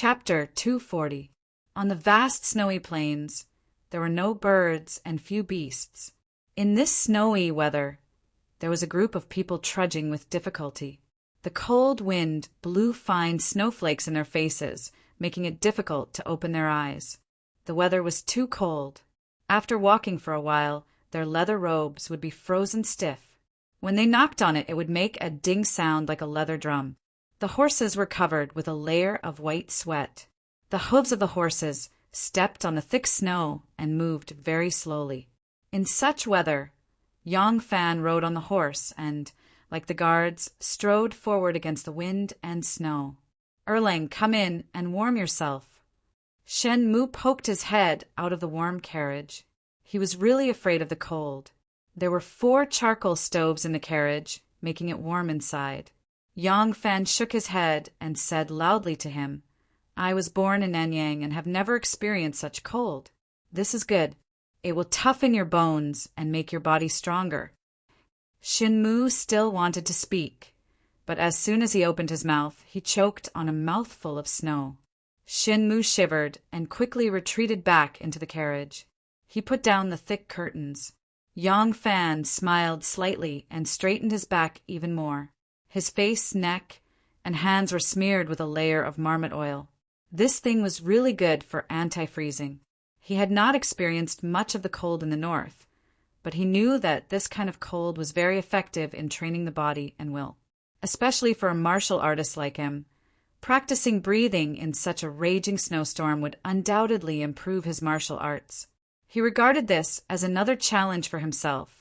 Chapter 240. On the vast snowy plains, there were no birds and few beasts. In this snowy weather, there was a group of people trudging with difficulty. The cold wind blew fine snowflakes in their faces, making it difficult to open their eyes. The weather was too cold. After walking for a while, their leather robes would be frozen stiff. When they knocked on it, it would make a ding sound like a leather drum. The horses were covered with a layer of white sweat. The hooves of the horses stepped on the thick snow and moved very slowly. In such weather, Yong Fan rode on the horse and, like the guards, strode forward against the wind and snow. "Erlang, come in and warm yourself." Shen Mu poked his head out of the warm carriage. He was really afraid of the cold. There were 4 charcoal stoves in the carriage, making it warm inside. Yong Fan shook his head and said loudly to him, "I was born in Nanyang and have never experienced such cold. This is good. It will toughen your bones and make your body stronger." Shin Mu still wanted to speak, but as soon as he opened his mouth, he choked on a mouthful of snow. Shin Mu shivered and quickly retreated back into the carriage. He put down the thick curtains. Yong Fan smiled slightly and straightened his back even more. His face, neck, and hands were smeared with a layer of marmot oil. This thing was really good for anti-freezing. He had not experienced much of the cold in the north, but he knew that this kind of cold was very effective in training the body and will. Especially for a martial artist like him, practicing breathing in such a raging snowstorm would undoubtedly improve his martial arts. He regarded this as another challenge for himself,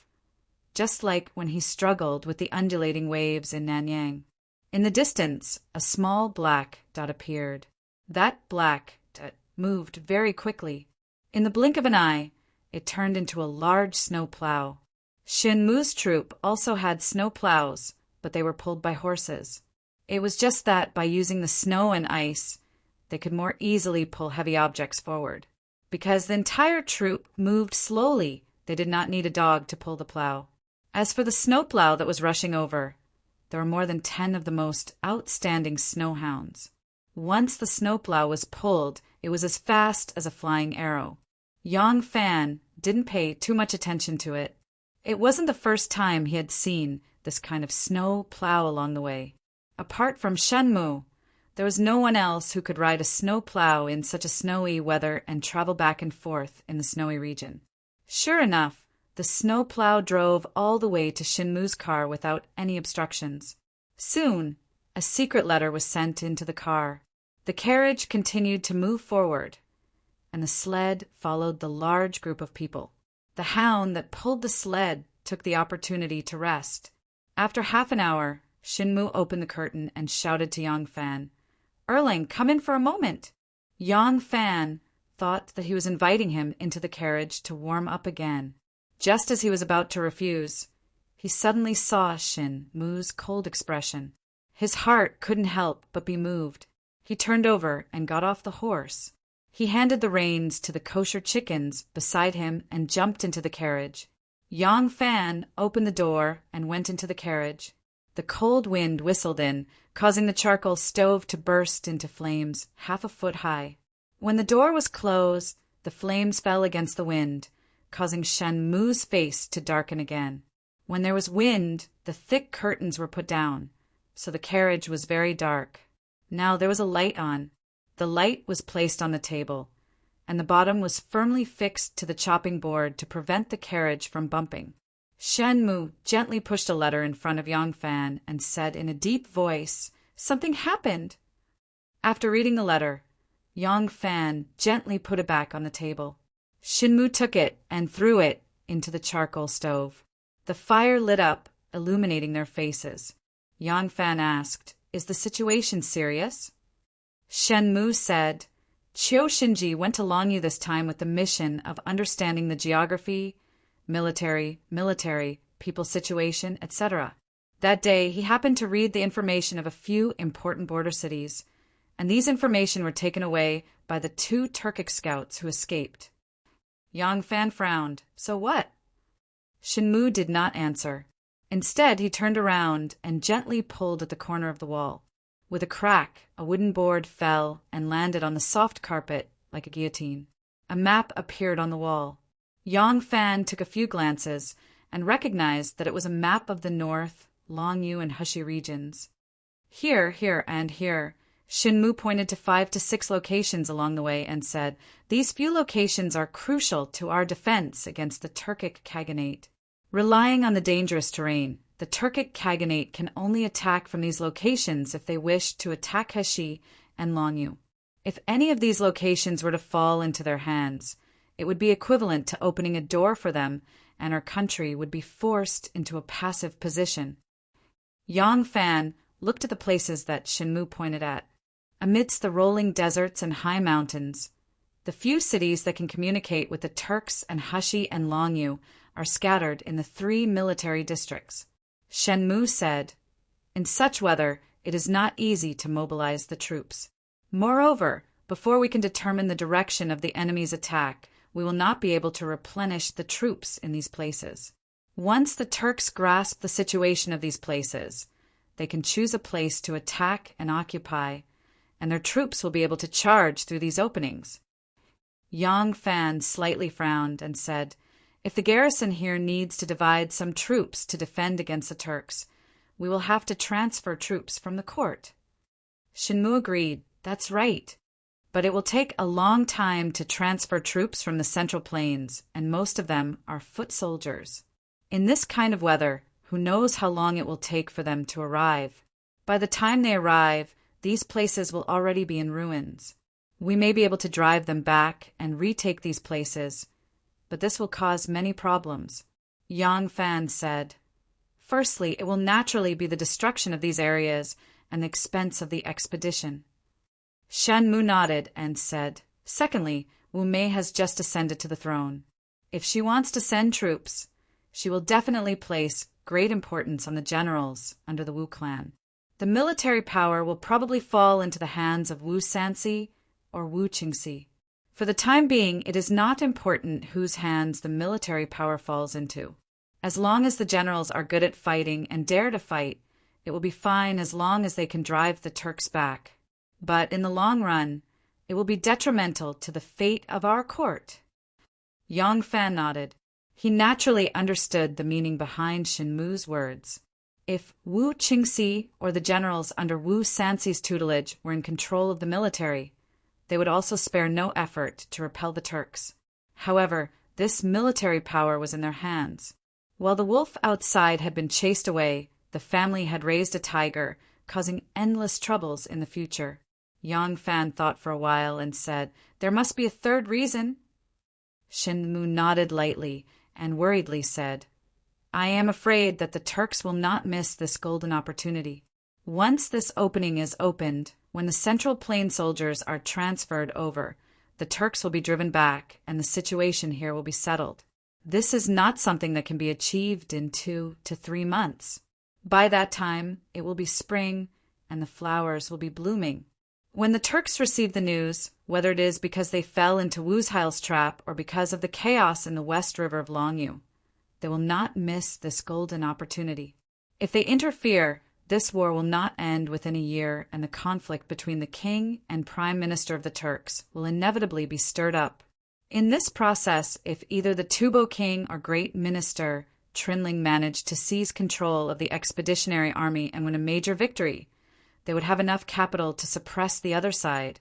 just like when he struggled with the undulating waves in Nanyang. In the distance, a small black dot appeared. That black dot moved very quickly. In the blink of an eye, it turned into a large snow plow. Shin Mu's troop also had snow plows, but they were pulled by horses. It was just that by using the snow and ice, they could more easily pull heavy objects forward. Because the entire troop moved slowly, they did not need a dog to pull the plow. As for the snowplow that was rushing over, there were more than 10 of the most outstanding snowhounds. Once the snowplow was pulled, it was as fast as a flying arrow. Yong Fan didn't pay too much attention to it. It wasn't the first time he had seen this kind of snow plow along the way. Apart from Shen Mu, there was no one else who could ride a snow plow in such a snowy weather and travel back and forth in the snowy region. Sure enough, the snow plow drove all the way to Shin Mu's car without any obstructions. Soon, a secret letter was sent into the car. The carriage continued to move forward, and the sled followed the large group of people. The hound that pulled the sled took the opportunity to rest. After half an hour, Shin Mu opened the curtain and shouted to Yong Fan, "Erlang, come in for a moment." Yong Fan thought that he was inviting him into the carriage to warm up again. Just as he was about to refuse, he suddenly saw Shin Mu's cold expression. His heart couldn't help but be moved. He turned over and got off the horse. He handed the reins to the kosher chickens beside him and jumped into the carriage. Yong Fan opened the door and went into the carriage. The cold wind whistled in, causing the charcoal stove to burst into flames half a foot high. When the door was closed, the flames fell against the wind, causing Shen Mu's face to darken again. When there was wind, the thick curtains were put down, so the carriage was very dark. Now there was a light on. The light was placed on the table, and the bottom was firmly fixed to the chopping board to prevent the carriage from bumping. Shen Mu gently pushed a letter in front of Yong Fan and said in a deep voice, "Something happened." After reading the letter, Yong Fan gently put it back on the table. Shin Mu took it and threw it into the charcoal stove. The fire lit up, illuminating their faces. Yong Fan asked, "Is the situation serious?" Shen Mu said, "Chiu Shinji went along you this time with the mission of understanding the geography, military, people situation, etc. That day, he happened to read the information of a few important border cities, and these information were taken away by the 2 Turkic scouts who escaped." Yong Fan frowned. "So what?" Shin Mu did not answer. Instead, he turned around and gently pulled at the corner of the wall. With a crack, a wooden board fell and landed on the soft carpet like a guillotine. A map appeared on the wall. Yang Fan took a few glances and recognized that it was a map of the North, Longyu, and Hushi regions. Here, and here. Shinmu pointed to 5 to 6 locations along the way and said, "These few locations are crucial to our defense against the Turkic Khaganate. Relying on the dangerous terrain, the Turkic Khaganate can only attack from these locations if they wish to attack Hushi and Longyu. If any of these locations were to fall into their hands, it would be equivalent to opening a door for them, and our country would be forced into a passive position." Yang Fan looked at the places that Shinmu pointed at. Amidst the rolling deserts and high mountains, the few cities that can communicate with the Turks and Hushi and Longyu are scattered in the 3 military districts. Shenmu said, "In such weather, it is not easy to mobilize the troops. Moreover, before we can determine the direction of the enemy's attack, we will not be able to replenish the troops in these places. Once the Turks grasp the situation of these places, they can choose a place to attack and occupy, and their troops will be able to charge through these openings." Yang Fan slightly frowned and said, "If the garrison here needs to divide some troops to defend against the Turks, we will have to transfer troops from the court." Shinmu agreed, "That's right. But it will take a long time to transfer troops from the Central Plains, and most of them are foot soldiers. In this kind of weather, who knows how long it will take for them to arrive? By the time they arrive, these places will already be in ruins. We may be able to drive them back and retake these places, but this will cause many problems." Yang Fan said, "Firstly, it will naturally be the destruction of these areas and the expense of the expedition." Shenmu nodded and said, "Secondly, Wu Mei has just ascended to the throne. If she wants to send troops, she will definitely place great importance on the generals under the Wu clan. The military power will probably fall into the hands of Wu Sanxi or Wu Qingxi. For the time being, it is not important whose hands the military power falls into. As long as the generals are good at fighting and dare to fight, it will be fine as long as they can drive the Turks back. But in the long run, it will be detrimental to the fate of our court." Yang Fan nodded. He naturally understood the meaning behind Shinmu's words. If Wu Qingxi or the generals under Wu Sanxi's tutelage were in control of the military, they would also spare no effort to repel the Turks. However, this military power was in their hands. While the wolf outside had been chased away, the family had raised a tiger, causing endless troubles in the future. Yang Fan thought for a while and said, "There must be a third reason." Shinmu nodded lightly and worriedly said, "I am afraid that the Turks will not miss this golden opportunity. Once this opening is opened, when the Central Plain soldiers are transferred over, the Turks will be driven back and the situation here will be settled. This is not something that can be achieved in 2 to 3 months. By that time, it will be spring and the flowers will be blooming. When the Turks receive the news, whether it is because they fell into Wuzheil's trap or because of the chaos in the West River of Longyu, they will not miss this golden opportunity. If they interfere, this war will not end within a year, and the conflict between the king and prime minister of the Turks will inevitably be stirred up. In this process, if either the Tubo king or great minister Trinling managed to seize control of the expeditionary army and win a major victory, they would have enough capital to suppress the other side,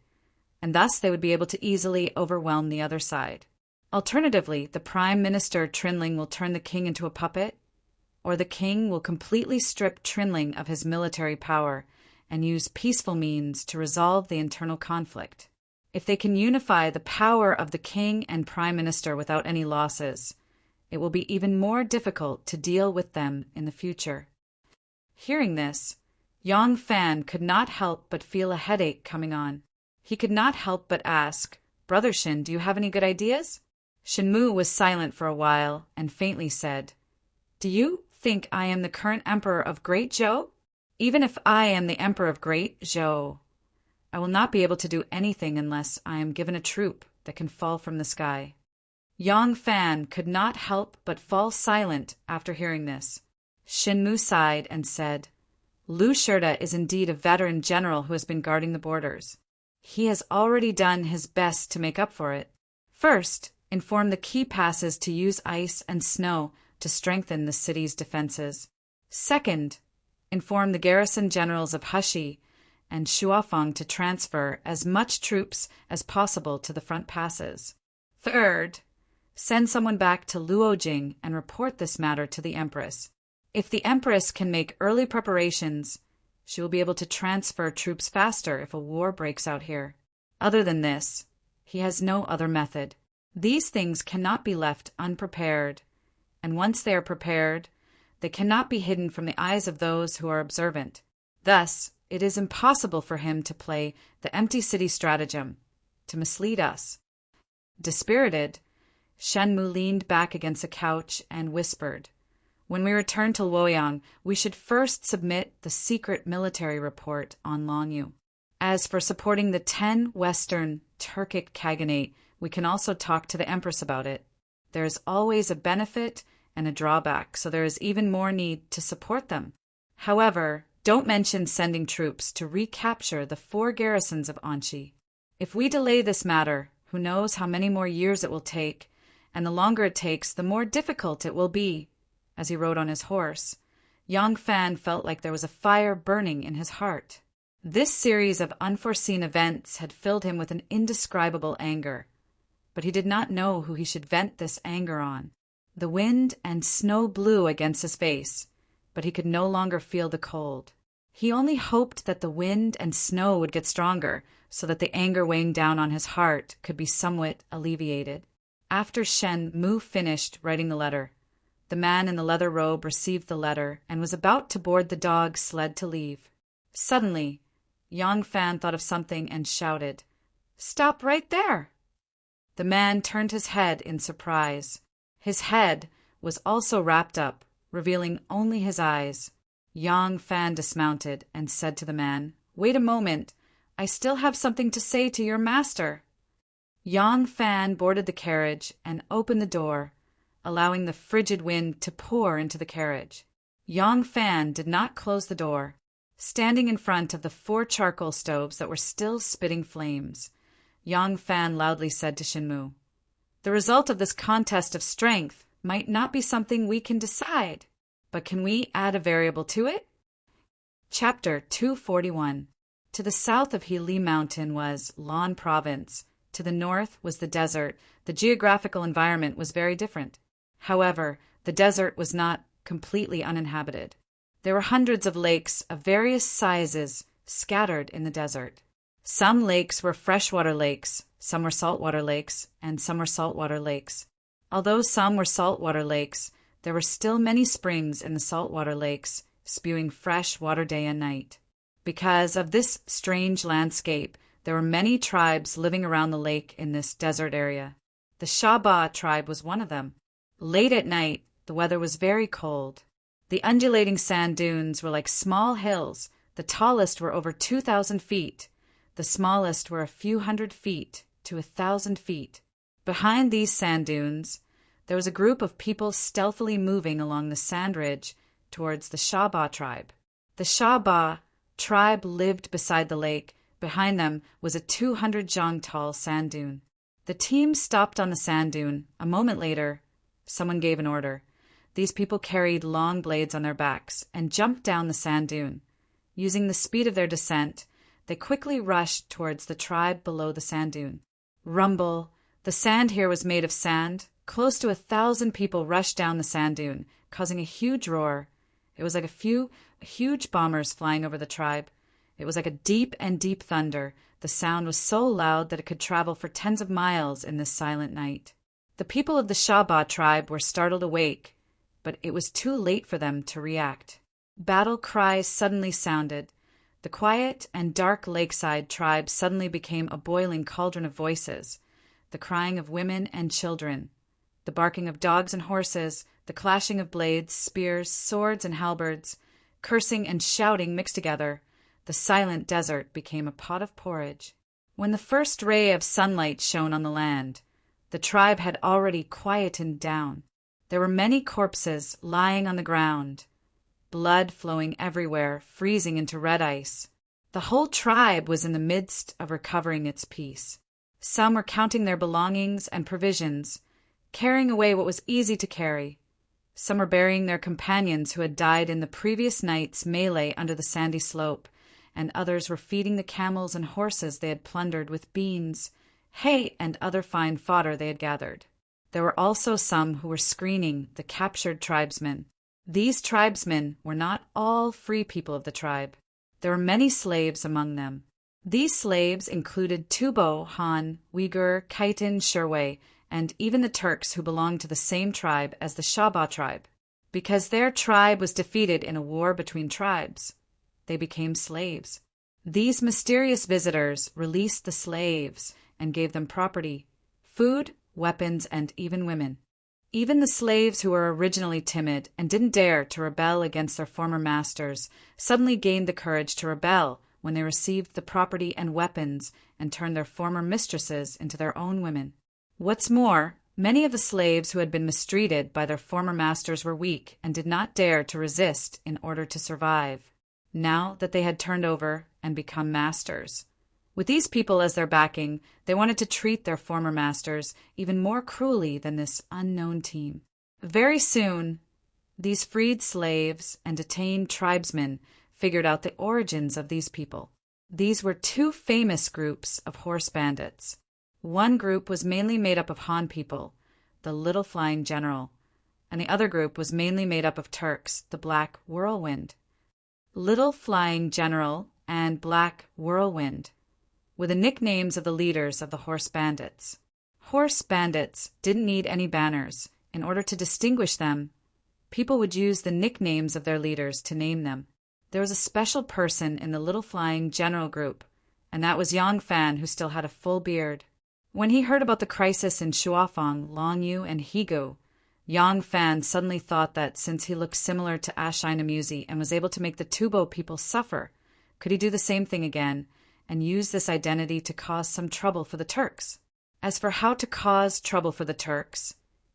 and thus they would be able to easily overwhelm the other side. Alternatively, the prime minister Trinling will turn the king into a puppet, or the king will completely strip Trinling of his military power and use peaceful means to resolve the internal conflict. If they can unify the power of the king and prime minister without any losses, it will be even more difficult to deal with them in the future." Hearing this, Yang Fan could not help but feel a headache coming on. He could not help but ask, "Brother Shin, do you have any good ideas?" Shinmu was silent for a while and faintly said, "Do you think I am the current emperor of Great Zhou? Even if I am the emperor of Great Zhou, I will not be able to do anything unless I am given a troop that can fall from the sky." Yang Fan could not help but fall silent after hearing this. Shinmu sighed and said, Lu Shirda is indeed a veteran general who has been guarding the borders. He has already done his best to make up for it. First, inform the key passes to use ice and snow to strengthen the city's defenses. Second, inform the garrison generals of Heshi and Shuafeng to transfer as much troops as possible to the front passes. Third, send someone back to Luojing and report this matter to the Empress. If the Empress can make early preparations, she will be able to transfer troops faster if a war breaks out here. Other than this, he has no other method. These things cannot be left unprepared, and once they are prepared, they cannot be hidden from the eyes of those who are observant. Thus, it is impossible for him to play the empty city stratagem, to mislead us. Dispirited, Shenmu leaned back against a couch and whispered, "When we return to Luoyang, we should first submit the secret military report on Longyu. As for supporting the 10 Western Turkic Khaganate, we can also talk to the Empress about it. There is always a benefit and a drawback, so there is even more need to support them. However, don't mention sending troops to recapture the 4 garrisons of Anxi. If we delay this matter, who knows how many more years it will take, and the longer it takes, the more difficult it will be." As he rode on his horse, Yang Fan felt like there was a fire burning in his heart. This series of unforeseen events had filled him with an indescribable anger, but he did not know who he should vent this anger on. The wind and snow blew against his face, but he could no longer feel the cold. He only hoped that the wind and snow would get stronger, so that the anger weighing down on his heart could be somewhat alleviated. After Shen Mu finished writing the letter, the man in the leather robe received the letter and was about to board the dog sled to leave. Suddenly, Yang Fan thought of something and shouted, "Stop right there!" The man turned his head in surprise. His head was also wrapped up, revealing only his eyes. Yang Fan dismounted and said to the man, "Wait a moment. I still have something to say to your master." Yang Fan boarded the carriage and opened the door, allowing the frigid wind to pour into the carriage. Yang Fan did not close the door. Standing in front of the 4 charcoal stoves that were still spitting flames, Yang Fan loudly said to Shenmu, "The result of this contest of strength might not be something we can decide, but can we add a variable to it?" Chapter 241. To the south of Heili Mountain was Lan Province. To the north was the desert. The geographical environment was very different. However, the desert was not completely uninhabited. There were hundreds of lakes of various sizes scattered in the desert. Some lakes were freshwater lakes, some were saltwater lakes, and some were saltwater lakes. Although some were saltwater lakes, there were still many springs in the saltwater lakes, spewing fresh water day and night. Because of this strange landscape, there were many tribes living around the lake in this desert area. The Shaba tribe was one of them. Late at night, the weather was very cold. The undulating sand dunes were like small hills. The tallest were over 2,000 feet. The smallest were a few hundred feet to 1,000 feet. Behind these sand dunes, there was a group of people stealthily moving along the sand ridge towards the Shaba tribe. The Shaba tribe lived beside the lake. Behind them was a 200 jang tall sand dune. The team stopped on the sand dune. A moment later, someone gave an order. These people carried long blades on their backs and jumped down the sand dune. Using the speed of their descent, they quickly rushed towards the tribe below the sand dune. Rumble! The sand here was made of sand. Close to 1,000 people rushed down the sand dune, causing a huge roar. It was like a few huge bombers flying over the tribe. It was like a deep and deep thunder. The sound was so loud that it could travel for tens of miles in this silent night. The people of the Shaba tribe were startled awake, but it was too late for them to react. Battle cries suddenly sounded. The quiet and dark lakeside tribe suddenly became a boiling cauldron of voices. The crying of women and children, the barking of dogs and horses, the clashing of blades, spears, swords, and halberds, cursing and shouting mixed together. The silent desert became a pot of porridge. When the first ray of sunlight shone on the land, the tribe had already quietened down. There were many corpses lying on the ground. blood flowing everywhere, freezing into red ice. The whole tribe was in the midst of recovering its peace. Some were counting their belongings and provisions, carrying away what was easy to carry. Some were burying their companions who had died in the previous night's melee under the sandy slope, and others were feeding the camels and horses they had plundered with beans, hay, and other fine fodder they had gathered. There were also some who were screening the captured tribesmen. These tribesmen were not all free people of the tribe. There were many slaves among them. These slaves included Tubo, Han, Uyghur, Khitan, Shirway, and even the Turks who belonged to the same tribe as the Shaba tribe. Because their tribe was defeated in a war between tribes, they became slaves. These mysterious visitors released the slaves and gave them property, food, weapons, and even women. Even the slaves who were originally timid and didn't dare to rebel against their former masters suddenly gained the courage to rebel when they received the property and weapons and turned their former mistresses into their own women. What's more, many of the slaves who had been mistreated by their former masters were weak and did not dare to resist in order to survive, now that they had turned over and become masters. With these people as their backing, they wanted to treat their former masters even more cruelly than this unknown team. Very soon, these freed slaves and detained tribesmen figured out the origins of these people. These were two famous groups of horse bandits. One group was mainly made up of Han people, the Little Flying General, and the other group was mainly made up of Turks, the Black Whirlwind. Little Flying General and Black Whirlwind were the nicknames of the leaders of the horse bandits. Horse bandits didn't need any banners. In order to distinguish them, people would use the nicknames of their leaders to name them. There was a special person in the Little Flying General group, and that was Yang Fan, who still had a full beard. When he heard about the crisis in Shuafang, Long Yu, and Higu, Yang Fan suddenly thought that since he looked similar to Ashinamuzi and was able to make the Tubo people suffer, could he do the same thing again and use this identity to cause some trouble for the Turks? As for how to cause trouble for the Turks,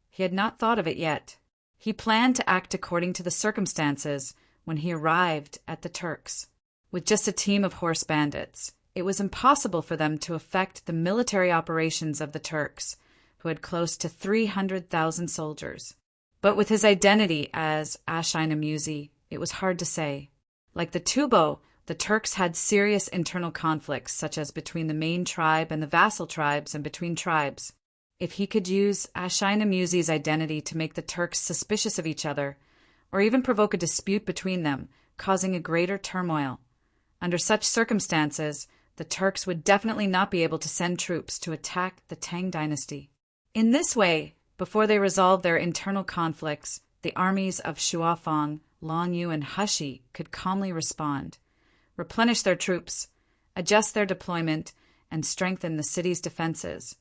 he had not thought of it yet. He planned to act according to the circumstances when he arrived at the Turks. With just a team of horse bandits, it was impossible for them to affect the military operations of the Turks, who had close to 300,000 soldiers. But with his identity as Ashinamuzi, it was hard to say. Like the Tubo, the Turks had serious internal conflicts, such as between the main tribe and the vassal tribes and between tribes. If he could use Ashinamuzi's identity to make the Turks suspicious of each other, or even provoke a dispute between them, causing a greater turmoil. Under such circumstances, the Turks would definitely not be able to send troops to attack the Tang dynasty. In this way, before they resolved their internal conflicts, the armies of Shuafang, Long Yu, and Hushi could calmly respond, replenish their troops, adjust their deployment, and strengthen the city's defenses,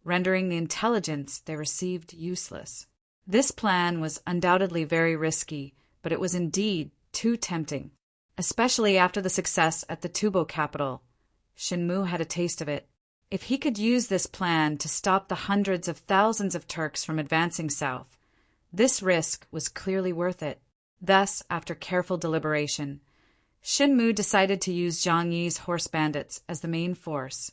rendering the intelligence they received useless. This plan was undoubtedly very risky, but it was indeed too tempting, especially after the success at the Tubo capital. Shinmu had a taste of it. If he could use this plan to stop the hundreds of thousands of Turks from advancing south, this risk was clearly worth it. Thus, after careful deliberation, Shinmu decided to use Zhang Yi's horse bandits as the main force,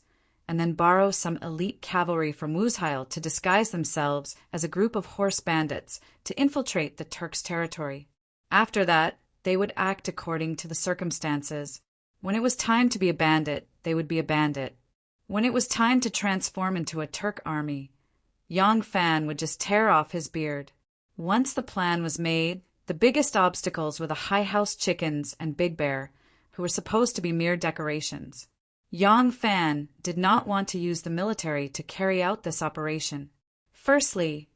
and then borrow some elite cavalry from Wuzheil to disguise themselves as a group of horse bandits to infiltrate the Turks' territory. After that, they would act according to the circumstances. When it was time to be a bandit, they would be a bandit. When it was time to transform into a Turk army, Yang Fan would just tear off his beard. Once the plan was made, the biggest obstacles were the High House chickens and Big Bear, who were supposed to be mere decorations. Yang Fan did not want to use the military to carry out this operation. Firstly,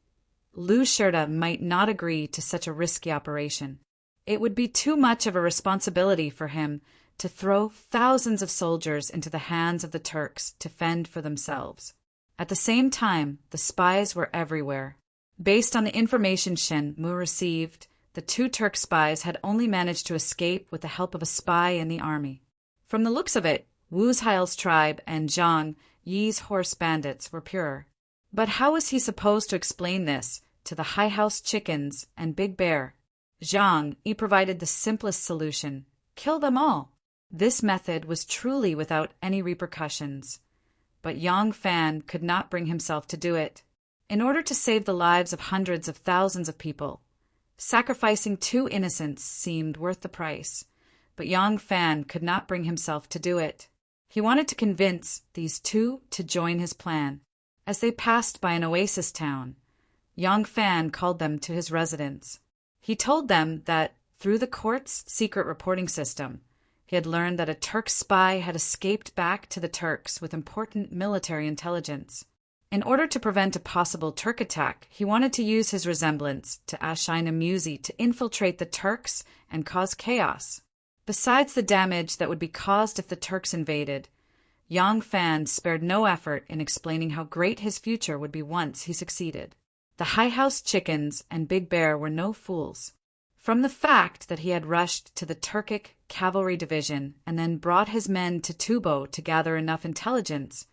Lu Shirda might not agree to such a risky operation. It would be too much of a responsibility for him to throw thousands of soldiers into the hands of the Turks to fend for themselves. At the same time, the spies were everywhere. Based on the information Shen Mu received, the two Turk spies had only managed to escape with the help of a spy in the army. From the looks of it, Wuzheil's tribe and Zhang Yi's horse bandits were pure. But how was he supposed to explain this to the High House chickens and Big Bear? Zhang Yi provided the simplest solution: kill them all. This method was truly without any repercussions, but Yang Fan could not bring himself to do it. In order to save the lives of hundreds of thousands of people, sacrificing 2 innocents seemed worth the price, but Yang Fan could not bring himself to do it. He wanted to convince these 2 to join his plan. As they passed by an oasis town, Yang Fan called them to his residence. He told them that, through the court's secret reporting system, he had learned that a Turk spy had escaped back to the Turks with important military intelligence. In order to prevent a possible Turk attack, he wanted to use his resemblance to Ashina Musi to infiltrate the Turks and cause chaos. Besides the damage that would be caused if the Turks invaded, Yang Fan spared no effort in explaining how great his future would be once he succeeded. The High House Chickens and Big Bear were no fools. From the fact that he had rushed to the Turkic cavalry division and then brought his men to Tubo to gather enough intelligence,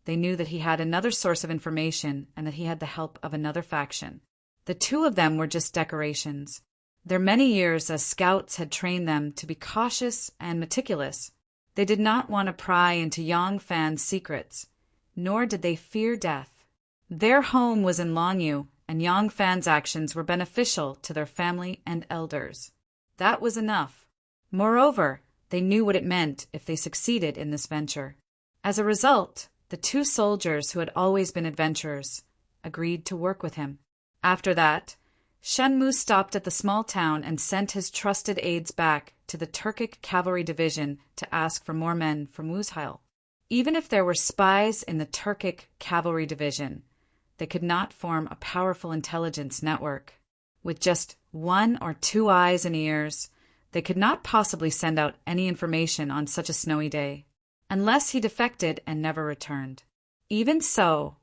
they knew that he had another source of information and that he had the help of another faction. The 2 of them were just decorations. Their many years as scouts had trained them to be cautious and meticulous. They did not want to pry into Yang Fan's secrets, nor did they fear death. Their home was in Longyu, and Yang Fan's actions were beneficial to their family and elders. That was enough. Moreover, they knew what it meant if they succeeded in this venture. As a result, the 2 soldiers who had always been adventurers agreed to work with him. After that, Shenmu stopped at the small town and sent his trusted aides back to the Turkic cavalry division to ask for more men from Wushile. Even if there were spies in the Turkic cavalry division, they could not form a powerful intelligence network. With just 1 or 2 eyes and ears, they could not possibly send out any information on such a snowy day, unless he defected and never returned. Even so,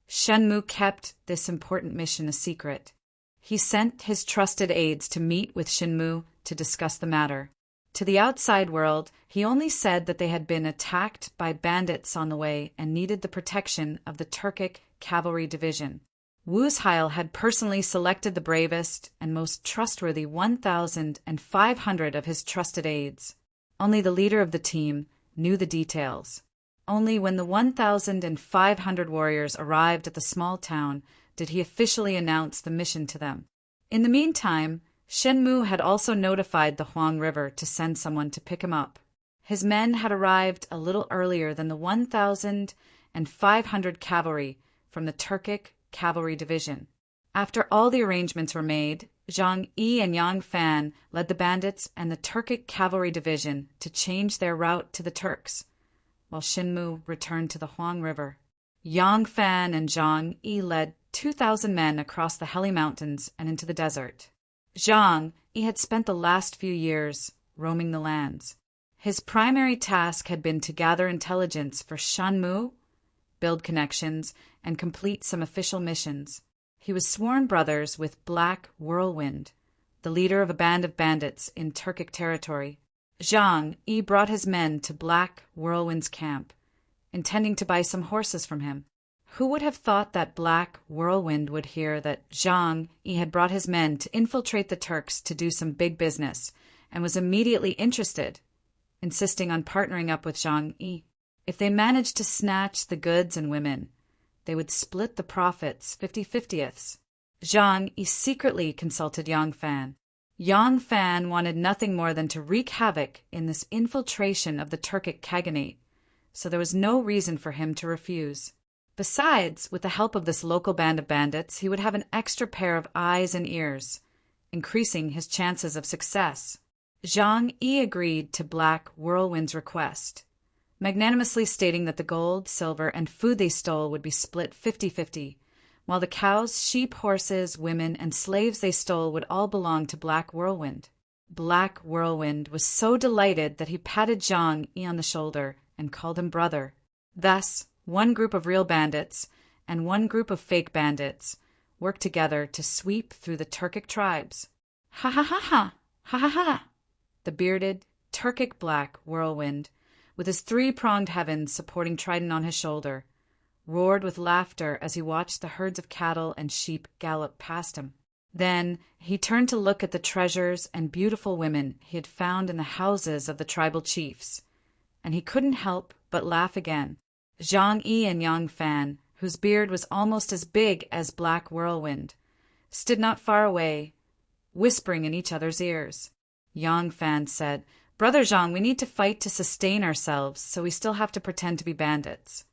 Shenmu kept this important mission a secret. He sent his trusted aides to meet with Shenmu to discuss the matter. To the outside world, he only said that they had been attacked by bandits on the way and needed the protection of the Turkic cavalry division. Wushile had personally selected the bravest and most trustworthy 1,500 of his trusted aides. Only the leader of the team knew the details. Only when the 1,500 warriors arrived at the small town did he officially announce the mission to them. In the meantime, Shenmu had also notified the Huang River to send someone to pick him up. His men had arrived a little earlier than the 1,500 cavalry from the Turkic cavalry division. After all the arrangements were made, Zhang Yi and Yang Fan led the bandits and the Turkic cavalry division to change their route to the Turks, while Shenmu returned to the Huang River. Yang Fan and Zhang Yi led 2,000 men across the Heli Mountains and into the desert. Zhang Yi had spent the last few years roaming the lands. His primary task had been to gather intelligence for Shenmu, build connections, and complete some official missions. He was sworn brothers with Black Whirlwind, the leader of a band of bandits in Turkic territory. Zhang Yi brought his men to Black Whirlwind's camp, intending to buy some horses from him. Who would have thought that Black Whirlwind would hear that Zhang Yi had brought his men to infiltrate the Turks to do some big business, and was immediately interested, insisting on partnering up with Zhang Yi. If they managed to snatch the goods and women, they would split the profits 50/50. Zhang Yi secretly consulted Yang Fan. Yang Fan wanted nothing more than to wreak havoc in this infiltration of the Turkic Khaganate, so there was no reason for him to refuse. Besides, with the help of this local band of bandits, he would have an extra pair of eyes and ears, increasing his chances of success. Zhang Yi agreed to Black Whirlwind's request, magnanimously stating that the gold, silver, and food they stole would be split 50/50, while the cows, sheep, horses, women, and slaves they stole would all belong to Black Whirlwind. Black Whirlwind was so delighted that he patted Zhang Yi on the shoulder and called him brother. Thus, one group of real bandits and one group of fake bandits worked together to sweep through the Turkic tribes. Ha ha ha ha! Ha ha ha! The bearded, Turkic Black Whirlwind, with his three-pronged heavens supporting trident on his shoulder, roared with laughter as he watched the herds of cattle and sheep gallop past him. Then he turned to look at the treasures and beautiful women he had found in the houses of the tribal chiefs, and he couldn't help but laugh again. Zhang Yi and Yang Fan, whose beard was almost as big as Black Whirlwind, stood not far away, whispering in each other's ears. Yang Fan said, "Brother Zhang, we need to fight to sustain ourselves, so we still have to pretend to be bandits."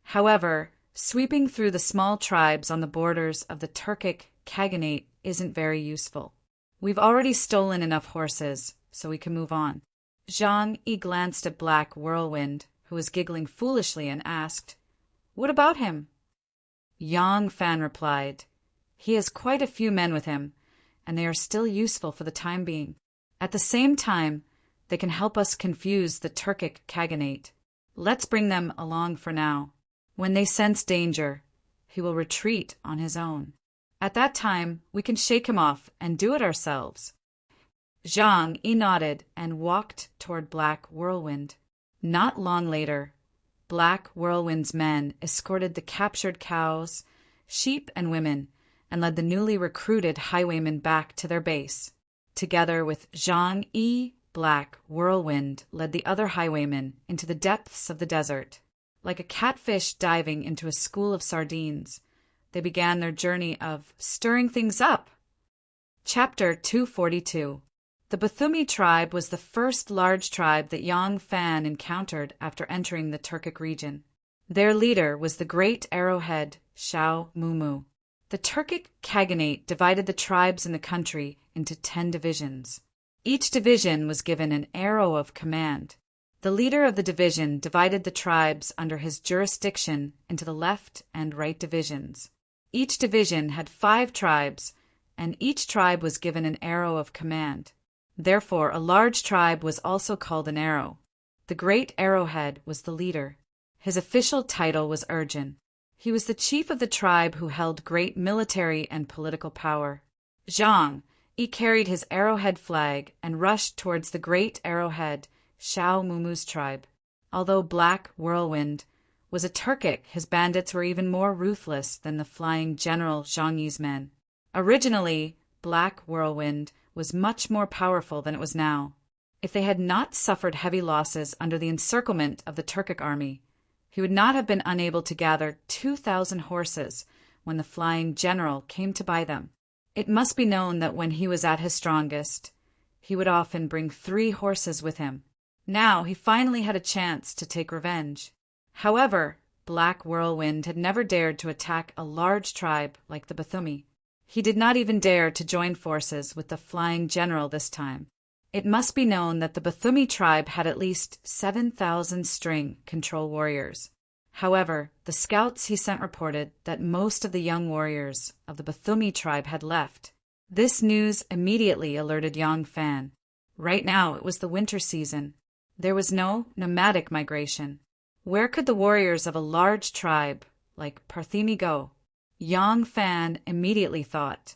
However, sweeping through the small tribes on the borders of the Turkic Khaganate isn't very useful. We've already stolen enough horses, so we can move on. Zhang Yi glanced at Black Whirlwind, who was giggling foolishly, and asked, "What about him?" Yang Fan replied, "He has quite a few men with him, and they are still useful for the time being. At the same time, they can help us confuse the Turkic Khaganate. Let's bring them along for now. When they sense danger, he will retreat on his own. At that time, we can shake him off and do it ourselves." Zhang Yi nodded and walked toward Black Whirlwind. Not long later, Black Whirlwind's men escorted the captured cows, sheep, and women, and led the newly recruited highwaymen back to their base. Together with Zhang Yi, Black Whirlwind led the other highwaymen into the depths of the desert. Like a catfish diving into a school of sardines, they began their journey of stirring things up. Chapter 242. The Bathumi tribe was the first large tribe that Yang Fan encountered after entering the Turkic region. Their leader was the great arrowhead Shao Mumu. The Turkic Khaganate divided the tribes in the country into 10 divisions. Each division was given an arrow of command. The leader of the division divided the tribes under his jurisdiction into the left and right divisions. Each division had 5 tribes, and each tribe was given an arrow of command. Therefore, a large tribe was also called an arrow. The great arrowhead was the leader. His official title was Urjin. He was the chief of the tribe who held great military and political power. Zhang Yi carried his arrowhead flag and rushed towards the great arrowhead Shao Mumu's tribe. Although Black Whirlwind was a Turkic, his bandits were even more ruthless than the flying general Zhang Yi's men. Originally, Black Whirlwind was much more powerful than it was now. If they had not suffered heavy losses under the encirclement of the Turkic army, he would not have been unable to gather 2,000 horses when the flying general came to buy them. It must be known that when he was at his strongest, he would often bring 3 horses with him. Now he finally had a chance to take revenge. However, Black Whirlwind had never dared to attack a large tribe like the Bathumi. He did not even dare to join forces with the flying general this time. It must be known that the Bathumi tribe had at least 7,000 string control warriors. However, the scouts he sent reported that most of the young warriors of the Bathumi tribe had left. This news immediately alerted Yang Fan. Right now it was the winter season. There was no nomadic migration. Where could the warriors of a large tribe like Parthimi go? Yang Fan immediately thought,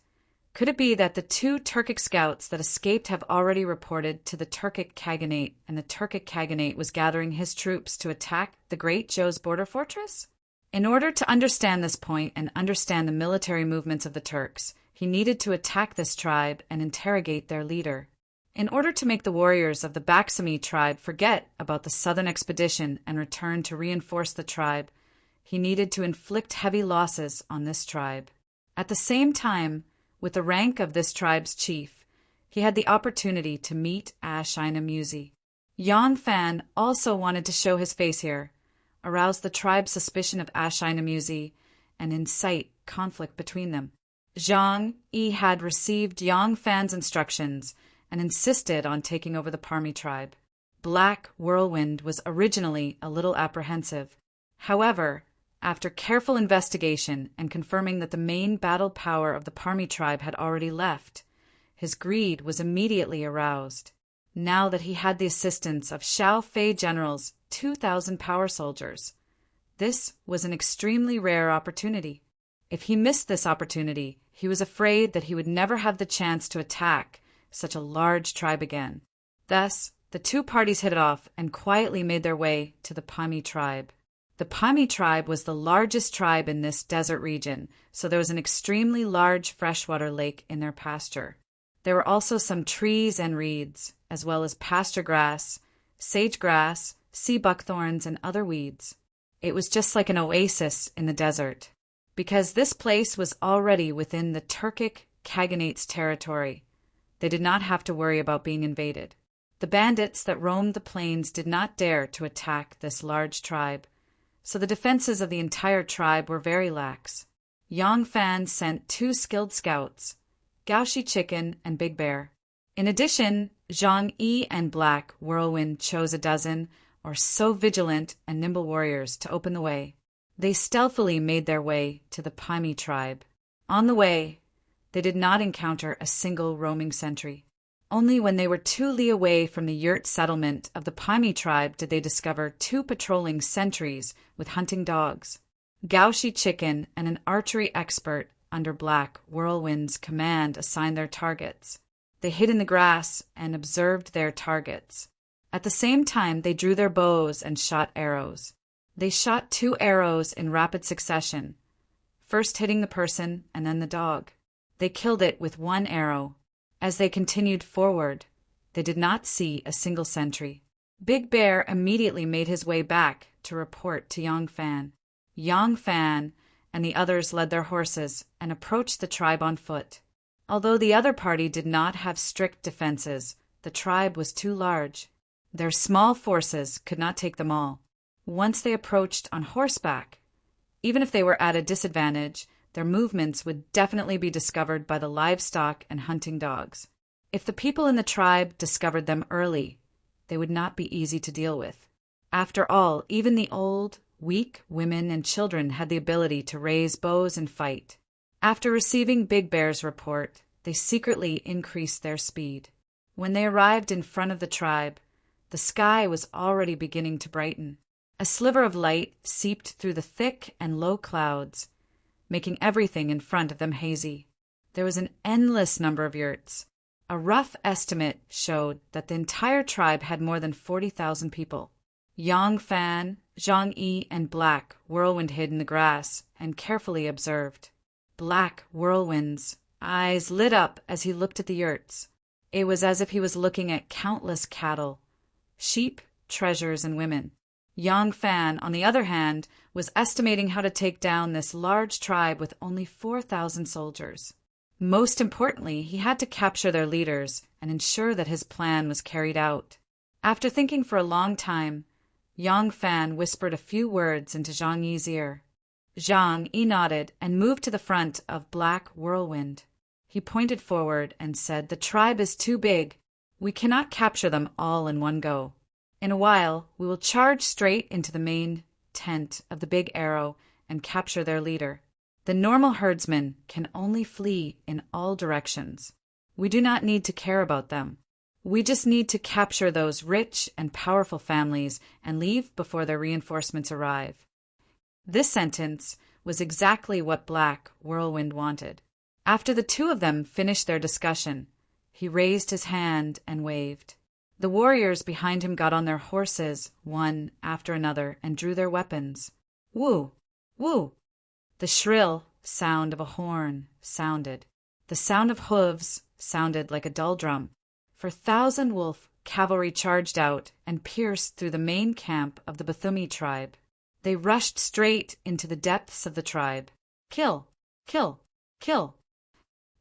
could it be that the 2 Turkic scouts that escaped have already reported to the Turkic Khaganate, and the Turkic Khaganate was gathering his troops to attack the Great Zhou's border fortress? In order to understand this point and understand the military movements of the Turks, he needed to attack this tribe and interrogate their leader. In order to make the warriors of the Baksami tribe forget about the southern expedition and return to reinforce the tribe, he needed to inflict heavy losses on this tribe. At the same time, with the rank of this tribe's chief, he had the opportunity to meet Ashinamuzi. Yang Fan also wanted to show his face here, arouse the tribe's suspicion of Ashinamuzi, and incite conflict between them. Zhang Yi had received Yang Fan's instructions and insisted on taking over the Parmi tribe. Black Whirlwind was originally a little apprehensive. However, after careful investigation and confirming that the main battle power of the Parmi tribe had already left, his greed was immediately aroused. Now that he had the assistance of Xiao Fei General's 2,000 power soldiers, this was an extremely rare opportunity. If he missed this opportunity, he was afraid that he would never have the chance to attack such a large tribe again. Thus, the 2 parties hit it off and quietly made their way to the Parmi tribe. The Pami tribe was the largest tribe in this desert region, so there was an extremely large freshwater lake in their pasture. There were also some trees and reeds, as well as pasture grass, sage grass, sea buckthorns, and other weeds. It was just like an oasis in the desert. Because this place was already within the Turkic Khaganate's territory, they did not have to worry about being invaded. The bandits that roamed the plains did not dare to attack this large tribe, so the defenses of the entire tribe were very lax. Yang Fan sent 2 skilled scouts, Gaoshi Chicken and Big Bear. In addition, Zhang Yi and Black Whirlwind chose a dozen or so vigilant and nimble warriors to open the way. They stealthily made their way to the Pami tribe. On the way, they did not encounter a single roaming sentry. Only when they were 2 li away from the yurt settlement of the Pami tribe did they discover 2 patrolling sentries with hunting dogs. Gaoshi Chicken and an archery expert under Black Whirlwind's command assigned their targets. They hid in the grass and observed their targets. At the same time, they drew their bows and shot arrows. They shot 2 arrows in rapid succession, first hitting the person and then the dog. They killed it with 1 arrow. As they continued forward, they did not see a single sentry. Big Bear immediately made his way back to report to Yang Fan. Yang Fan and the others led their horses and approached the tribe on foot. Although the other party did not have strict defenses, the tribe was too large. Their small forces could not take them all. Once they approached on horseback, even if they were at a disadvantage, their movements would definitely be discovered by the livestock and hunting dogs. If the people in the tribe discovered them early, they would not be easy to deal with. After all, even the old, weak women and children had the ability to raise bows and fight. After receiving Big Bear's report, they secretly increased their speed. When they arrived in front of the tribe, the sky was already beginning to brighten. A sliver of light seeped through the thick and low clouds, making everything in front of them hazy. There was an endless number of yurts. A rough estimate showed that the entire tribe had more than 40,000 people. Yang Fan, Zhang Yi, and Black Whirlwind hid in the grass and carefully observed. Black Whirlwind's eyes lit up as he looked at the yurts. It was as if he was looking at countless cattle, sheep, treasures, and women. Yang Fan, on the other hand, was estimating how to take down this large tribe with only 4,000 soldiers. Most importantly, he had to capture their leaders and ensure that his plan was carried out. After thinking for a long time, Yang Fan whispered a few words into Zhang Yi's ear. Zhang Yi nodded and moved to the front of Black Whirlwind. He pointed forward and said, "The tribe is too big. We cannot capture them all in one go. In a while, we will charge straight into the main tent of the Big Arrow and capture their leader. The normal herdsmen can only flee in all directions. We do not need to care about them. We just need to capture those rich and powerful families and leave before their reinforcements arrive." This sentence was exactly what Black Whirlwind wanted. After the 2 of them finished their discussion, he raised his hand and waved. The warriors behind him got on their horses, one after another, and drew their weapons. Woo! Woo! The shrill sound of a horn sounded. The sound of hooves sounded like a dull drum. For 1,000 wolf cavalry charged out and pierced through the main camp of the Bathumi tribe. They rushed straight into the depths of the tribe. Kill! Kill! Kill!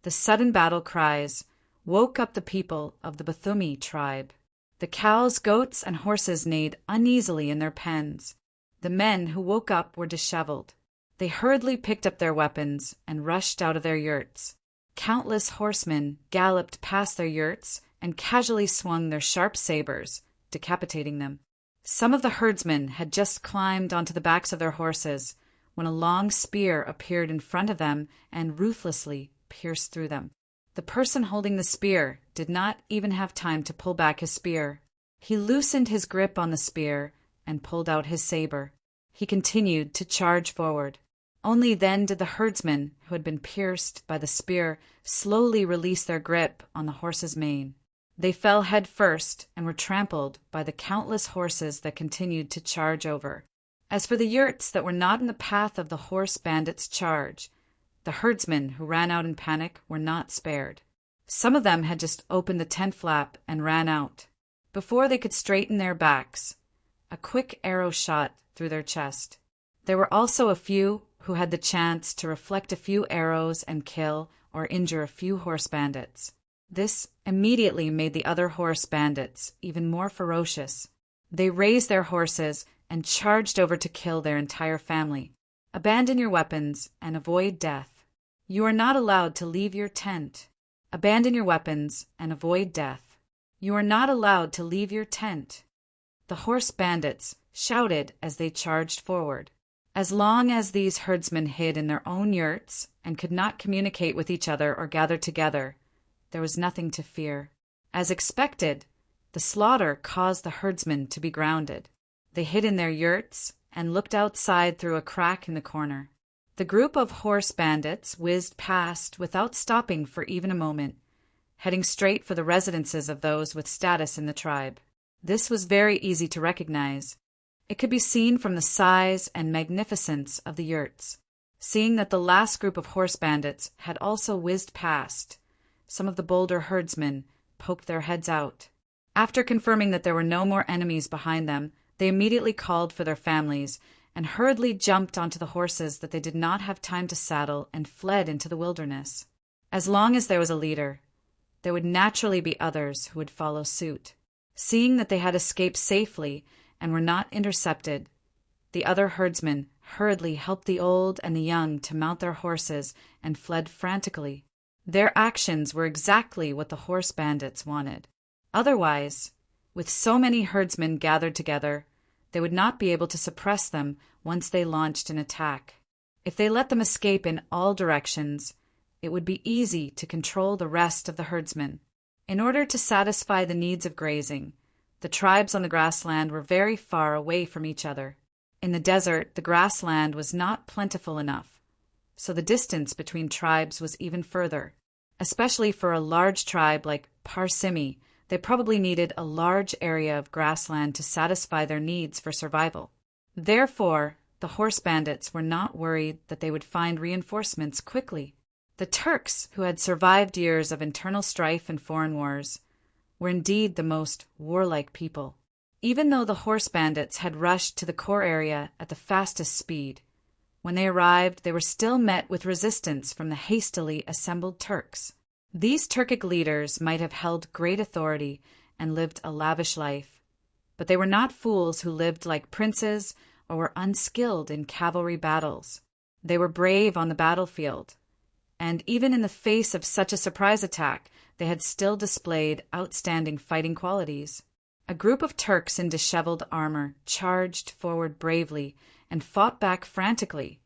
The sudden battle cries woke up the people of the Bathumi tribe. The cows, goats, and horses neighed uneasily in their pens. The men who woke up were disheveled. They hurriedly picked up their weapons and rushed out of their yurts. Countless horsemen galloped past their yurts and casually swung their sharp sabers, decapitating them. Some of the herdsmen had just climbed onto the backs of their horses when a long spear appeared in front of them and ruthlessly pierced through them. The person holding the spear did not even have time to pull back his spear. He loosened his grip on the spear and pulled out his saber. He continued to charge forward. Only then did the herdsmen who had been pierced by the spear slowly release their grip on the horse's mane. They fell head first and were trampled by the countless horses that continued to charge over. As for the yurts that were not in the path of the horse bandits' charge, the herdsmen who ran out in panic were not spared. Some of them had just opened the tent flap and ran out. Before they could straighten their backs, a quick arrow shot through their chest. There were also a few who had the chance to reflect a few arrows and kill or injure a few horse bandits. This immediately made the other horse bandits even more ferocious. They raised their horses and charged over to kill their entire family. Abandon your weapons and avoid death. You are not allowed to leave your tent. Abandon your weapons and avoid death. You are not allowed to leave your tent. The horse bandits shouted as they charged forward. As long as these herdsmen hid in their own yurts and could not communicate with each other or gather together, there was nothing to fear. As expected, the slaughter caused the herdsmen to be grounded. They hid in their yurts and looked outside through a crack in the corner. The group of horse bandits whizzed past without stopping for even a moment, heading straight for the residences of those with status in the tribe. This was very easy to recognize. It could be seen from the size and magnificence of the yurts. Seeing that the last group of horse bandits had also whizzed past, some of the bolder herdsmen poked their heads out. After confirming that there were no more enemies behind them, they immediately called for their families and hurriedly jumped onto the horses that they did not have time to saddle and fled into the wilderness. As long as there was a leader, there would naturally be others who would follow suit. Seeing that they had escaped safely and were not intercepted, the other herdsmen hurriedly helped the old and the young to mount their horses and fled frantically. Their actions were exactly what the horse bandits wanted. Otherwise, with so many herdsmen gathered together, they would not be able to suppress them once they launched an attack. If they let them escape in all directions, it would be easy to control the rest of the herdsmen. In order to satisfy the needs of grazing, the tribes on the grassland were very far away from each other. In the desert, the grassland was not plentiful enough, so the distance between tribes was even further. Especially for a large tribe like Parsimi, they probably needed a large area of grassland to satisfy their needs for survival. Therefore, the horse bandits were not worried that they would find reinforcements quickly. The Turks, who had survived years of internal strife and foreign wars, were indeed the most warlike people. Even though the horse bandits had rushed to the core area at the fastest speed, when they arrived, they were still met with resistance from the hastily assembled Turks. These Turkic leaders might have held great authority and lived a lavish life, but they were not fools who lived like princes or were unskilled in cavalry battles. They were brave on the battlefield, and even in the face of such a surprise attack, they had still displayed outstanding fighting qualities. A group of Turks in disheveled armor charged forward bravely and fought back frantically,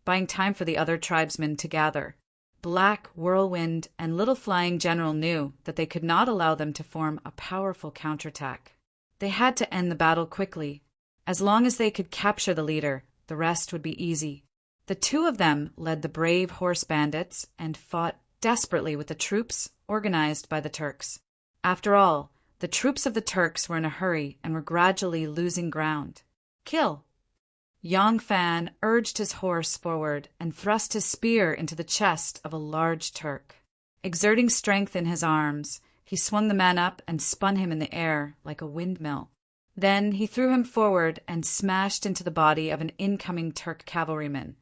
buying time for the other tribesmen to gather. Black, Whirlwind, and Little Flying General knew that they could not allow them to form a powerful counterattack. They had to end the battle quickly. As long as they could capture the leader, the rest would be easy. The two of them led the brave horse bandits and fought desperately with the troops organized by the Turks. After all, the troops of the Turks were in a hurry and were gradually losing ground. Kill! Yang Fan urged his horse forward and thrust his spear into the chest of a large Turk. Exerting strength in his arms, he swung the man up and spun him in the air like a windmill. Then he threw him forward and smashed into the body of an incoming Turk cavalryman,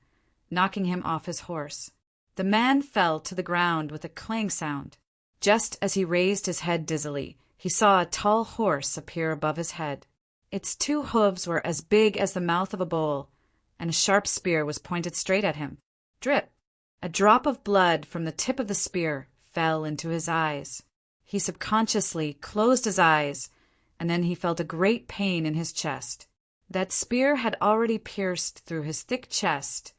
knocking him off his horse. The man fell to the ground with a clang sound. Just as he raised his head dizzily, he saw a tall horse appear above his head. Its two hooves were as big as the mouth of a bowl, and a sharp spear was pointed straight at him. Drip! A drop of blood from the tip of the spear fell into his eyes. He subconsciously closed his eyes, and then he felt a great pain in his chest. That spear had already pierced through his thick chest,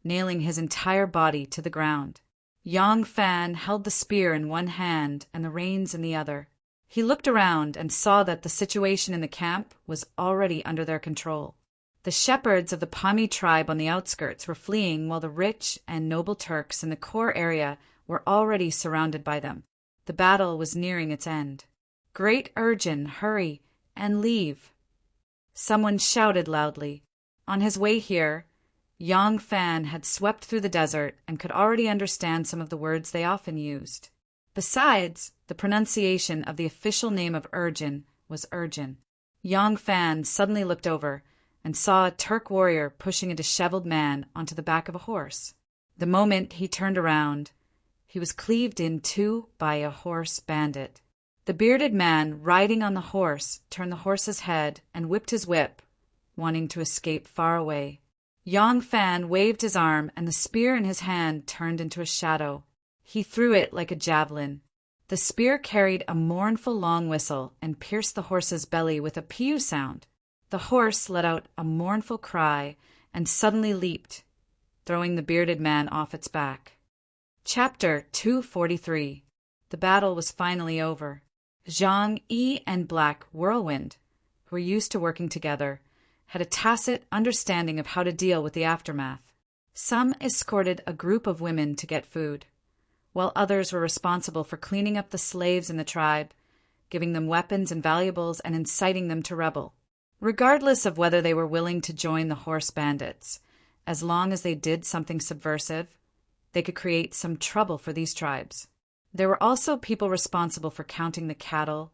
nailing his entire body to the ground. Yang Fan held the spear in one hand and the reins in the other. He looked around and saw that the situation in the camp was already under their control. The shepherds of the Pami tribe on the outskirts were fleeing, while the rich and noble Turks in the core area were already surrounded by them. The battle was nearing its end. Great Urchin, hurry and leave! Someone shouted loudly. On his way here, Yang Fan had swept through the desert and could already understand some of the words they often used. Besides, the pronunciation of the official name of Urjin was Urjin. Yang Fan suddenly looked over and saw a Turk warrior pushing a disheveled man onto the back of a horse. The moment he turned around, he was cleaved in two by a horse bandit. The bearded man riding on the horse turned the horse's head and whipped his whip, wanting to escape far away. Yang Fan waved his arm, and the spear in his hand turned into a shadow. He threw it like a javelin. The spear carried a mournful long whistle and pierced the horse's belly with a pew sound. The horse let out a mournful cry and suddenly leaped, throwing the bearded man off its back. Chapter 243. The battle was finally over. Zhang Yi and Black Whirlwind, who were used to working together, had a tacit understanding of how to deal with the aftermath. Some escorted a group of women to get food, while others were responsible for cleaning up the slaves in the tribe, giving them weapons and valuables, and inciting them to rebel. Regardless of whether they were willing to join the horse bandits, as long as they did something subversive, they could create some trouble for these tribes. There were also people responsible for counting the cattle,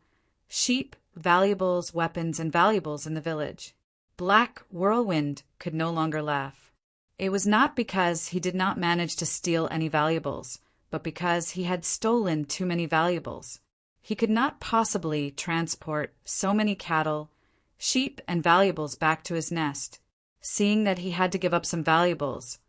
sheep, valuables, weapons, and valuables in the village. Black Whirlwind could no longer laugh. It was not because he did not manage to steal any valuables, but because he had stolen too many valuables. He could not possibly transport so many cattle, sheep, and valuables back to his nest. Seeing that he had to give up some valuables,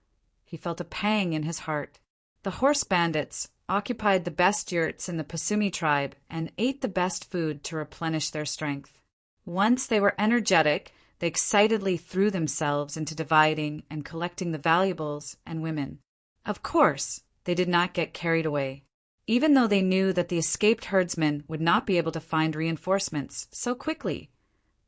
he felt a pang in his heart. The horse bandits occupied the best yurts in the Pasumi tribe and ate the best food to replenish their strength. Once they were energetic, they excitedly threw themselves into dividing and collecting the valuables and women. Of course, they did not get carried away. Even though they knew that the escaped herdsmen would not be able to find reinforcements so quickly,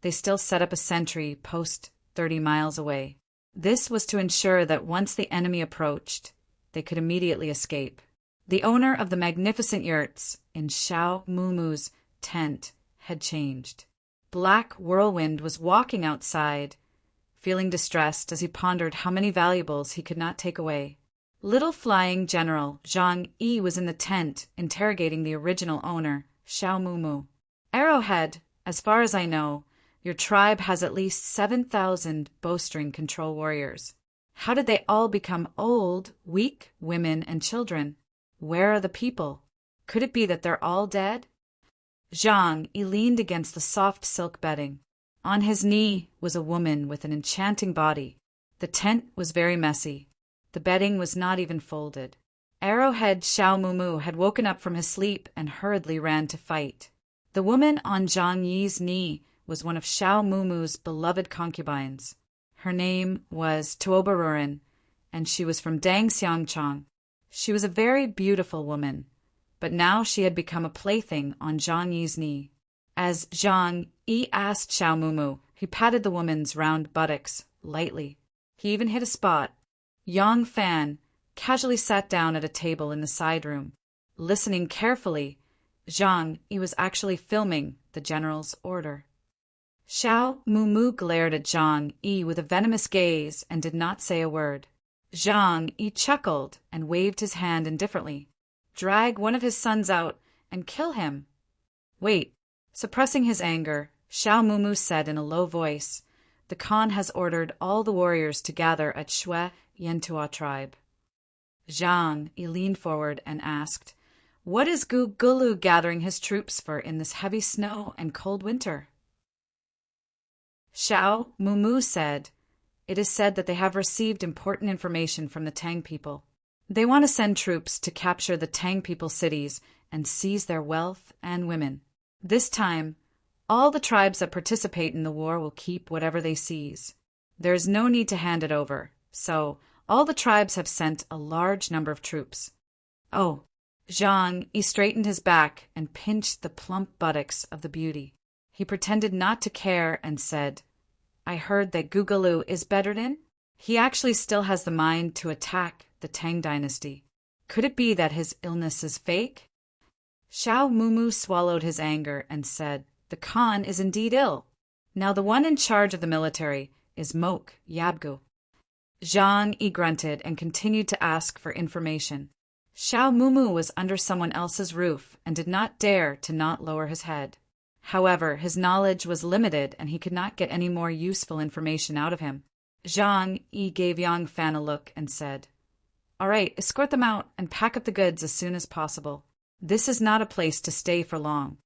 they still set up a sentry post 30 miles away. This was to ensure that once the enemy approached, they could immediately escape. The owner of the magnificent yurts in Xiao Mumu's tent had changed. Black Whirlwind was walking outside, feeling distressed as he pondered how many valuables he could not take away. Little Flying General Zhang Yi was in the tent interrogating the original owner, Xiao Mumu. Arrowhead, as far as I know, your tribe has at least 7,000 bowstring control warriors. How did they all become old, weak women and children? Where are the people? Could it be that they're all dead? Zhang Yi leaned against the soft silk bedding. On his knee was a woman with an enchanting body. The tent was very messy. The bedding was not even folded. Arrowhead Xiao Mumu had woken up from his sleep and hurriedly ran to fight. The woman on Zhang Yi's knee was one of Xiao Mumu's beloved concubines. Her name was Tuobarurin, and she was from Dangxiangchang. She was a very beautiful woman, but now she had become a plaything on Zhang Yi's knee. As Zhang Yi asked Xiao Mumu, he patted the woman's round buttocks lightly. He even hit a spot. Yang Fan casually sat down at a table in the side room. Listening carefully, Zhang Yi was actually filming the general's order. Xiao Mumu glared at Zhang Yi with a venomous gaze and did not say a word. Zhang Yi chuckled and waved his hand indifferently. Drag one of his sons out and kill him. Wait. Suppressing his anger, Xiao Mumu said in a low voice, the Khan has ordered all the warriors to gather at Shui Yentua tribe. Zhang Yi leaned forward and asked, what is Gu Gulu gathering his troops for in this heavy snow and cold winter? Xiao Mumu said, it is said that they have received important information from the Tang people. They want to send troops to capture the Tang people's cities and seize their wealth and women. This time, all the tribes that participate in the war will keep whatever they seize. There is no need to hand it over, so all the tribes have sent a large number of troops. Oh, Zhang Yi straightened his back and pinched the plump buttocks of the beauty. He pretended not to care and said, I heard that Gugalu is bettered in? He actually still has the mind to attack the Tang dynasty. Could it be that his illness is fake? Xiao Mumu swallowed his anger and said, the Khan is indeed ill. Now the one in charge of the military is Mok Yabgu. Zhang grunted and continued to ask for information. Xiao Mumu was under someone else's roof and did not dare to not lower his head. However, his knowledge was limited and he could not get any more useful information out of him. Zhang gave Yang Fan a look and said, "All right, escort them out and pack up the goods as soon as possible. This is not a place to stay for long."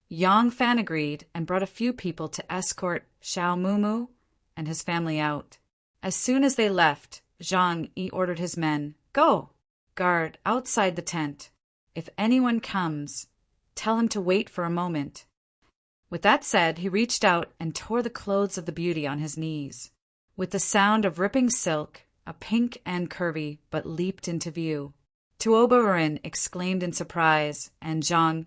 Yang Fan agreed and brought a few people to escort Xiao Mumu and his family out. As soon as they left, Zhang ordered his men, "Go! Guard outside the tent. If anyone comes, tell him to wait for a moment." With that said, he reached out and tore the clothes of the beauty on his knees. With the sound of ripping silk, a pink and curvy but leaped into view. Tuobarin exclaimed in surprise, and Zhang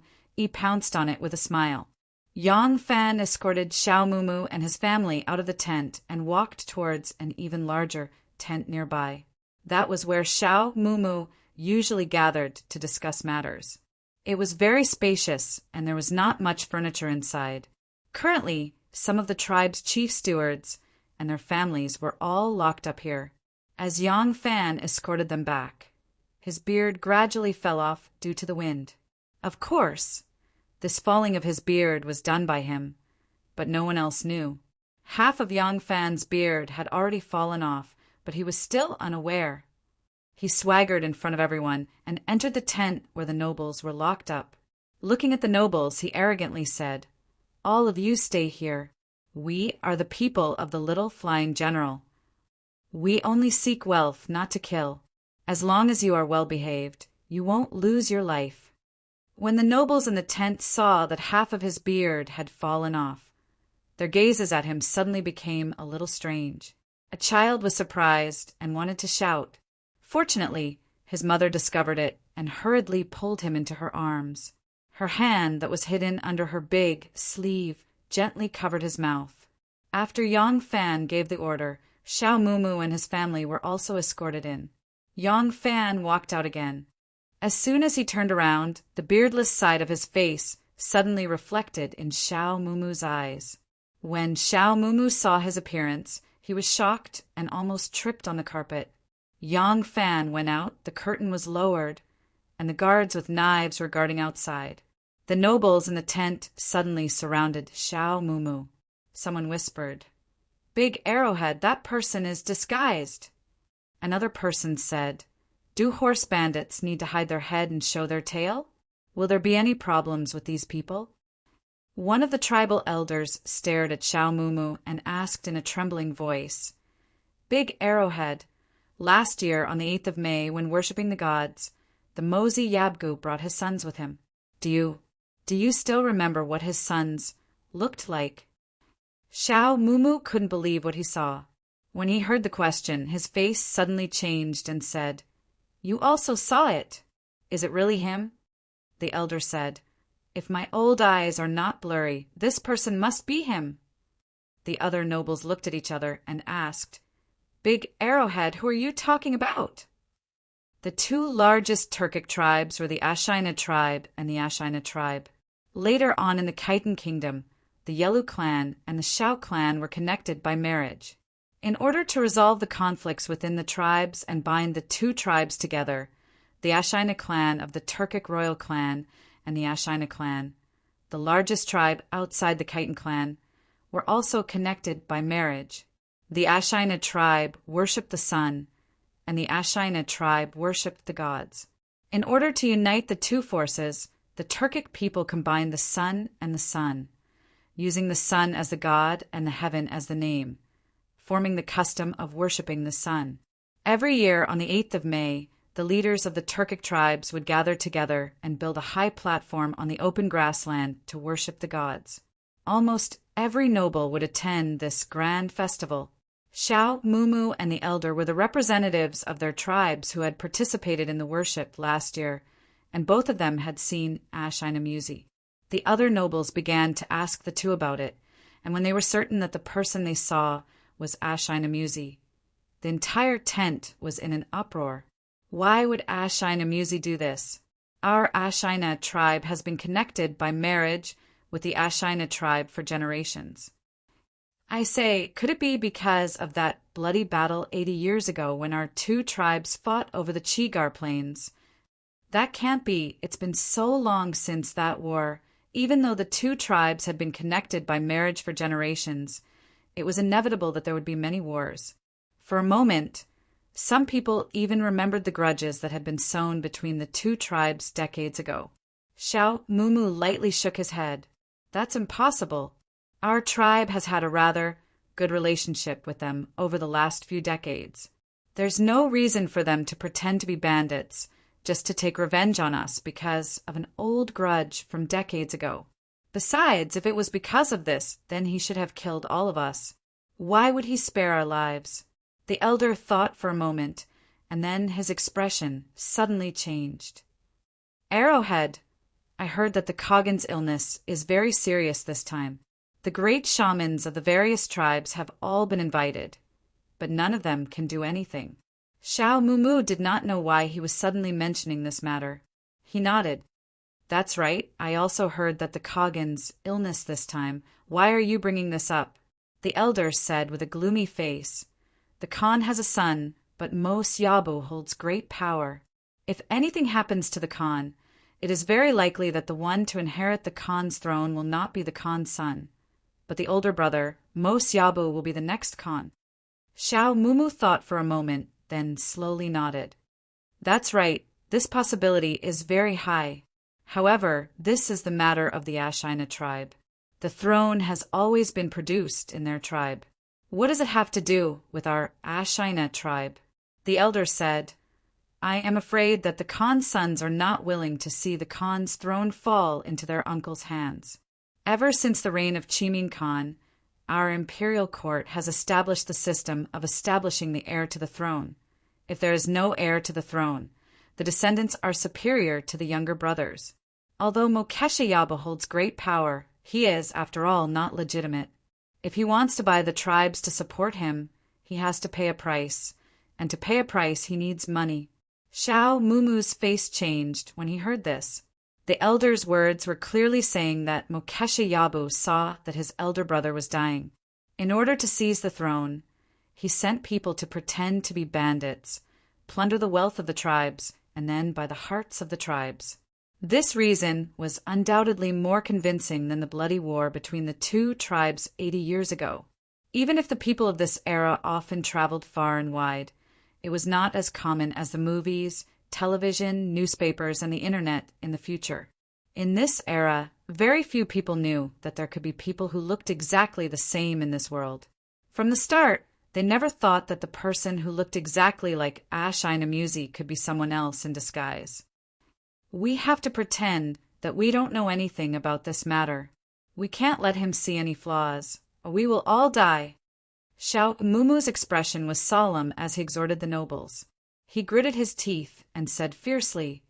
pounced on it with a smile. Yang Fan escorted Xiao Mumu and his family out of the tent and walked towards an even larger tent nearby. That was where Xiao Mumu usually gathered to discuss matters. It was very spacious, and there was not much furniture inside. Currently, some of the tribe's chief stewards and their families were all locked up here. As Yang Fan escorted them back, his beard gradually fell off due to the wind. Of course, this falling of his beard was done by him, but no one else knew. Half of Yang Fan's beard had already fallen off, but he was still unaware. He swaggered in front of everyone and entered the tent where the nobles were locked up. Looking at the nobles, he arrogantly said, "All of you stay here. We are the people of the Little Flying General. We only seek wealth, not to kill. As long as you are well behaved, you won't lose your life." When the nobles in the tent saw that half of his beard had fallen off, their gazes at him suddenly became a little strange. A child was surprised and wanted to shout. Fortunately, his mother discovered it and hurriedly pulled him into her arms. Her hand that was hidden under her big sleeve gently covered his mouth. After Yang Fan gave the order, Xiao Mumu and his family were also escorted in. Yang Fan walked out again. As soon as he turned around, the beardless side of his face suddenly reflected in Xiao Mumu's eyes. When Xiao Mumu saw his appearance, he was shocked and almost tripped on the carpet. Yang Fan went out, the curtain was lowered, and the guards with knives were guarding outside. The nobles in the tent suddenly surrounded Xiao Mumu. Someone whispered, "Big Arrowhead, that person is disguised." Another person said, "Do horse bandits need to hide their head and show their tail? Will there be any problems with these people?" One of the tribal elders stared at Xiao Mumu and asked in a trembling voice, "Big Arrowhead, last year on the 8th of May, when worshipping the gods, the Mozi Yabgu brought his sons with him. Do you still remember what his sons looked like?" Xiao Mumu couldn't believe what he saw. When he heard the question, his face suddenly changed and said, "You also saw it. Is it really him?" The elder said, "If my old eyes are not blurry, this person must be him." The other nobles looked at each other and asked, "Big Arrowhead, who are you talking about?" The two largest Turkic tribes were the Ashina tribe and the Ashina tribe. Later on in the Khitan kingdom, the Yelu clan and the Xiao clan were connected by marriage. In order to resolve the conflicts within the tribes and bind the two tribes together, the Ashina clan of the Turkic royal clan and the Ashina clan, the largest tribe outside the Khitan clan, were also connected by marriage. The Ashina tribe worshipped the sun, and the Ashina tribe worshipped the gods. In order to unite the two forces, the Turkic people combined the sun and the sun, using the sun as the god and the heaven as the name, forming the custom of worshipping the sun. Every year on the 8th of May, the leaders of the Turkic tribes would gather together and build a high platform on the open grassland to worship the gods. Almost every noble would attend this grand festival. Xiao Mumu and the elder were the representatives of their tribes who had participated in the worship last year, and both of them had seen Ashina Musi. The other nobles began to ask the two about it, and when they were certain that the person they saw was Ashina Musi, the entire tent was in an uproar. Why would Ashina Musi do this? Our Ashina tribe has been connected by marriage with the Ashina tribe for generations. I say, could it be because of that bloody battle 80 years ago when our two tribes fought over the Chigar Plains? That can't be. It's been so long since that war. Even though the two tribes had been connected by marriage for generations, it was inevitable that there would be many wars. For a moment, some people even remembered the grudges that had been sown between the two tribes decades ago. Xiao Mumu lightly shook his head. That's impossible. Our tribe has had a rather good relationship with them over the last few decades. There's no reason for them to pretend to be bandits just to take revenge on us because of an old grudge from decades ago. Besides, if it was because of this, then he should have killed all of us. Why would he spare our lives? The elder thought for a moment, and then his expression suddenly changed. Arrowhead, I heard that the Koggen's illness is very serious this time. The great shamans of the various tribes have all been invited, but none of them can do anything. Xiao Mumu did not know why he was suddenly mentioning this matter. He nodded. That's right. I also heard that the Koggen's illness this time. Why are you bringing this up? The elder said with a gloomy face. The Khan has a son, but Mos Yabu holds great power. If anything happens to the Khan, it is very likely that the one to inherit the Khan's throne will not be the Khan's son, but the older brother, Mos Yabu, will be the next Khan. Xiao Mumu thought for a moment, then slowly nodded. That's right. This possibility is very high. However, this is the matter of the Ashina tribe. The throne has always been produced in their tribe. What does it have to do with our Ashina tribe? The elder said, I am afraid that the Khan's sons are not willing to see the Khan's throne fall into their uncle's hands. Ever since the reign of Chimin Khan, our imperial court has established the system of establishing the heir to the throne. If there is no heir to the throne, the descendants are superior to the younger brothers. Although Mokesha Yaba holds great power, he is, after all, not legitimate. If he wants to buy the tribes to support him, he has to pay a price, and to pay a price he needs money. Xiao Mumu's face changed when he heard this. The elder's words were clearly saying that Mokesha Yabu saw that his elder brother was dying. In order to seize the throne, he sent people to pretend to be bandits, plunder the wealth of the tribes, and then buy the hearts of the tribes. This reason was undoubtedly more convincing than the bloody war between the two tribes 80 years ago. Even if the people of this era often traveled far and wide, it was not as common as the movies, television, newspapers, and the internet in the future. In this era, very few people knew that there could be people who looked exactly the same in this world. From the start, they never thought that the person who looked exactly like Ashina Musi could be someone else in disguise. We have to pretend that we don't know anything about this matter. We can't let him see any flaws, or we will all die. Xiao Mumu's expression was solemn as he exhorted the nobles. He gritted his teeth and said fiercely,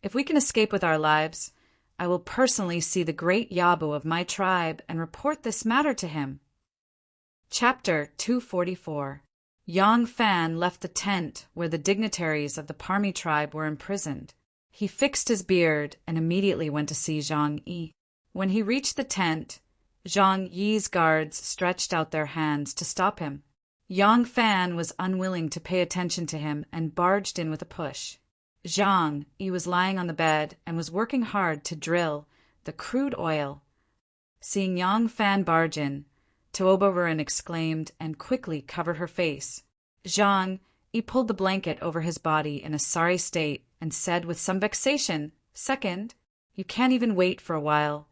If we can escape with our lives, I will personally see the great Yabu of my tribe and report this matter to him. Chapter 244. Yang Fan left the tent where the dignitaries of the Parmi tribe were imprisoned. He fixed his beard and immediately went to see Zhang Yi. When he reached the tent, Zhang Yi's guards stretched out their hands to stop him. Yang Fan was unwilling to pay attention to him and barged in with a push. Zhang Yi was lying on the bed and was working hard to drill the crude oil. Seeing Yang Fan barge in, Tuoba exclaimed and quickly covered her face. Zhang Yi pulled the blanket over his body in a sorry state and said with some vexation, Second, you can't even wait for a while.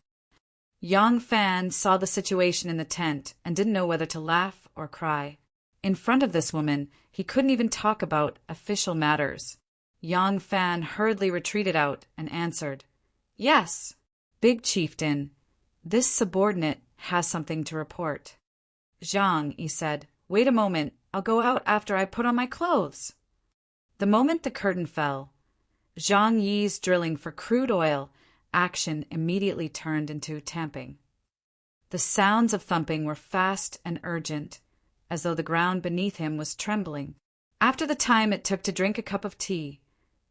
Yang Fan saw the situation in the tent and didn't know whether to laugh or cry. In front of this woman, he couldn't even talk about official matters. Yang Fan hurriedly retreated out and answered, Yes, big chieftain, this subordinate has something to report. Zhang Yi said, Wait a moment, I'll go out after I put on my clothes. The moment the curtain fell, Zhang Yi's drilling for crude oil action immediately turned into tamping. The sounds of thumping were fast and urgent, as though the ground beneath him was trembling. After the time it took to drink a cup of tea,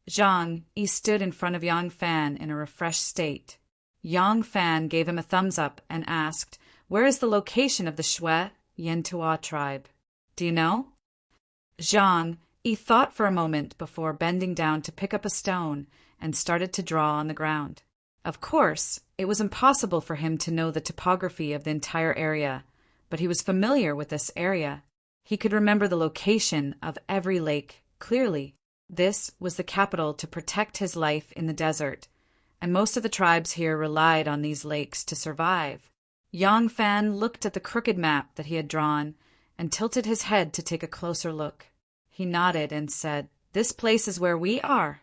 Zhang Yi stood in front of Yang Fan in a refreshed state. Yang Fan gave him a thumbs up and asked, Where is the location of the Shui Yentuo tribe. Do you know? Zhang Yi thought for a moment before bending down to pick up a stone and started to draw on the ground. Of course, it was impossible for him to know the topography of the entire area, but he was familiar with this area. He could remember the location of every lake clearly. This was the capital to protect his life in the desert, and most of the tribes here relied on these lakes to survive. Yang Fan looked at the crooked map that he had drawn and tilted his head to take a closer look. He nodded and said, "This place is where we are."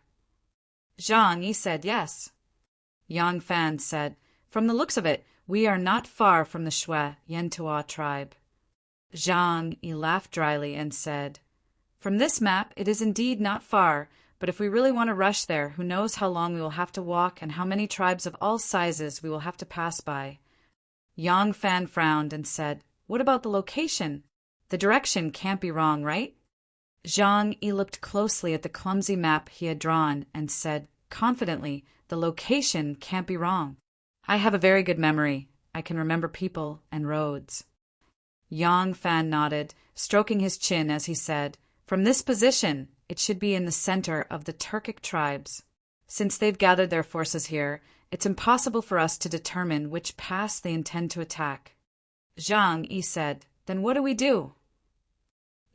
Zhang Yi said, "Yes." Yang Fan said, "From the looks of it, we are not far from the Shui Yentuo tribe." Zhang Yi laughed dryly and said, "From this map, it is indeed not far, but if we really want to rush there, who knows how long we will have to walk and how many tribes of all sizes we will have to pass by." Yang Fan frowned and said, "What about the location? The direction can't be wrong, right?" Zhang Yi looked closely at the clumsy map he had drawn and said confidently, "The location can't be wrong. I have a very good memory. I can remember people and roads." Yang Fan nodded, stroking his chin as he said, "From this position, it should be in the center of the Turkic tribes. Since they've gathered their forces here, it's impossible for us to determine which pass they intend to attack." Zhang Yi said, "Then what do we do?"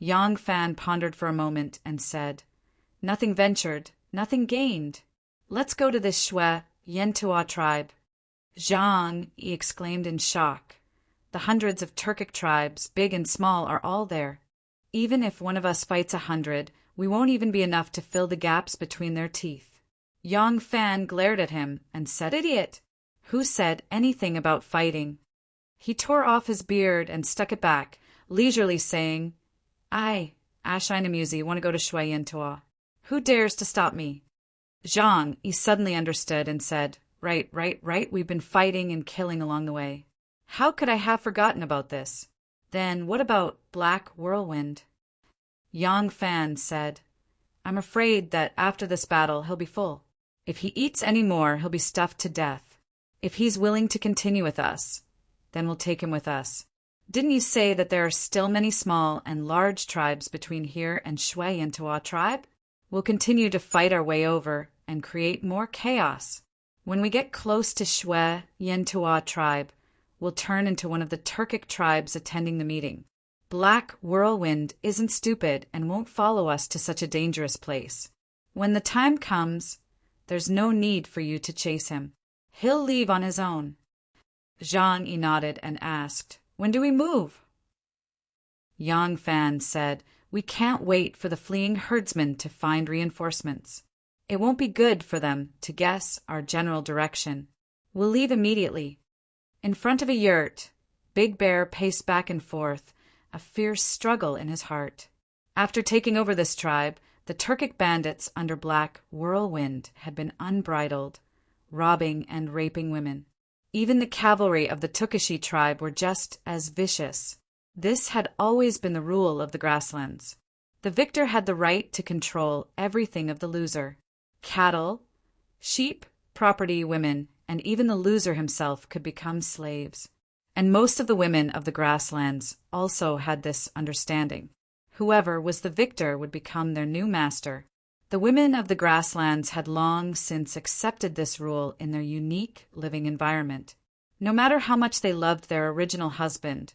Yang Fan pondered for a moment and said, "Nothing ventured, nothing gained. Let's go to this Shui Yentuo tribe." Zhang Yi exclaimed in shock. "The hundreds of Turkic tribes, big and small, are all there. Even if one of us fights 100, we won't even be enough to fill the gaps between their teeth." Yang Fan glared at him and said, "Idiot! Who said anything about fighting?" He tore off his beard and stuck it back, leisurely saying, "I, Ashinamuzi, want to go to Shui Yentuo. Who dares to stop me?" Zhang Yi suddenly understood and said, Right, we've been fighting and killing along the way. How could I have forgotten about this? Then what about Black Whirlwind?" Yang Fan said, "I'm afraid that after this battle he'll be full. If he eats any more, he'll be stuffed to death. If he's willing to continue with us, then we'll take him with us. Didn't you say that there are still many small and large tribes between here and Shui Yentuo tribe? We'll continue to fight our way over and create more chaos. When we get close to Shui Yentuo tribe, we'll turn into one of the Turkic tribes attending the meeting. Black Whirlwind isn't stupid and won't follow us to such a dangerous place. When the time comes, there's no need for you to chase him. He'll leave on his own." Zhang Yi nodded and asked, "When do we move?" Yang Fan said, "We can't wait for the fleeing herdsmen to find reinforcements. It won't be good for them to guess our general direction. We'll leave immediately." In front of a yurt, Big Bear paced back and forth, a fierce struggle in his heart. After taking over this tribe, the Turkic bandits under Black Whirlwind had been unbridled, robbing and raping women. Even the cavalry of the Tukashi tribe were just as vicious. This had always been the rule of the grasslands. The victor had the right to control everything of the loser. Cattle, sheep, property, women, and even the loser himself could become slaves. And most of the women of the grasslands also had this understanding. Whoever was the victor would become their new master. The women of the grasslands had long since accepted this rule in their unique living environment. No matter how much they loved their original husband,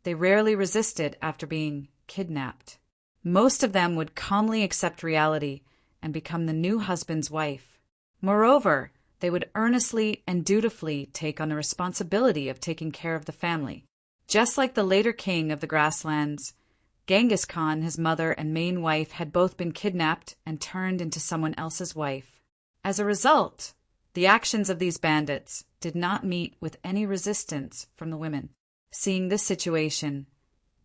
they rarely resisted after being kidnapped. Most of them would calmly accept reality and become the new husband's wife. Moreover, they would earnestly and dutifully take on the responsibility of taking care of the family. Just like the later king of the grasslands, Genghis Khan, his mother and main wife, had both been kidnapped and turned into someone else's wife. As a result, the actions of these bandits did not meet with any resistance from the women. Seeing this situation,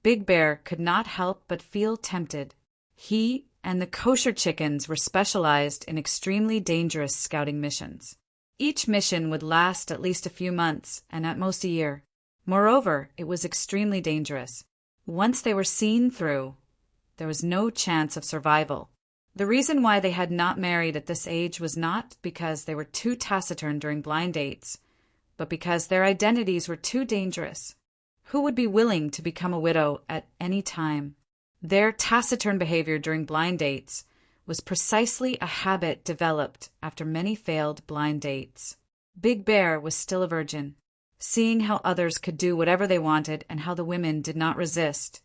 Big Bear could not help but feel tempted. He and the kosher chickens were specialized in extremely dangerous scouting missions. Each mission would last at least a few months and at most a year. Moreover, it was extremely dangerous. Once they were seen through, there was no chance of survival. The reason why they had not married at this age was not because they were too taciturn during blind dates, but because their identities were too dangerous. Who would be willing to become a widow at any time? Their taciturn behavior during blind dates was precisely a habit developed after many failed blind dates. Big Bear was still a virgin. Seeing how others could do whatever they wanted and how the women did not resist,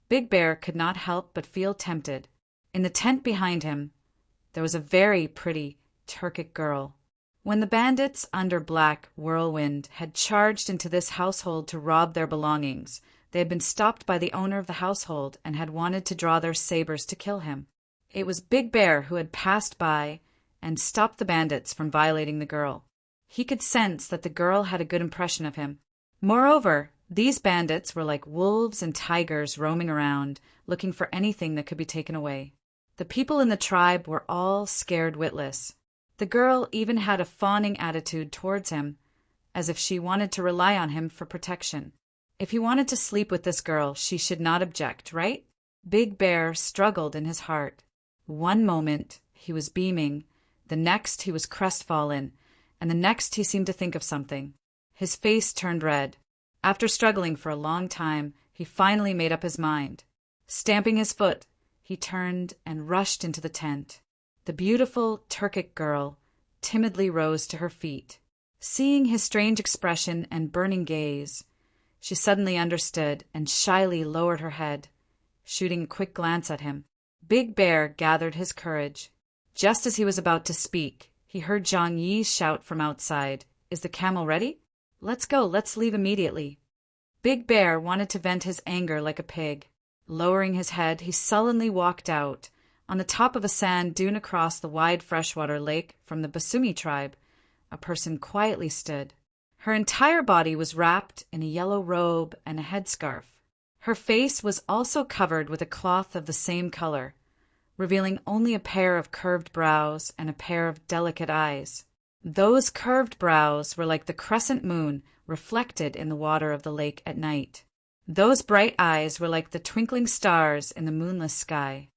Big Bear could not help but feel tempted. In the tent behind him, there was a very pretty Turkic girl. When the bandits under Black Whirlwind had charged into this household to rob their belongings, they had been stopped by the owner of the household and had wanted to draw their sabers to kill him. It was Big Bear who had passed by and stopped the bandits from violating the girl. He could sense that the girl had a good impression of him. Moreover, these bandits were like wolves and tigers roaming around, looking for anything that could be taken away. The people in the tribe were all scared witless. The girl even had a fawning attitude towards him, as if she wanted to rely on him for protection. If he wanted to sleep with this girl, she should not object, right? Big Bear struggled in his heart. One moment he was beaming, the next he was crestfallen, and the next he seemed to think of something. His face turned red. After struggling for a long time, he finally made up his mind. Stamping his foot, he turned and rushed into the tent. The beautiful Turkic girl timidly rose to her feet. Seeing his strange expression and burning gaze, she suddenly understood and shyly lowered her head, shooting a quick glance at him. Big Bear gathered his courage. Just as he was about to speak, he heard Zhang Yi shout from outside, "Is the camel ready? Let's go, let's leave immediately." Big Bear wanted to vent his anger like a pig. Lowering his head, he sullenly walked out. On the top of a sand dune across the wide freshwater lake from the Basumi tribe, a person quietly stood. Her entire body was wrapped in a yellow robe and a headscarf. Her face was also covered with a cloth of the same color, revealing only a pair of curved brows and a pair of delicate eyes. Those curved brows were like the crescent moon reflected in the water of the lake at night. Those bright eyes were like the twinkling stars in the moonless sky.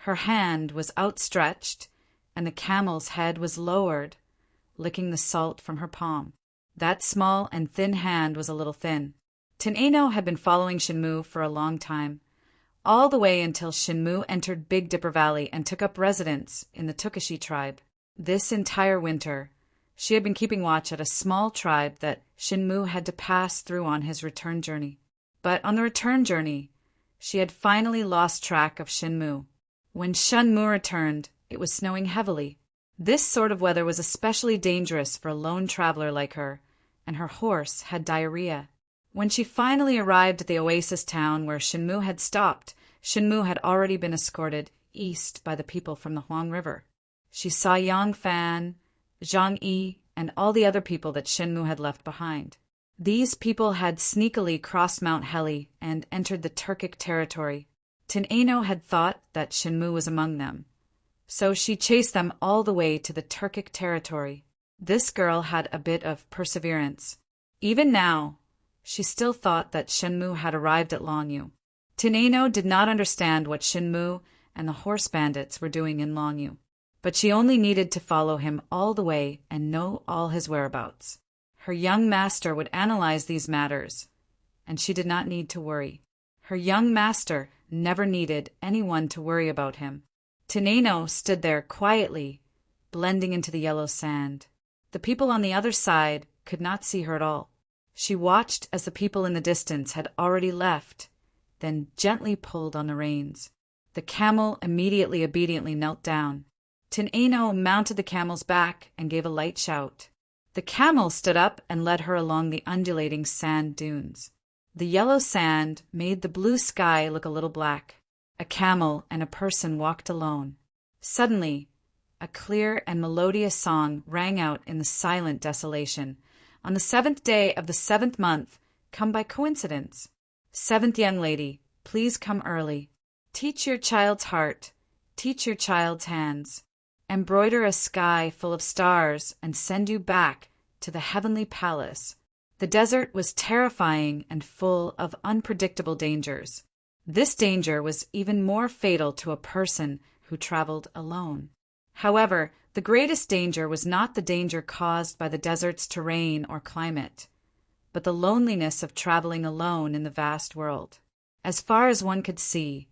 Her hand was outstretched, and the camel's head was lowered, licking the salt from her palm. That small and thin hand was a little thin. Teneno had been following Shinmu for a long time, all the way until Shinmu entered Big Dipper Valley and took up residence in the Tukashi tribe. This entire winter, she had been keeping watch at a small tribe that Shinmu had to pass through on his return journey. But on the return journey, she had finally lost track of Shinmu. When Shinmu returned, it was snowing heavily. This sort of weather was especially dangerous for a lone traveler like her, and her horse had diarrhea. When she finally arrived at the oasis town where Shinmu had stopped, Shinmu had already been escorted east by the people from the Huang River. She saw Yang Fan, Zhang Yi, and all the other people that Shinmu had left behind. These people had sneakily crossed Mount Heli and entered the Turkic territory. Teneno had thought that Shinmu was among them, so she chased them all the way to the Turkic territory. This girl had a bit of perseverance. Even now, she still thought that Shinmu had arrived at Longyu. Teneno did not understand what Shinmu and the horse bandits were doing in Longyu, but she only needed to follow him all the way and know all his whereabouts. Her young master would analyze these matters, and she did not need to worry. Her young master never needed anyone to worry about him. Teneno stood there quietly, blending into the yellow sand. The people on the other side could not see her at all. She watched as the people in the distance had already left, then gently pulled on the reins. The camel immediately obediently knelt down. Teneno mounted the camel's back and gave a light shout. The camel stood up and led her along the undulating sand dunes. The yellow sand made the blue sky look a little black. A camel and a person walked alone. Suddenly, a clear and melodious song rang out in the silent desolation. On the 7th day of the 7th month, come by coincidence. 7th young lady, please come early. Teach your child's heart, teach your child's hands. Embroider a sky full of stars and send you back to the heavenly palace. The desert was terrifying and full of unpredictable dangers. This danger was even more fatal to a person who traveled alone. However, the greatest danger was not the danger caused by the desert's terrain or climate, but the loneliness of traveling alone in the vast world. As far as one could see,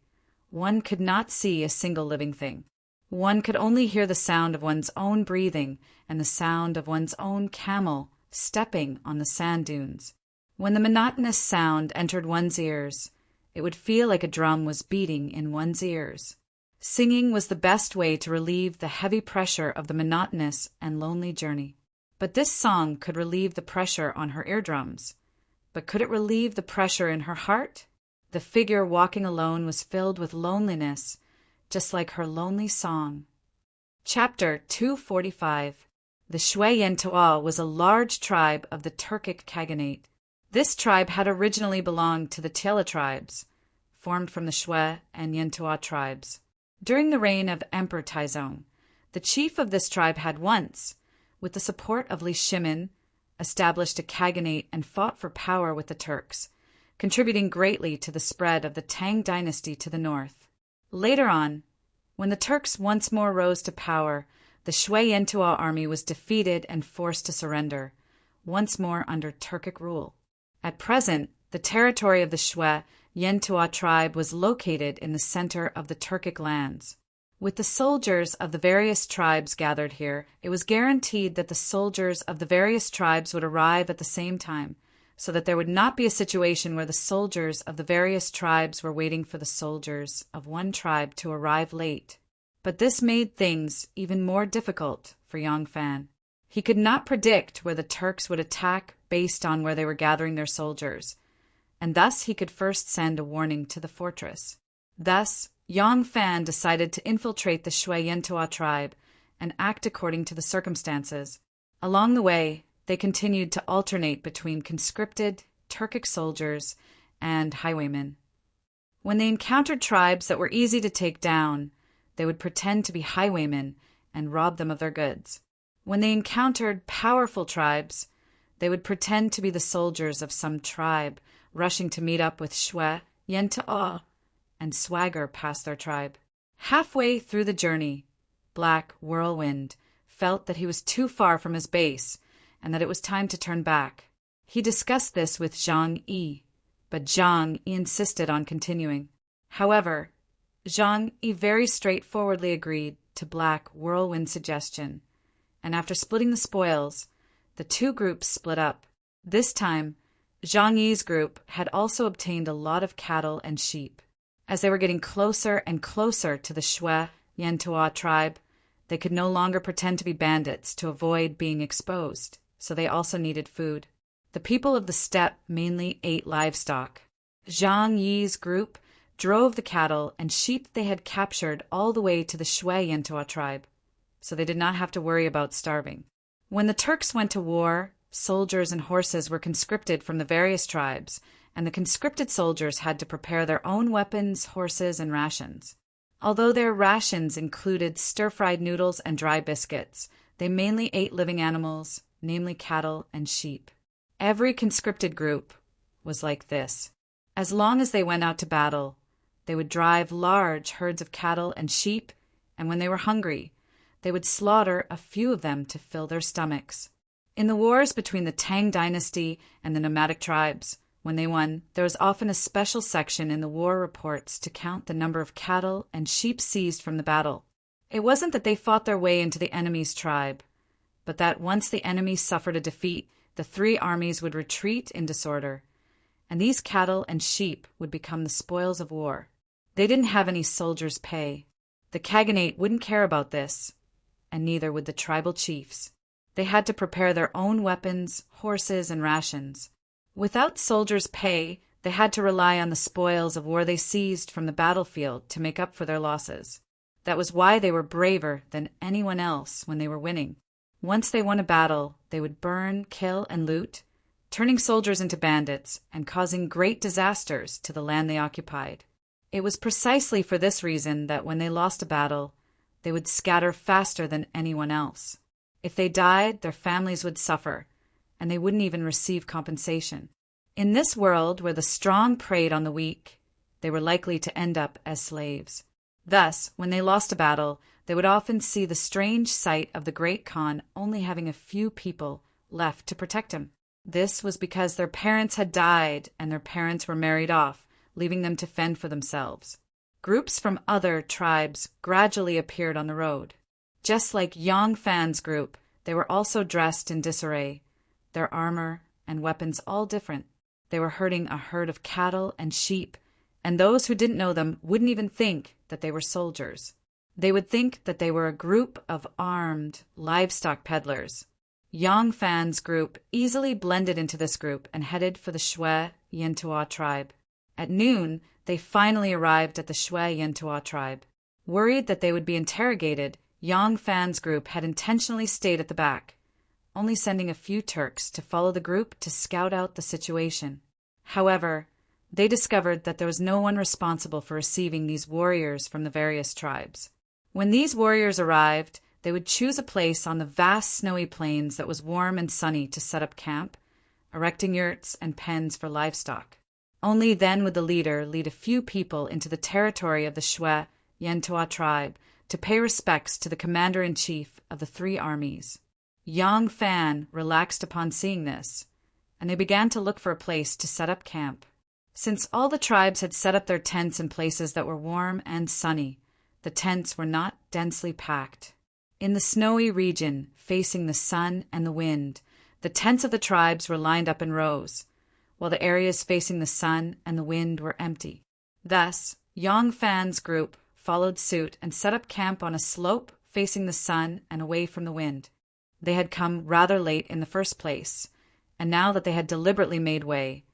one could not see a single living thing. One could only hear the sound of one's own breathing and the sound of one's own camel stepping on the sand dunes. When the monotonous sound entered one's ears, it would feel like a drum was beating in one's ears. Singing was the best way to relieve the heavy pressure of the monotonous and lonely journey. But this song could relieve the pressure on her eardrums. But could it relieve the pressure in her heart? The figure walking alone was filled with loneliness, just like her lonely song. Chapter 245. The Shui Yentoa was a large tribe of the Turkic Khaganate. This tribe had originally belonged to the Tiela tribes, formed from the Shui and Yentoa tribes. During the reign of Emperor Taizong, the chief of this tribe had once, with the support of Li Shimin, established a Khaganate and fought for power with the Turks, contributing greatly to the spread of the Tang dynasty to the north. Later on, when the Turks once more rose to power, the Shui Yentoa army was defeated and forced to surrender, once more under Turkic rule. At present, the territory of the Shui Yentoa tribe was located in the center of the Turkic lands. With the soldiers of the various tribes gathered here, it was guaranteed that the soldiers of the various tribes would arrive at the same time, so that there would not be a situation where the soldiers of the various tribes were waiting for the soldiers of one tribe to arrive late. But this made things even more difficult for Yang Fan. He could not predict where the Turks would attack based on where they were gathering their soldiers, and thus he could first send a warning to the fortress. Thus, Yang Fan decided to infiltrate the Shui Yentoa tribe and act according to the circumstances. Along the way, they continued to alternate between conscripted Turkic soldiers and highwaymen. When they encountered tribes that were easy to take down, they would pretend to be highwaymen and rob them of their goods. When they encountered powerful tribes, they would pretend to be the soldiers of some tribe rushing to meet up with Shui Yentoa and swagger past their tribe. Halfway through the journey, Black Whirlwind felt that he was too far from his base and that it was time to turn back. He discussed this with Zhang Yi, but Zhang Yi insisted on continuing. However, Zhang Yi very straightforwardly agreed to Black Whirlwind's suggestion, and after splitting the spoils, the two groups split up. This time, Zhang Yi's group had also obtained a lot of cattle and sheep. As they were getting closer and closer to the Shui Yentoa tribe, they could no longer pretend to be bandits to avoid being exposed, so they also needed food. The people of the steppe mainly ate livestock. Zhang Yi's group drove the cattle and sheep they had captured all the way to the Shui Yentoa tribe, so they did not have to worry about starving. When the Turks went to war, soldiers and horses were conscripted from the various tribes, and the conscripted soldiers had to prepare their own weapons, horses, and rations. Although their rations included stir-fried noodles and dry biscuits, they mainly ate living animals, namely cattle and sheep. Every conscripted group was like this. As long as they went out to battle, they would drive large herds of cattle and sheep, and when they were hungry, they would slaughter a few of them to fill their stomachs. In the wars between the Tang dynasty and the nomadic tribes, when they won, there was often a special section in the war reports to count the number of cattle and sheep seized from the battle. It wasn't that they fought their way into the enemy's tribe, but that once the enemy suffered a defeat, the three armies would retreat in disorder, and these cattle and sheep would become the spoils of war. They didn't have any soldiers' pay. The Khaganate wouldn't care about this, and neither would the tribal chiefs. They had to prepare their own weapons, horses, and rations. Without soldiers' pay, they had to rely on the spoils of war they seized from the battlefield to make up for their losses. That was why they were braver than anyone else when they were winning. Once they won a battle, they would burn, kill, and loot, turning soldiers into bandits and causing great disasters to the land they occupied. It was precisely for this reason that when they lost a battle, they would scatter faster than anyone else. If they died, their families would suffer, and they wouldn't even receive compensation. In this world where the strong preyed on the weak, they were likely to end up as slaves. Thus, when they lost a battle, they would often see the strange sight of the great Khan only having a few people left to protect him. This was because their parents had died and their parents were married off, leaving them to fend for themselves. Groups from other tribes gradually appeared on the road. Just like Yang Fan's group, they were also dressed in disarray, their armor and weapons all different. They were herding a herd of cattle and sheep, and those who didn't know them wouldn't even think that they were soldiers. They would think that they were a group of armed livestock peddlers. Yang Fan's group easily blended into this group and headed for the Shwe Yintua tribe. At noon, they finally arrived at the Shwe Yintua tribe. Worried that they would be interrogated, Yang Fan's group had intentionally stayed at the back, only sending a few Turks to follow the group to scout out the situation. However, they discovered that there was no one responsible for receiving these warriors from the various tribes. When these warriors arrived, they would choose a place on the vast snowy plains that was warm and sunny to set up camp, erecting yurts and pens for livestock. Only then would the leader lead a few people into the territory of the Shwe Yintua tribe to pay respects to the commander-in-chief of the three armies. Yang Fan relaxed upon seeing this, and they began to look for a place to set up camp. Since all the tribes had set up their tents in places that were warm and sunny, the tents were not densely packed. In the snowy region, facing the sun and the wind, the tents of the tribes were lined up in rows, while the areas facing the sun and the wind were empty. Thus, Yang Fan's group followed suit and set up camp on a slope facing the sun and away from the wind. They had come rather late in the first place, and now that they had deliberately made way,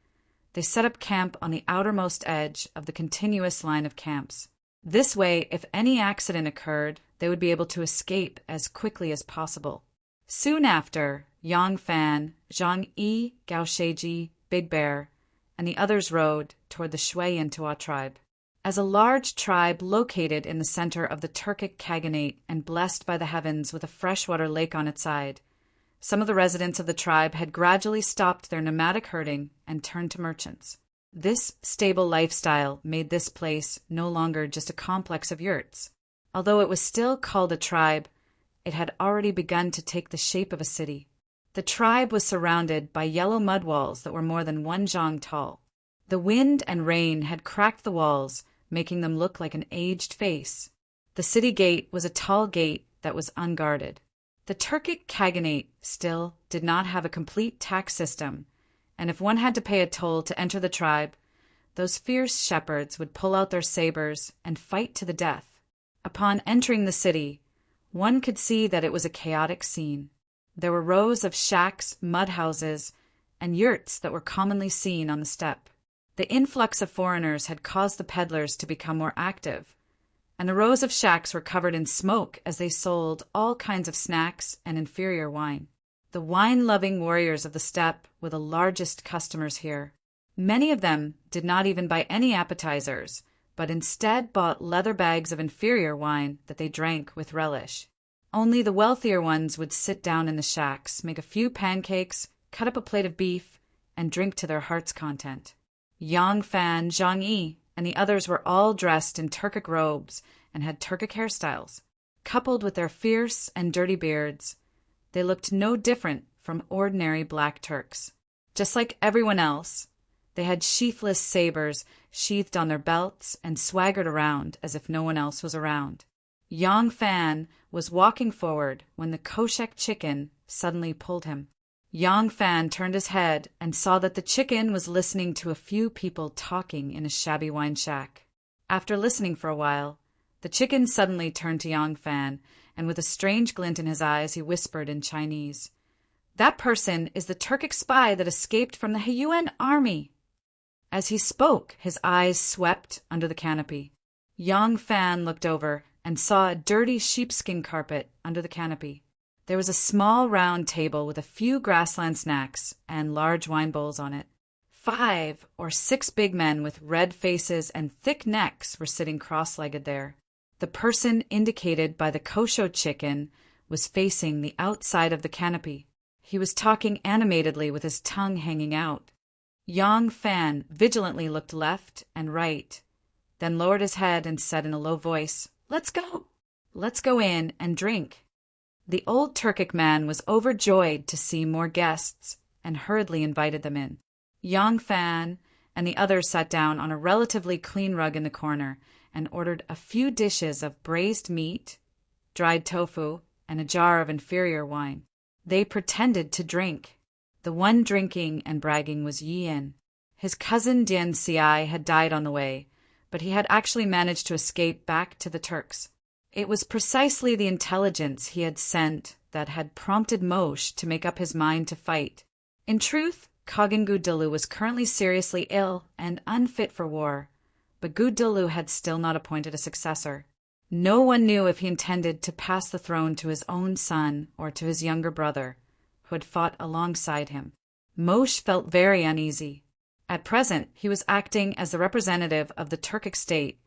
they set up camp on the outermost edge of the continuous line of camps. This way, if any accident occurred, they would be able to escape as quickly as possible. Soon after, Yang Fan, Zhang Yi, Gao Sheiji, Big Bear, and the others rode toward the Shwe Yintua tribe. As a large tribe located in the center of the Turkic Khaganate and blessed by the heavens with a freshwater lake on its side, some of the residents of the tribe had gradually stopped their nomadic herding and turned to merchants. This stable lifestyle made this place no longer just a complex of yurts. Although it was still called a tribe, it had already begun to take the shape of a city. The tribe was surrounded by yellow mud walls that were more than 1 zhang tall. The wind and rain had cracked the walls, making them look like an aged face. The city gate was a tall gate that was unguarded. The Turkic Khaganate still did not have a complete tax system, and if one had to pay a toll to enter the tribe, those fierce shepherds would pull out their sabers and fight to the death. Upon entering the city, one could see that it was a chaotic scene. There were rows of shacks, mud houses, and yurts that were commonly seen on the steppe. The influx of foreigners had caused the peddlers to become more active, and the rows of shacks were covered in smoke as they sold all kinds of snacks and inferior wine. The wine-loving warriors of the steppe were the largest customers here. Many of them did not even buy any appetizers, but instead bought leather bags of inferior wine that they drank with relish. Only the wealthier ones would sit down in the shacks, make a few pancakes, cut up a plate of beef, and drink to their heart's content. Yang Fan, Zhang Yi, and the others were all dressed in Turkic robes and had Turkic hairstyles. Coupled with their fierce and dirty beards, they looked no different from ordinary black Turks. Just like everyone else, they had sheathless sabers sheathed on their belts and swaggered around as if no one else was around. Yang Fan was walking forward when the Koshek chicken suddenly pulled him. Yang Fan turned his head and saw that the chicken was listening to a few people talking in a shabby wine shack. After listening for a while, the chicken suddenly turned to Yang Fan, and with a strange glint in his eyes, he whispered in Chinese, "That person is the Turkic spy that escaped from the Heiyuan army." As he spoke, his eyes swept under the canopy. Yang Fan looked over and saw a dirty sheepskin carpet under the canopy. There was a small round table with a few grassland snacks and large wine bowls on it. 5 or 6 big men with red faces and thick necks were sitting cross-legged there. The person indicated by the kosho chicken was facing the outside of the canopy. He was talking animatedly with his tongue hanging out. Yang Fan vigilantly looked left and right, then lowered his head and said in a low voice, "Let's go. Let's go in and drink." The old Turkic man was overjoyed to see more guests, and hurriedly invited them in. Yang Fan and the others sat down on a relatively clean rug in the corner and ordered a few dishes of braised meat, dried tofu, and a jar of inferior wine. They pretended to drink. The one drinking and bragging was Yin. His cousin Dian Xiai had died on the way, but he had actually managed to escape back to the Turks. It was precisely the intelligence he had sent that had prompted Moshe to make up his mind to fight. In truth, Kaghan Gudulu was currently seriously ill and unfit for war, but Gudulu had still not appointed a successor. No one knew if he intended to pass the throne to his own son or to his younger brother, who had fought alongside him. Moshe felt very uneasy. At present, he was acting as the representative of the Turkic state,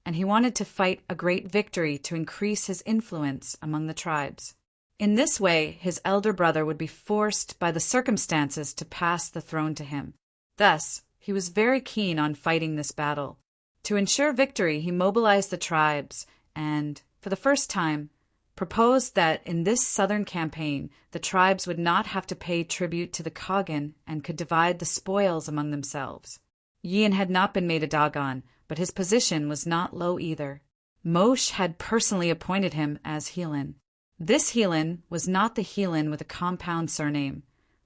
and he wanted to fight a great victory to increase his influence among the tribes. In this way, his elder brother would be forced by the circumstances to pass the throne to him. Thus, he was very keen on fighting this battle. To ensure victory, he mobilized the tribes and, for the first time, proposed that in this southern campaign, the tribes would not have to pay tribute to the Kaghan and could divide the spoils among themselves. Yin had not been made a Dagon, but his position was not low either. Moshe had personally appointed him as Helin. This Helin was not the Helin with a compound surname,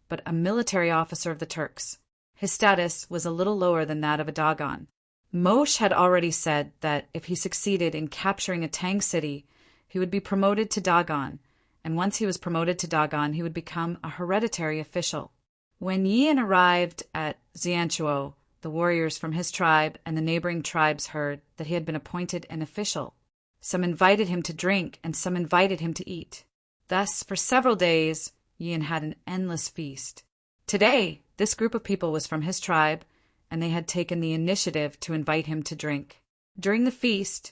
but a military officer of the Turks. His status was a little lower than that of a Dagon. Moshe had already said that if he succeeded in capturing a Tang city, he would be promoted to Dagon, and once he was promoted to Dagon, he would become a hereditary official. When Yin arrived at Xianchuo, the warriors from his tribe and the neighboring tribes heard that he had been appointed an official. Some invited him to drink, and some invited him to eat. Thus, for several days, Yin had an endless feast. Today, this group of people was from his tribe, and they had taken the initiative to invite him to drink. During the feast,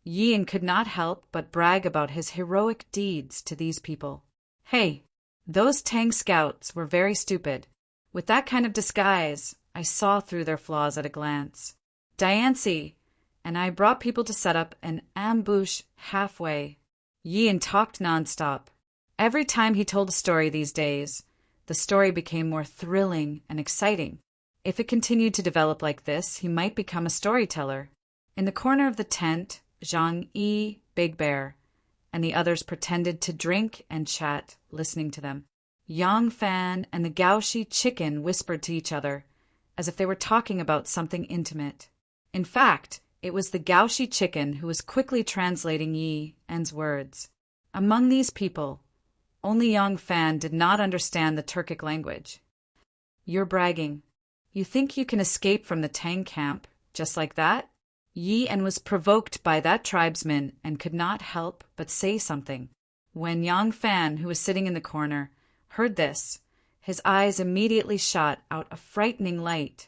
Yin could not help but brag about his heroic deeds to these people. Hey, those Tang scouts were very stupid. With that kind of disguise, I saw through their flaws at a glance. Diancie and I brought people to set up an ambush halfway. Yin talked nonstop. Every time he told a story these days, the story became more thrilling and exciting. If it continued to develop like this, he might become a storyteller. In the corner of the tent, Zhang Yi, Big Bear, and the others pretended to drink and chat, listening to them. Yang Fan and the Gaoshi chicken whispered to each other, as if they were talking about something intimate. In fact, it was the Gaoshi chicken who was quickly translating Yi En's words. Among these people, only Yang Fan did not understand the Turkic language. You're bragging. You think you can escape from the Tang camp just like that? Yi En was provoked by that tribesman and could not help but say something. When Yang Fan, who was sitting in the corner, heard this, his eyes immediately shot out a frightening light.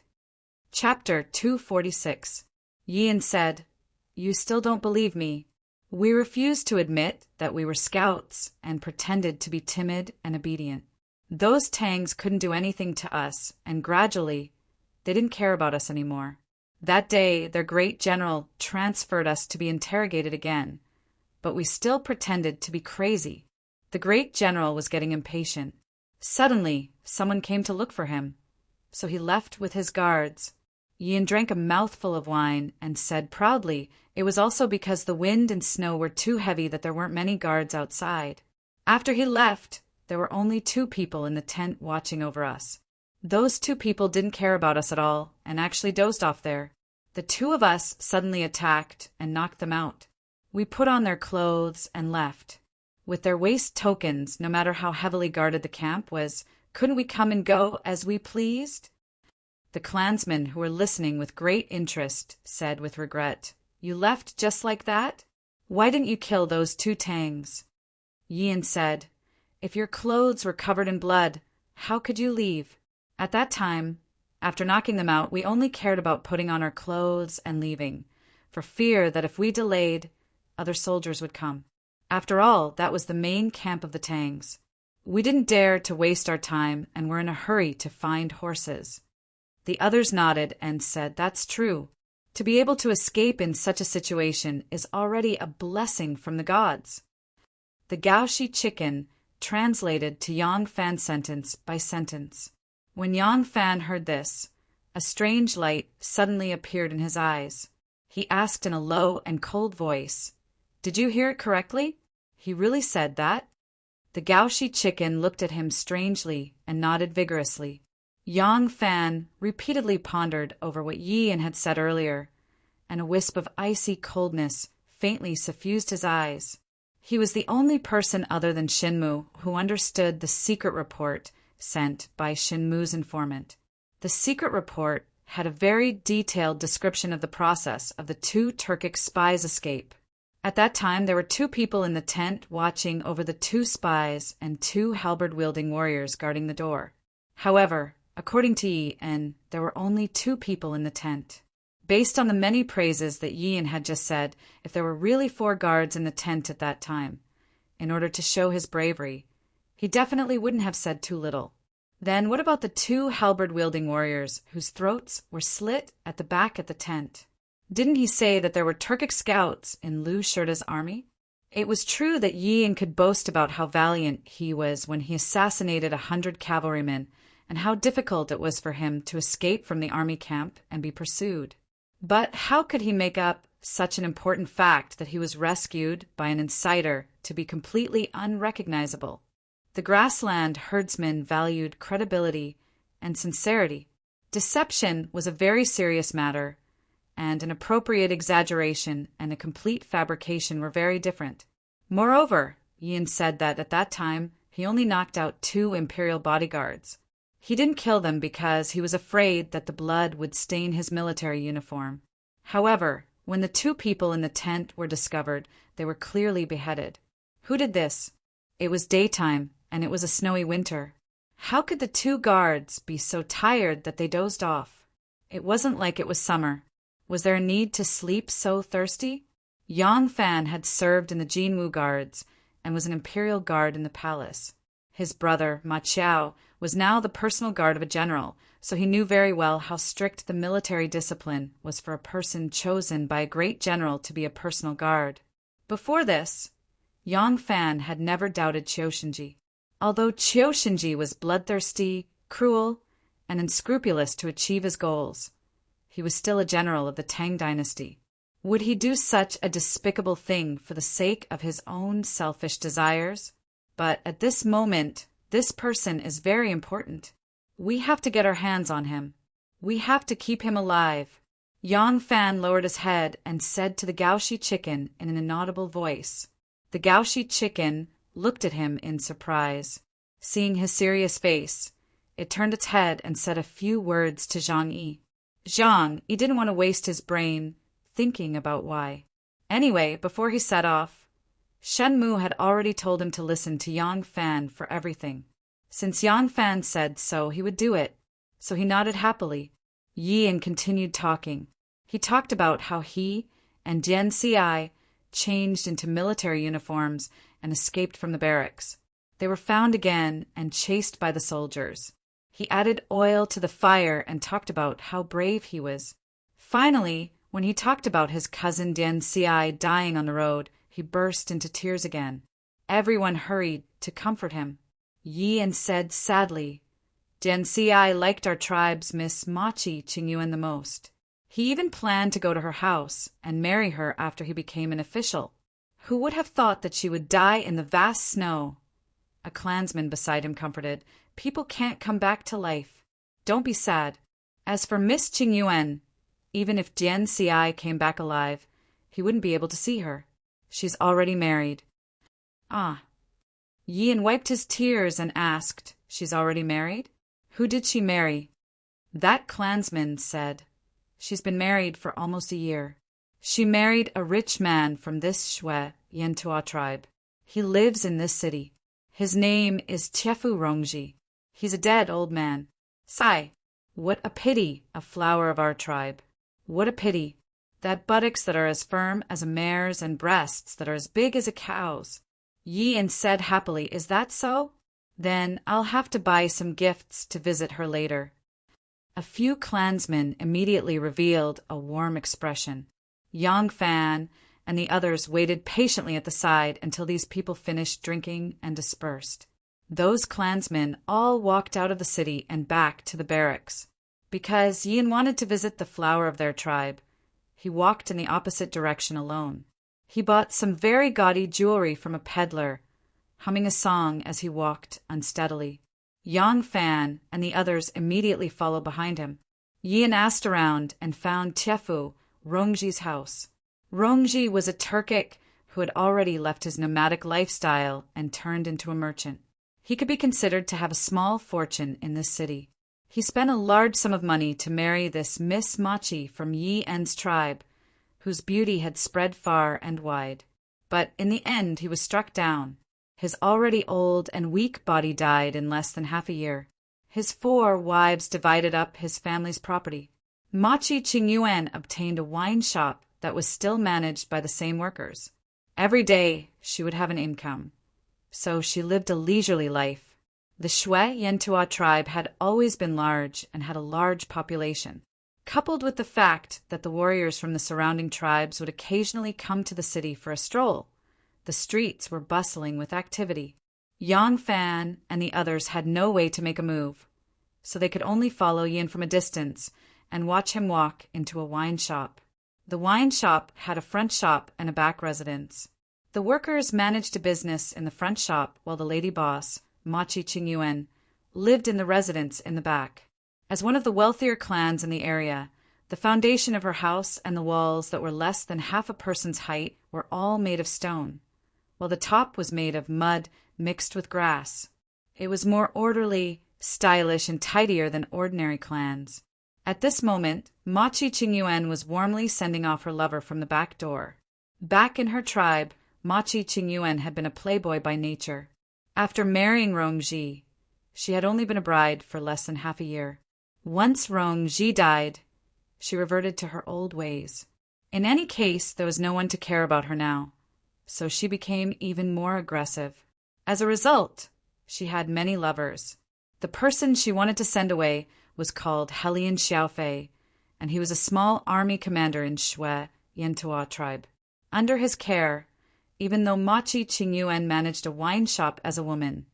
Chapter 246. Yi En said, "You still don't believe me. We refused to admit that we were scouts and pretended to be timid and obedient. Those Tangs couldn't do anything to us, and gradually, they didn't care about us anymore. That day, their great general transferred us to be interrogated again, but we still pretended to be crazy. The great general was getting impatient. Suddenly, someone came to look for him, so he left with his guards. Yin drank a mouthful of wine and said proudly it was also because the wind and snow were too heavy that there weren't many guards outside. After he left, there were only 2 people in the tent watching over us. Those 2 people didn't care about us at all and actually dozed off there. The 2 of us suddenly attacked and knocked them out. We put on their clothes and left. With their waist tokens, no matter how heavily guarded the camp was, couldn't we come and go as we pleased?" The clansmen, who were listening with great interest, said with regret, "You left just like that? Why didn't you kill those 2 Tangs?" Yin said, "If your clothes were covered in blood, how could you leave? At that time, after knocking them out, we only cared about putting on our clothes and leaving, for fear that if we delayed, other soldiers would come. After all, that was the main camp of the Tangs. We didn't dare to waste our time and were in a hurry to find horses." The others nodded and said, "That's true. To be able to escape in such a situation is already a blessing from the gods." The Gaoshi chicken translated to Yang Fan sentence by sentence. When Yang Fan heard this, a strange light suddenly appeared in his eyes. He asked in a low and cold voice, "Did you hear it correctly? He really said that?" The Gaoshi chicken looked at him strangely and nodded vigorously. Yang Fan repeatedly pondered over what Yi Yin had said earlier, and a wisp of icy coldness faintly suffused his eyes. He was the only person other than Shinmu who understood the secret report sent by Shinmu's informant. The secret report had a very detailed description of the process of the two Turkic spies' escape. At that time, there were two people in the tent watching over the two spies and two halberd-wielding warriors guarding the door. However, according to Yi Yin, there were only two people in the tent. Based on the many praises that Yi Yin had just said, if there were really 4 guards in the tent at that time, in order to show his bravery, he definitely wouldn't have said too little. Then what about the 2 halberd-wielding warriors whose throats were slit at the back of the tent? Didn't he say that there were Turkic scouts in Lu Shirda's army? It was true that Yi Yin could boast about how valiant he was when he assassinated 100 cavalrymen, and how difficult it was for him to escape from the army camp and be pursued. But how could he make up such an important fact that he was rescued by an insider to be completely unrecognizable? The grassland herdsmen valued credibility and sincerity. Deception was a very serious matter, and an appropriate exaggeration and a complete fabrication were very different. Moreover, Yi Yin said that at that time he only knocked out 2 imperial bodyguards. He didn't kill them because he was afraid that the blood would stain his military uniform. However, when the 2 people in the tent were discovered, they were clearly beheaded. Who did this? It was daytime, and it was a snowy winter. How could the 2 guards be so tired that they dozed off? It wasn't like it was summer. Was there a need to sleep so thirsty? Yang Fan had served in the Jinwu Guards and was an imperial guard in the palace. His brother, Ma Qiao, was now the personal guard of a general, so he knew very well how strict the military discipline was for a person chosen by a great general to be a personal guard. Before this, Yang Fan had never doubted Qiushinji. Although Qiushinji was bloodthirsty, cruel, and unscrupulous to achieve his goals, he was still a general of the Tang dynasty. Would he do such a despicable thing for the sake of his own selfish desires? But at this moment, this person is very important. We have to get our hands on him. We have to keep him alive. Yang Fan lowered his head and said to the Gaoshi chicken in an inaudible voice. The Gaoshi chicken looked at him in surprise. Seeing his serious face, it turned its head and said a few words to Zhang Yi. Zhang Yi didn't want to waste his brain thinking about why. Anyway, before he set off, Shen Mu had already told him to listen to Yang Fan for everything. Since Yang Fan said so, he would do it. So he nodded happily. Yi Yin continued talking. He talked about how he and Jian Xi changed into military uniforms and escaped from the barracks. They were found again and chased by the soldiers. He added oil to the fire and talked about how brave he was. Finally, when he talked about his cousin Jian Xi dying on the road, he burst into tears again. Everyone hurried to comfort him. Yi Yin said sadly, Jian Xi liked our tribe's Miss Machi Qingyuan the most. He even planned to go to her house and marry her after he became an official. Who would have thought that she would die in the vast snow? A clansman beside him comforted, people can't come back to life. Don't be sad. As for Miss Qingyuan, even if Jian Xi came back alive, he wouldn't be able to see her. She's already married. Ah. Yi Yin wiped his tears and asked, She's already married? Who did she marry? That clansman said, She's been married for almost a year. She married a rich man from this Shui Yantua tribe. He lives in this city. His name is Tiefu Rongji. He's a dead old man. Sigh. What a pity, a flower of our tribe. What a pity. That buttocks that are as firm as a mare's and breasts that are as big as a cow's. Yi Yin said happily, Is that so? Then I'll have to buy some gifts to visit her later. A few clansmen immediately revealed a warm expression. Yang Fan and the others waited patiently at the side until these people finished drinking and dispersed. Those clansmen all walked out of the city and back to the barracks. Because Yin wanted to visit the flower of their tribe, he walked in the opposite direction alone. He bought some very gaudy jewelry from a peddler, humming a song as he walked unsteadily. Yang Fan and the others immediately followed behind him. Yin asked around and found Tiefu, Rongji's house. Rongji was a Turkic who had already left his nomadic lifestyle and turned into a merchant. He could be considered to have a small fortune in this city. He spent a large sum of money to marry this Miss Machi from Yi En's tribe, whose beauty had spread far and wide. But in the end he was struck down. His already old and weak body died in less than half a year. His 4 wives divided up his family's property. Machi Qingyuan obtained a wine shop that was still managed by the same workers. Every day she would have an income, so she lived a leisurely life. The Shui Yantua tribe had always been large and had a large population. Coupled with the fact that the warriors from the surrounding tribes would occasionally come to the city for a stroll, the streets were bustling with activity. Yang Fan and the others had no way to make a move, so they could only follow Yin from a distance and watch him walk into a wine shop. The wine shop had a front shop and a back residence. The workers managed a business in the front shop while the lady boss, Machi Qingyuan, lived in the residence in the back. As one of the wealthier clans in the area, the foundation of her house and the walls that were less than half a person's height were all made of stone, while the top was made of mud mixed with grass. It was more orderly, stylish, and tidier than ordinary clans. At this moment, Machi Qingyuan was warmly sending off her lover from the back door. Back in her tribe, Machi Qingyuan had been a playboy by nature. After marrying Rongji, she had only been a bride for less than half a year. Once Rongji died, she reverted to her old ways. In any case, there was no one to care about her now, so she became even more aggressive. As a result, she had many lovers. The person she wanted to send away was called Helian Xiaofei, and he was a small army commander in Shui Yantua tribe. Under his care, even though Machi Qingyuan managed a wine shop as a woman,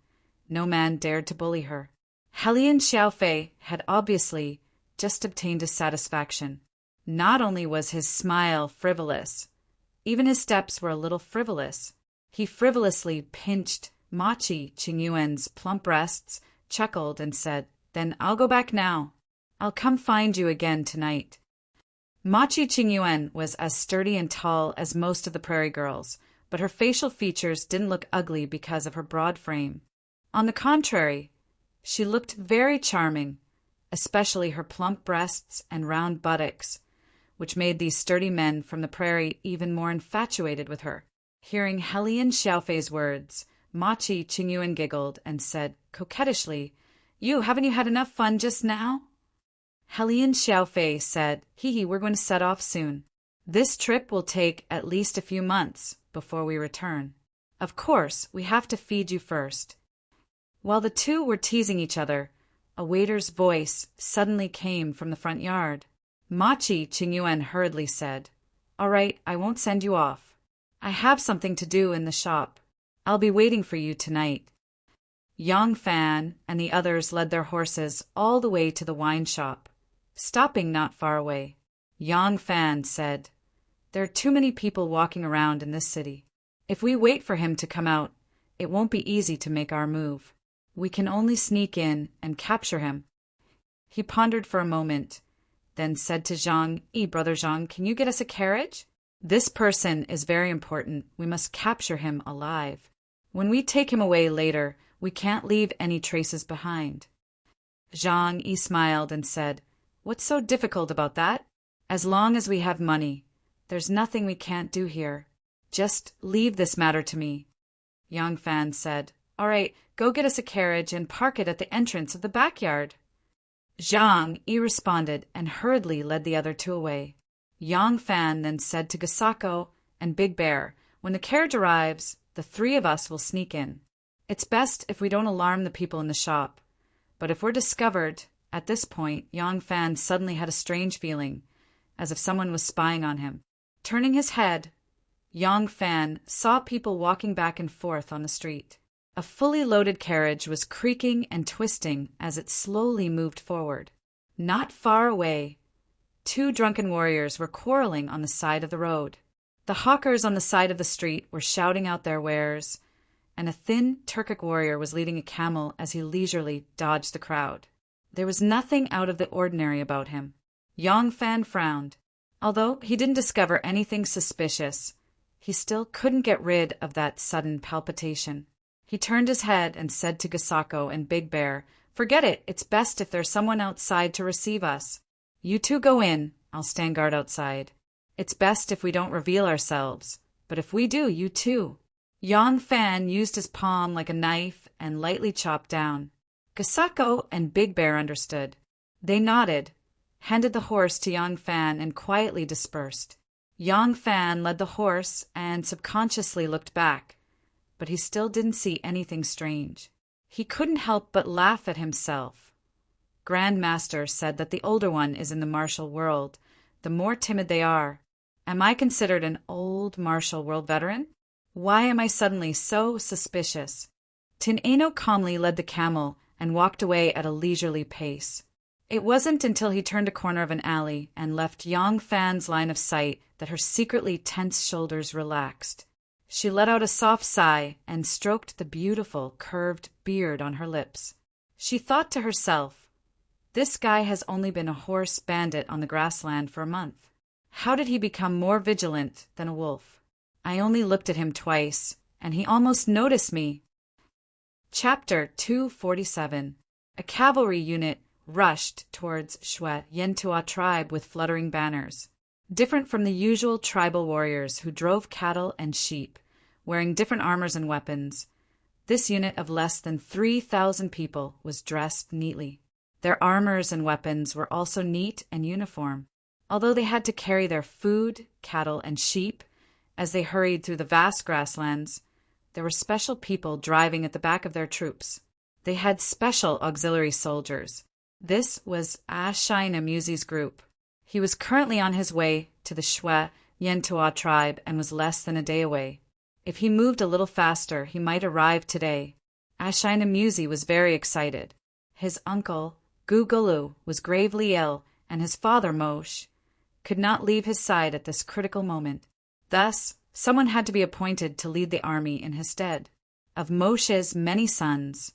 no man dared to bully her. Helian Xiaofei had obviously just obtained his satisfaction. Not only was his smile frivolous, even his steps were a little frivolous. He frivolously pinched Machi Qingyuan's plump breasts, chuckled, and said, "Then I'll go back now. I'll come find you again tonight." Machi Qingyuan was as sturdy and tall as most of the prairie girls, but her facial features didn't look ugly because of her broad frame. On the contrary, she looked very charming, especially her plump breasts and round buttocks, which made these sturdy men from the prairie even more infatuated with her. Hearing Helian Xiaofei's words, Machi Qingyuan giggled and said coquettishly, haven't you had enough fun just now?" Helian Xiaofei said, "Hee, we're going to set off soon. This trip will take at least a few months before we return. Of course, we have to feed you first." While the two were teasing each other, a waiter's voice suddenly came from the front yard. Machi Qingyuan hurriedly said, "All right, I won't send you off. I have something to do in the shop. I'll be waiting for you tonight." Yang Fan and the others led their horses all the way to the wine shop, stopping not far away. Yang Fan said, "There are too many people walking around in this city. If we wait for him to come out, it won't be easy to make our move. We can only sneak in and capture him." He pondered for a moment, then said to Zhang, "Brother Zhang, can you get us a carriage? This person is very important. We must capture him alive. When we take him away later, we can't leave any traces behind." Zhang Yi smiled and said, "What's so difficult about that? As long as we have money, there's nothing we can't do here. Just leave this matter to me." Yang Fan said, "All right, go get us a carriage and park it at the entrance of the backyard." Zhang Yi responded and hurriedly led the other two away. Yang Fan then said to Gasako and Big Bear, "When the carriage arrives, the 3 of us will sneak in. It's best if we don't alarm the people in the shop. But if we're discovered," at this point, Yang Fan suddenly had a strange feeling, as if someone was spying on him. Turning his head, Yang Fan saw people walking back and forth on the street. A fully loaded carriage was creaking and twisting as it slowly moved forward. Not far away, two drunken warriors were quarreling on the side of the road. The hawkers on the side of the street were shouting out their wares, and a thin Turkic warrior was leading a camel as he leisurely dodged the crowd. There was nothing out of the ordinary about him. Yang Fan frowned. Although he didn't discover anything suspicious, he still couldn't get rid of that sudden palpitation. He turned his head and said to Gasako and Big Bear, "Forget it, it's best if there's someone outside to receive us. You two go in, I'll stand guard outside. It's best if we don't reveal ourselves, but if we do, you too." Yang Fan used his palm like a knife and lightly chopped down. Gasako and Big Bear understood. They nodded, handed the horse to Yang Fan, and quietly dispersed. Yang Fan led the horse and subconsciously looked back, but he still didn't see anything strange. He couldn't help but laugh at himself. Grand Master said that the older one is in the martial world, the more timid they are. Am I considered an old martial world veteran? Why am I suddenly so suspicious? Tin Eno calmly led the camel and walked away at a leisurely pace. It wasn't until he turned a corner of an alley and left Yang Fan's line of sight that her secretly tense shoulders relaxed. She let out a soft sigh and stroked the beautiful, curved beard on her lips. She thought to herself, "This guy has only been a horse bandit on the grassland for a month. How did he become more vigilant than a wolf? I only looked at him twice, and he almost noticed me." Chapter 247. A cavalry unit rushed towards Shwe Yentua tribe with fluttering banners. Different from the usual tribal warriors who drove cattle and sheep, wearing different armors and weapons, this unit of less than 3,000 people was dressed neatly. Their armors and weapons were also neat and uniform. Although they had to carry their food, cattle, and sheep as they hurried through the vast grasslands, there were special people driving at the back of their troops. They had special auxiliary soldiers. This was Ashina Musi's group. He was currently on his way to the Shwe Yentua tribe and was less than a day away. If he moved a little faster, he might arrive today. Ashina Musi was very excited. His uncle, Gugulu, was gravely ill, and his father, Moshe, could not leave his side at this critical moment. Thus, someone had to be appointed to lead the army in his stead. Of Moshe's many sons,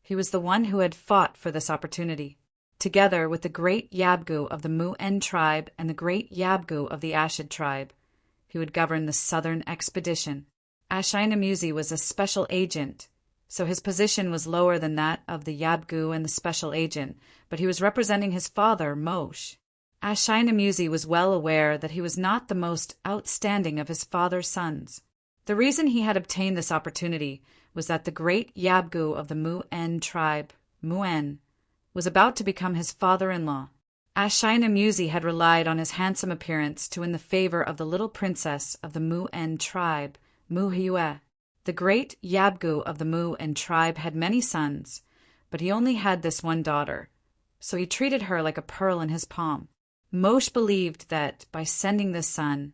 he was the one who had fought for this opportunity. Together with the great Yabgu of the Mu-En tribe and the great Yabgu of the Ashid tribe, he would govern the southern expedition. Ashina Musi was a special agent, so his position was lower than that of the Yabgu and the special agent, but he was representing his father, Moshe. Ashina Musi was well aware that he was not the most outstanding of his father's sons. The reason he had obtained this opportunity was that the great Yabgu of the Mu-En tribe, Mu-En, was about to become his father-in-law. Ashina Musi had relied on his handsome appearance to win the favor of the little princess of the Mu-En tribe, Mu-Hue. The great Yabgu of the Mu-En tribe had many sons, but he only had this one daughter, so he treated her like a pearl in his palm. Moshe believed that by sending this son,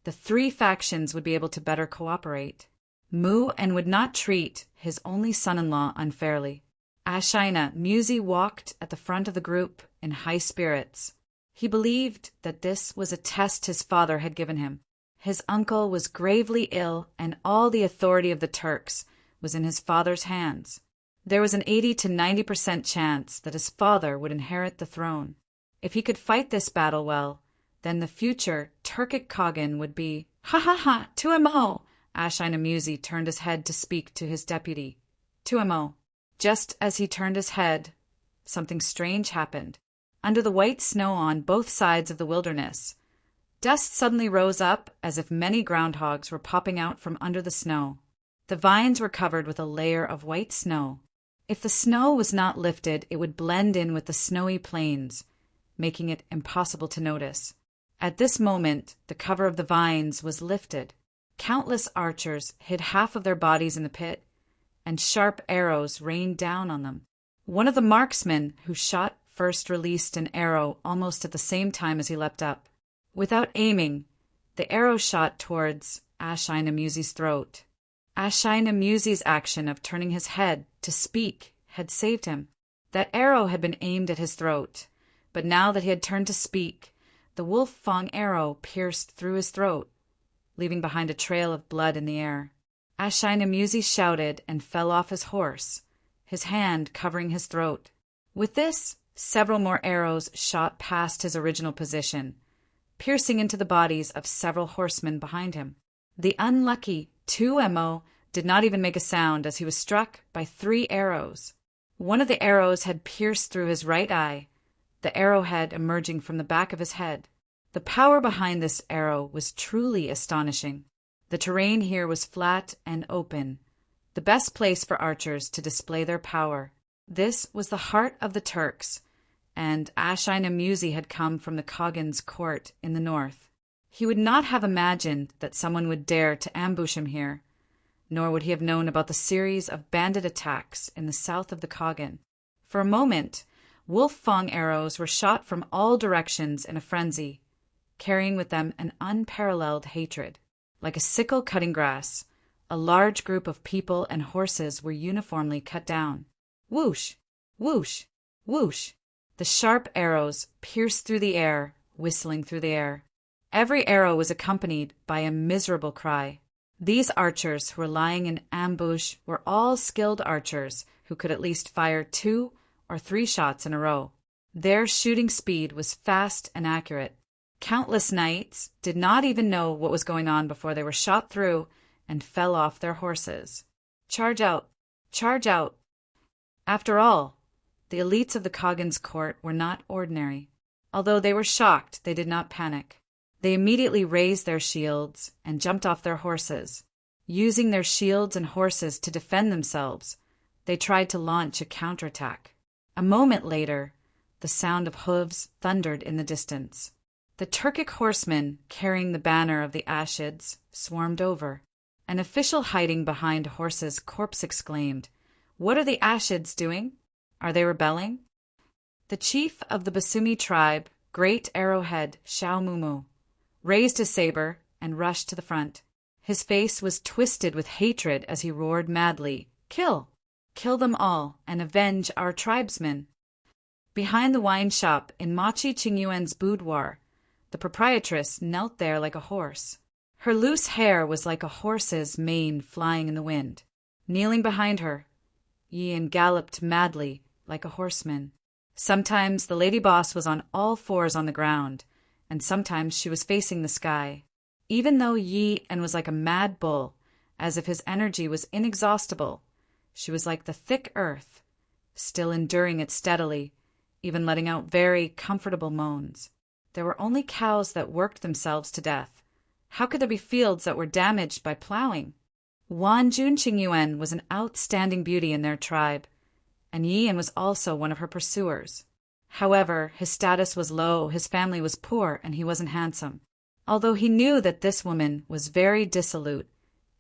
the three factions would be able to better cooperate. Mu-En would not treat his only son-in-law unfairly. Ashina Musi walked at the front of the group in high spirits. He believed that this was a test his father had given him. His uncle was gravely ill, and all the authority of the Turks was in his father's hands. There was an 80 to 90% chance that his father would inherit the throne. If he could fight this battle well, then the future Turkic Khagan would be, "Ha, Tuemo!" Ashina Musi turned his head to speak to his deputy. "Tuemo." Just as he turned his head, something strange happened. Under the white snow on both sides of the wilderness, dust suddenly rose up as if many groundhogs were popping out from under the snow. The vines were covered with a layer of white snow. If the snow was not lifted, it would blend in with the snowy plains, making it impossible to notice. At this moment, the cover of the vines was lifted. Countless archers hid half of their bodies in the pit, and sharp arrows rained down on them. One of the marksmen who shot first released an arrow almost at the same time as he leapt up. Without aiming, the arrow shot towards Ashina Musi's throat. Ashinamuzi's action of turning his head to speak had saved him. That arrow had been aimed at his throat, but now that he had turned to speak, the wolf-fang arrow pierced through his throat, leaving behind a trail of blood in the air. Ashinamuzi shouted and fell off his horse, his hand covering his throat. With this, several more arrows shot past his original position, piercing into the bodies of several horsemen behind him. The unlucky Tuemo did not even make a sound as he was struck by 3 arrows. One of the arrows had pierced through his right eye, the arrowhead emerging from the back of his head. The power behind this arrow was truly astonishing. The terrain here was flat and open, the best place for archers to display their power. This was the heart of the Turks, and Ashinamuzi had come from the Khagan's court in the north. He would not have imagined that someone would dare to ambush him here, nor would he have known about the series of bandit attacks in the south of the Khagan. For a moment, wolf-fang arrows were shot from all directions in a frenzy, carrying with them an unparalleled hatred. Like a sickle cutting grass, a large group of people and horses were uniformly cut down. Whoosh! Whoosh! Whoosh! The sharp arrows pierced through the air, whistling through the air. Every arrow was accompanied by a miserable cry. These archers who were lying in ambush were all skilled archers who could at least fire 2 or 3 shots in a row. Their shooting speed was fast and accurate. Countless knights did not even know what was going on before they were shot through and fell off their horses. Charge out! Charge out! After all, the elites of the Khagan's court were not ordinary. Although they were shocked, they did not panic. They immediately raised their shields and jumped off their horses. Using their shields and horses to defend themselves, they tried to launch a counterattack. A moment later, the sound of hooves thundered in the distance. The Turkic horsemen, carrying the banner of the Ashids, swarmed over. An official hiding behind a horse's corpse exclaimed, "What are the Ashids doing? Are they rebelling?" The chief of the Basumi tribe, Great Arrowhead Shaomumu, raised his saber and rushed to the front. His face was twisted with hatred as he roared madly, "Kill! Kill them all and avenge our tribesmen!" Behind the wine shop in Machi Qingyuan's boudoir, the proprietress knelt there like a horse. Her loose hair was like a horse's mane flying in the wind. Kneeling behind her, Yian galloped madly like a horseman. Sometimes the lady boss was on all fours on the ground, and sometimes she was facing the sky. Even though Yian was like a mad bull, as if his energy was inexhaustible, she was like the thick earth, still enduring it steadily, even letting out very comfortable moans. There were only cows that worked themselves to death. How could there be fields that were damaged by plowing? Wanjun Qingyuan was an outstanding beauty in their tribe, and Yian was also one of her pursuers. However, his status was low, his family was poor, and he wasn't handsome. Although he knew that this woman was very dissolute,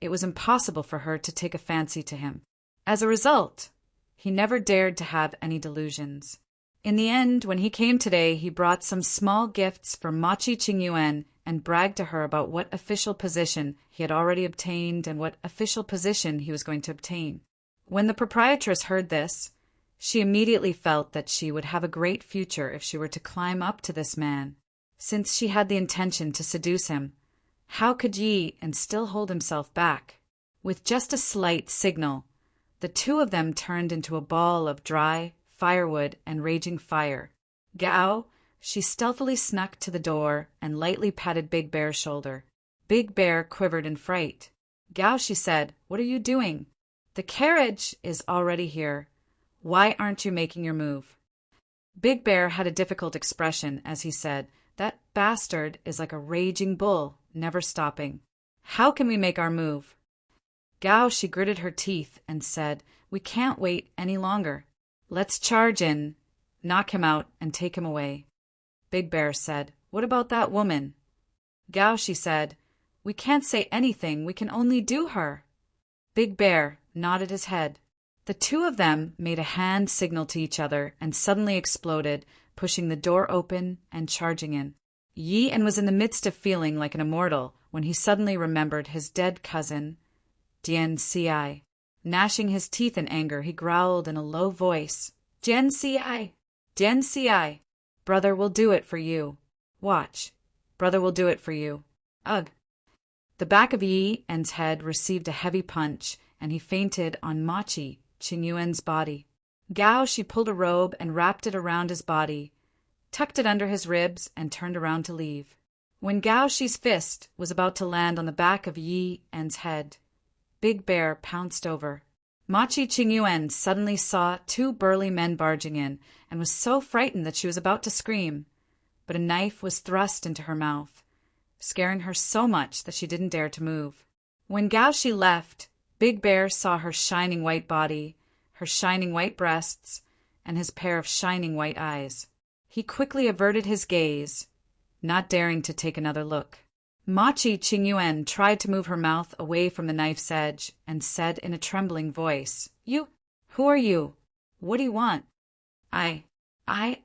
it was impossible for her to take a fancy to him. As a result, he never dared to have any delusions. In the end, when he came today, he brought some small gifts for Machi Qingyuan and bragged to her about what official position he had already obtained and what official position he was going to obtain. When the proprietress heard this, she immediately felt that she would have a great future if she were to climb up to this man. Since she had the intention to seduce him, how could Yi and still hold himself back? With just a slight signal, the two of them turned into a ball of dry firewood and raging fire. Gao, she stealthily snuck to the door and lightly patted Big Bear's shoulder. Big Bear quivered in fright. "Gao," she said, "what are you doing? The carriage is already here. Why aren't you making your move?" Big Bear had a difficult expression as he said, "That bastard is like a raging bull, never stopping. How can we make our move?" Gao, she gritted her teeth and said, "We can't wait any longer. Let's charge in, knock him out, and take him away." Big Bear said, "What about that woman?" Gao, she said, "We can't say anything, we can only do her." Big Bear nodded his head. The two of them made a hand signal to each other and suddenly exploded, pushing the door open and charging in. Yi-En was in the midst of feeling like an immortal when he suddenly remembered his dead cousin, Jian Ci. Gnashing his teeth in anger, he growled in a low voice, Jian Ci! Jian Ci! Brother will do it for you. Watch. Brother will do it for you. Ugh. The back of Yi En's head received a heavy punch, and he fainted on Machi Qingyuan's body. Gao Shi pulled a robe and wrapped it around his body, tucked it under his ribs, and turned around to leave. When Gao Shi's fist was about to land on the back of Yi En's head, Big Bear pounced over. Machi Qingyuan suddenly saw two burly men barging in and was so frightened that she was about to scream, but a knife was thrust into her mouth, scaring her so much that she didn't dare to move. When Gao Shi left, Big Bear saw her shining white body, her shining white breasts, and his pair of shining white eyes. He quickly averted his gaze, not daring to take another look. Machi Qingyuan tried to move her mouth away from the knife's edge and said in a trembling voice, Who are you? What do you want? I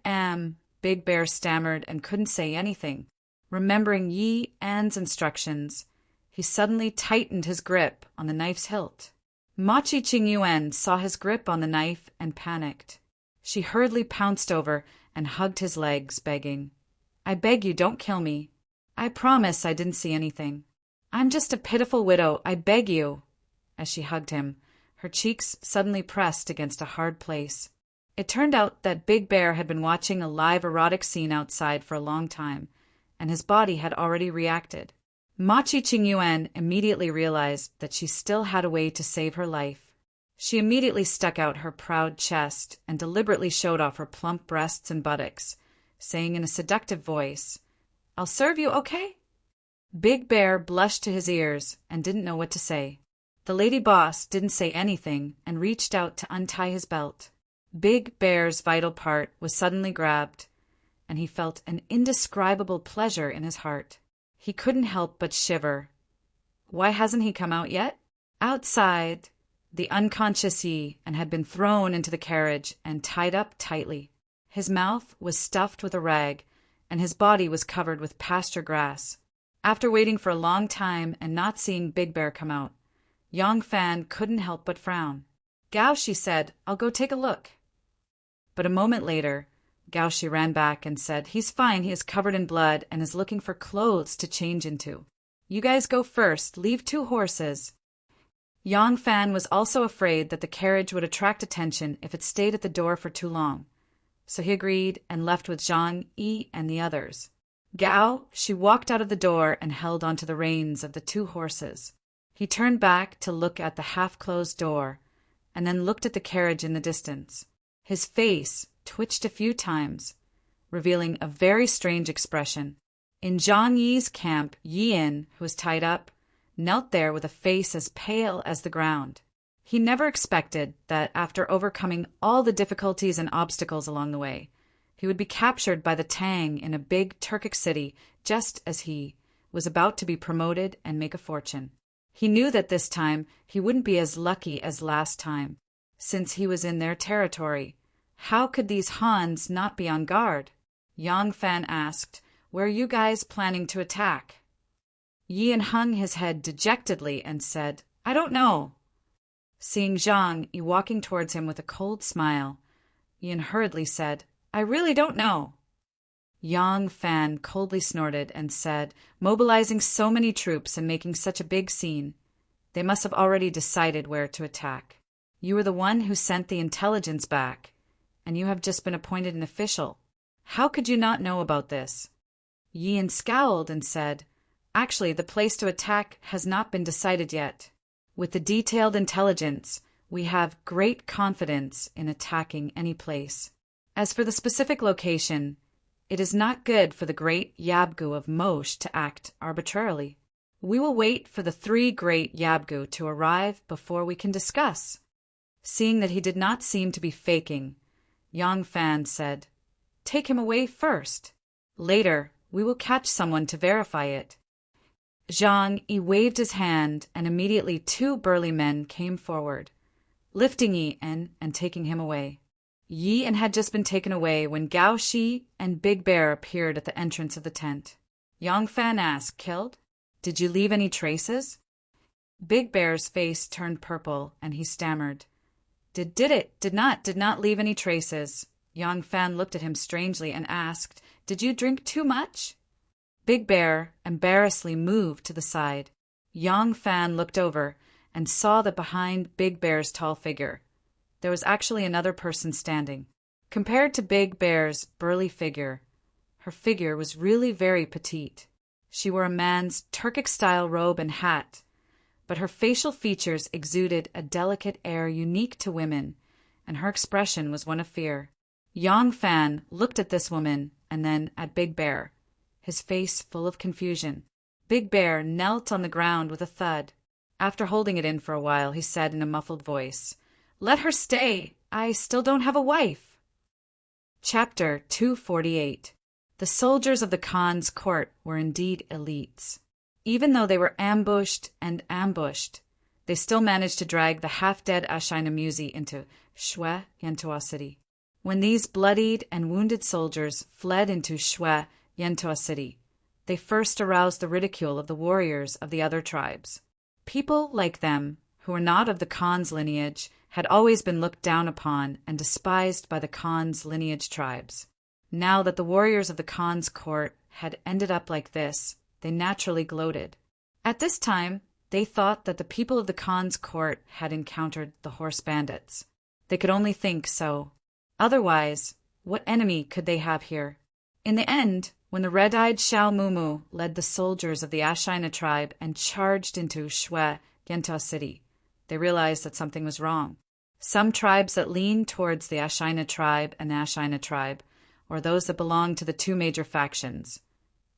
am, Big Bear stammered and couldn't say anything. Remembering Yi En's instructions, he suddenly tightened his grip on the knife's hilt. Machi Qingyuan saw his grip on the knife and panicked. She hurriedly pounced over and hugged his legs, begging, I beg you, don't kill me. I promise I didn't see anything. I'm just a pitiful widow, I beg you. As she hugged him, her cheeks suddenly pressed against a hard place. It turned out that Big Bear had been watching a live erotic scene outside for a long time, and his body had already reacted. Machi Qingyuan immediately realized that she still had a way to save her life. She immediately stuck out her proud chest and deliberately showed off her plump breasts and buttocks, saying in a seductive voice, I'll serve you, okay? Big Bear blushed to his ears and didn't know what to say. The lady boss didn't say anything and reached out to untie his belt. Big Bear's vital part was suddenly grabbed, and he felt an indescribable pleasure in his heart. He couldn't help but shiver. Why hasn't he come out yet? Outside, the unconscious Yi En had been thrown into the carriage and tied up tightly. His mouth was stuffed with a rag, and his body was covered with pasture grass. After waiting for a long time and not seeing Big Bear come out, Yang Fan couldn't help but frown. Gao Shi said, I'll go take a look. But a moment later, Gao Shi ran back and said, He's fine, he is covered in blood and is looking for clothes to change into. You guys go first, leave 2 horses. Yang Fan was also afraid that the carriage would attract attention if it stayed at the door for too long, so he agreed and left with Zhang Yi and the others. Gao Shi walked out of the door and held onto the reins of the 2 horses. He turned back to look at the half-closed door, and then looked at the carriage in the distance. His face twitched a few times, revealing a very strange expression. In Zhang Yi's camp, Yi En, who was tied up, knelt there with a face as pale as the ground. He never expected that after overcoming all the difficulties and obstacles along the way, he would be captured by the Tang in a big Turkic city just as he was about to be promoted and make a fortune. He knew that this time he wouldn't be as lucky as last time, since he was in their territory. How could these Hans not be on guard? Yang Fan asked, Where are you guys planning to attack? Yi En hung his head dejectedly and said, I don't know. Seeing Zhang Yi walking towards him with a cold smile, Yi En hurriedly said, I really don't know. Yang Fan coldly snorted and said, Mobilizing so many troops and making such a big scene, they must have already decided where to attack. You were the one who sent the intelligence back, and you have just been appointed an official. How could you not know about this? Yi En scowled and said, Actually, the place to attack has not been decided yet. With the detailed intelligence, we have great confidence in attacking any place. As for the specific location, it is not good for the great Yabgu of Mosh to act arbitrarily. We will wait for the 3 great Yabgu to arrive before we can discuss. Seeing that he did not seem to be faking, Yang Fan said, Take him away first. Later, we will catch someone to verify it. Zhang Yi waved his hand, and immediately 2 burly men came forward, lifting Yi En and taking him away. Yi En had just been taken away when Gao Shi and Big Bear appeared at the entrance of the tent. Yang Fan asked, Killed? Did you leave any traces? Big Bear's face turned purple, and he stammered. Did not leave any traces. Yang Fan looked at him strangely and asked, "Did you drink too much?" Big Bear embarrassedly moved to the side. Yang Fan looked over and saw that behind Big Bear's tall figure, there was actually another person standing. Compared to Big Bear's burly figure, her figure was really very petite. She wore a man's Turkic-style robe and hat, but her facial features exuded a delicate air unique to women, and her expression was one of fear. Yang Fan looked at this woman and then at Big Bear, his face full of confusion. Big Bear knelt on the ground with a thud. After holding it in for a while, he said in a muffled voice, "Let her stay. I still don't have a wife." Chapter 248. The soldiers of the Khan's court were indeed elites. Even though they were ambushed, they still managed to drag the half-dead Ashina Musi into Shwe, Yentoa City. When these bloodied and wounded soldiers fled into Shwe, Yentoa City, they first aroused the ridicule of the warriors of the other tribes. People like them, who were not of the Khan's lineage, had always been looked down upon and despised by the Khan's lineage tribes. Now that the warriors of the Khan's court had ended up like this, they naturally gloated. At this time, they thought that the people of the Khan's court had encountered the horse bandits. They could only think so. Otherwise, what enemy could they have here? In the end, when the red-eyed Shao Mumu led the soldiers of the Ashina tribe and charged into Shwe, Yentoa City, they realized that something was wrong. Some tribes that leaned towards the Ashina tribe and the Ashina tribe, or those that belonged to the two major factions,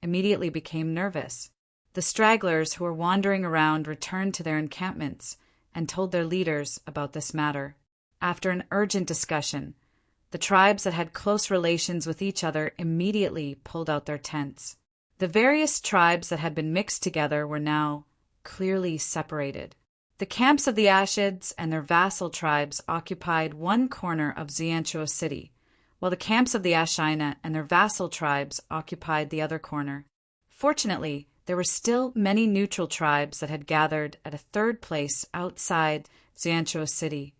immediately became nervous. The stragglers who were wandering around returned to their encampments and told their leaders about this matter. After an urgent discussion, the tribes that had close relations with each other immediately pulled out their tents. The various tribes that had been mixed together were now clearly separated. The camps of the Ashids and their vassal tribes occupied one corner of Xianchuo City, while the camps of the Ashina and their vassal tribes occupied the other corner. Fortunately, there were still many neutral tribes that had gathered at a third place outside Xianchuo City,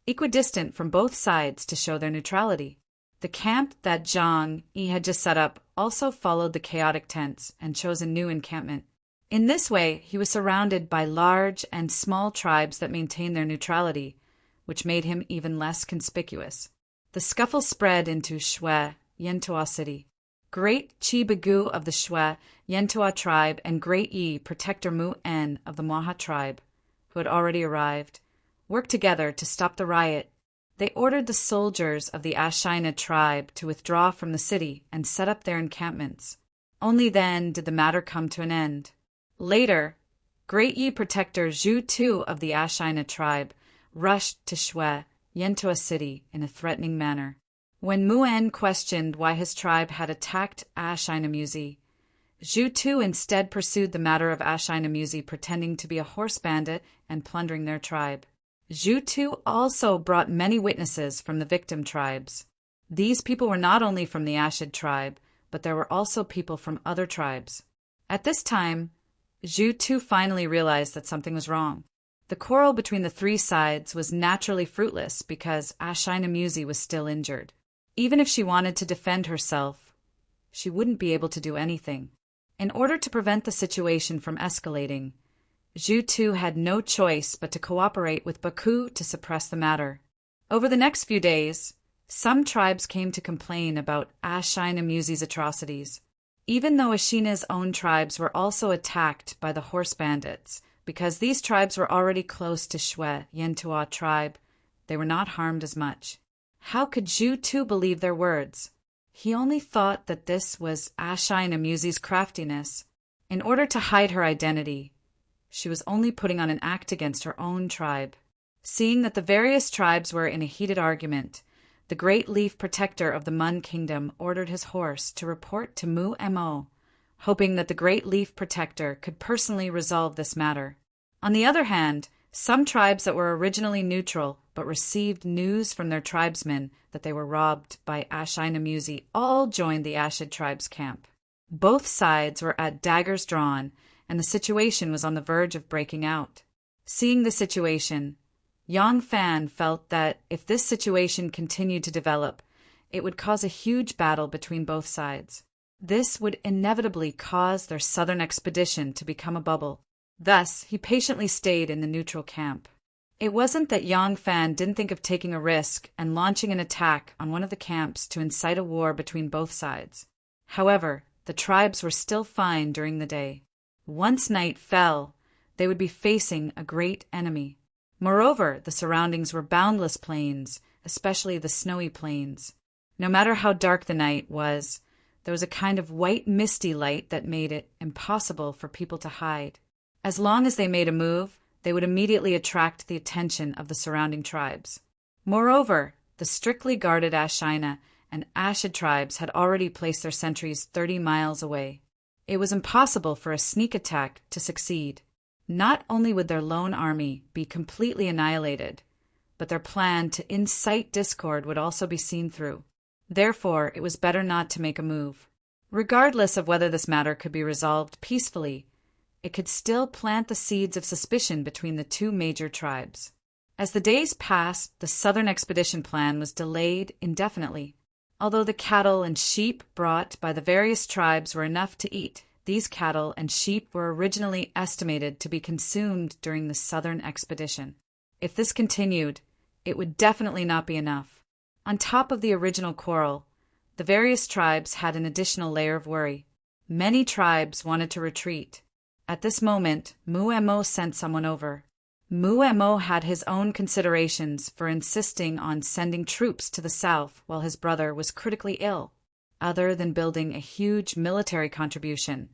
equidistant from both sides to show their neutrality. The camp that Zhang Yi had just set up also followed the chaotic tents and chose a new encampment. In this way, he was surrounded by large and small tribes that maintained their neutrality, which made him even less conspicuous. The scuffle spread into Shwe, Yentoa City. Great Chi Bagu of the Shwe, Yentoa tribe and Great Yi, Protector Mu-En of the Maha tribe, who had already arrived, worked together to stop the riot. They ordered the soldiers of the Ashina tribe to withdraw from the city and set up their encampments. Only then did the matter come to an end. Later, Great Yi Protector Zhu Tu of the Ashina tribe rushed to Shwe, Yentoa City, in a threatening manner. When Mu-En questioned why his tribe had attacked Ashina Musi, Zhu Tu instead pursued the matter of Ashina Musi, pretending to be a horse bandit and plundering their tribe. Zhu Tu also brought many witnesses from the victim tribes. These people were not only from the Ashid tribe, but there were also people from other tribes. At this time, Zhu Tu finally realized that something was wrong. The quarrel between the three sides was naturally fruitless because Ashina Musi was still injured. Even if she wanted to defend herself, she wouldn't be able to do anything. In order to prevent the situation from escalating, Zhu Tu had no choice but to cooperate with Baku to suppress the matter. Over the next few days, some tribes came to complain about Ashina Musi's atrocities. Even though Ashina's own tribes were also attacked by the horse bandits, because these tribes were already close to Shwe, Yentoa tribe, they were not harmed as much. How could Zhu Tu believe their words? He only thought that this was Ashina Musi's craftiness. In order to hide her identity, she was only putting on an act against her own tribe. Seeing that the various tribes were in a heated argument, the great leaf protector of the Mun kingdom ordered his horse to report to Mu-Mo, hoping that the great leaf protector could personally resolve this matter. On the other hand, some tribes that were originally neutral but received news from their tribesmen that they were robbed by Ashina Musi all joined the Ashid tribe's camp. Both sides were at daggers drawn, and the situation was on the verge of breaking out. Seeing the situation, Yang Fan felt that if this situation continued to develop, it would cause a huge battle between both sides. This would inevitably cause their southern expedition to become a bubble. Thus, he patiently stayed in the neutral camp. It wasn't that Yang Fan didn't think of taking a risk and launching an attack on one of the camps to incite a war between both sides. However, the tribes were still fine during the day. Once night fell, they would be facing a great enemy. Moreover, the surroundings were boundless plains, especially the snowy plains. No matter how dark the night was, there was a kind of white misty light that made it impossible for people to hide. As long as they made a move, they would immediately attract the attention of the surrounding tribes. Moreover, the strictly guarded Ashina and Ashid tribes had already placed their sentries 30 miles away. It was impossible for a sneak attack to succeed. Not only would their lone army be completely annihilated, but their plan to incite discord would also be seen through. Therefore, it was better not to make a move. Regardless of whether this matter could be resolved peacefully, it could still plant the seeds of suspicion between the two major tribes. As the days passed, the southern expedition plan was delayed indefinitely. Although the cattle and sheep brought by the various tribes were enough to eat, these cattle and sheep were originally estimated to be consumed during the southern expedition. If this continued, it would definitely not be enough. On top of the original quarrel, the various tribes had an additional layer of worry. Many tribes wanted to retreat. At this moment, Muemo sent someone over. Muemo had his own considerations for insisting on sending troops to the south while his brother was critically ill. Other than building a huge military contribution,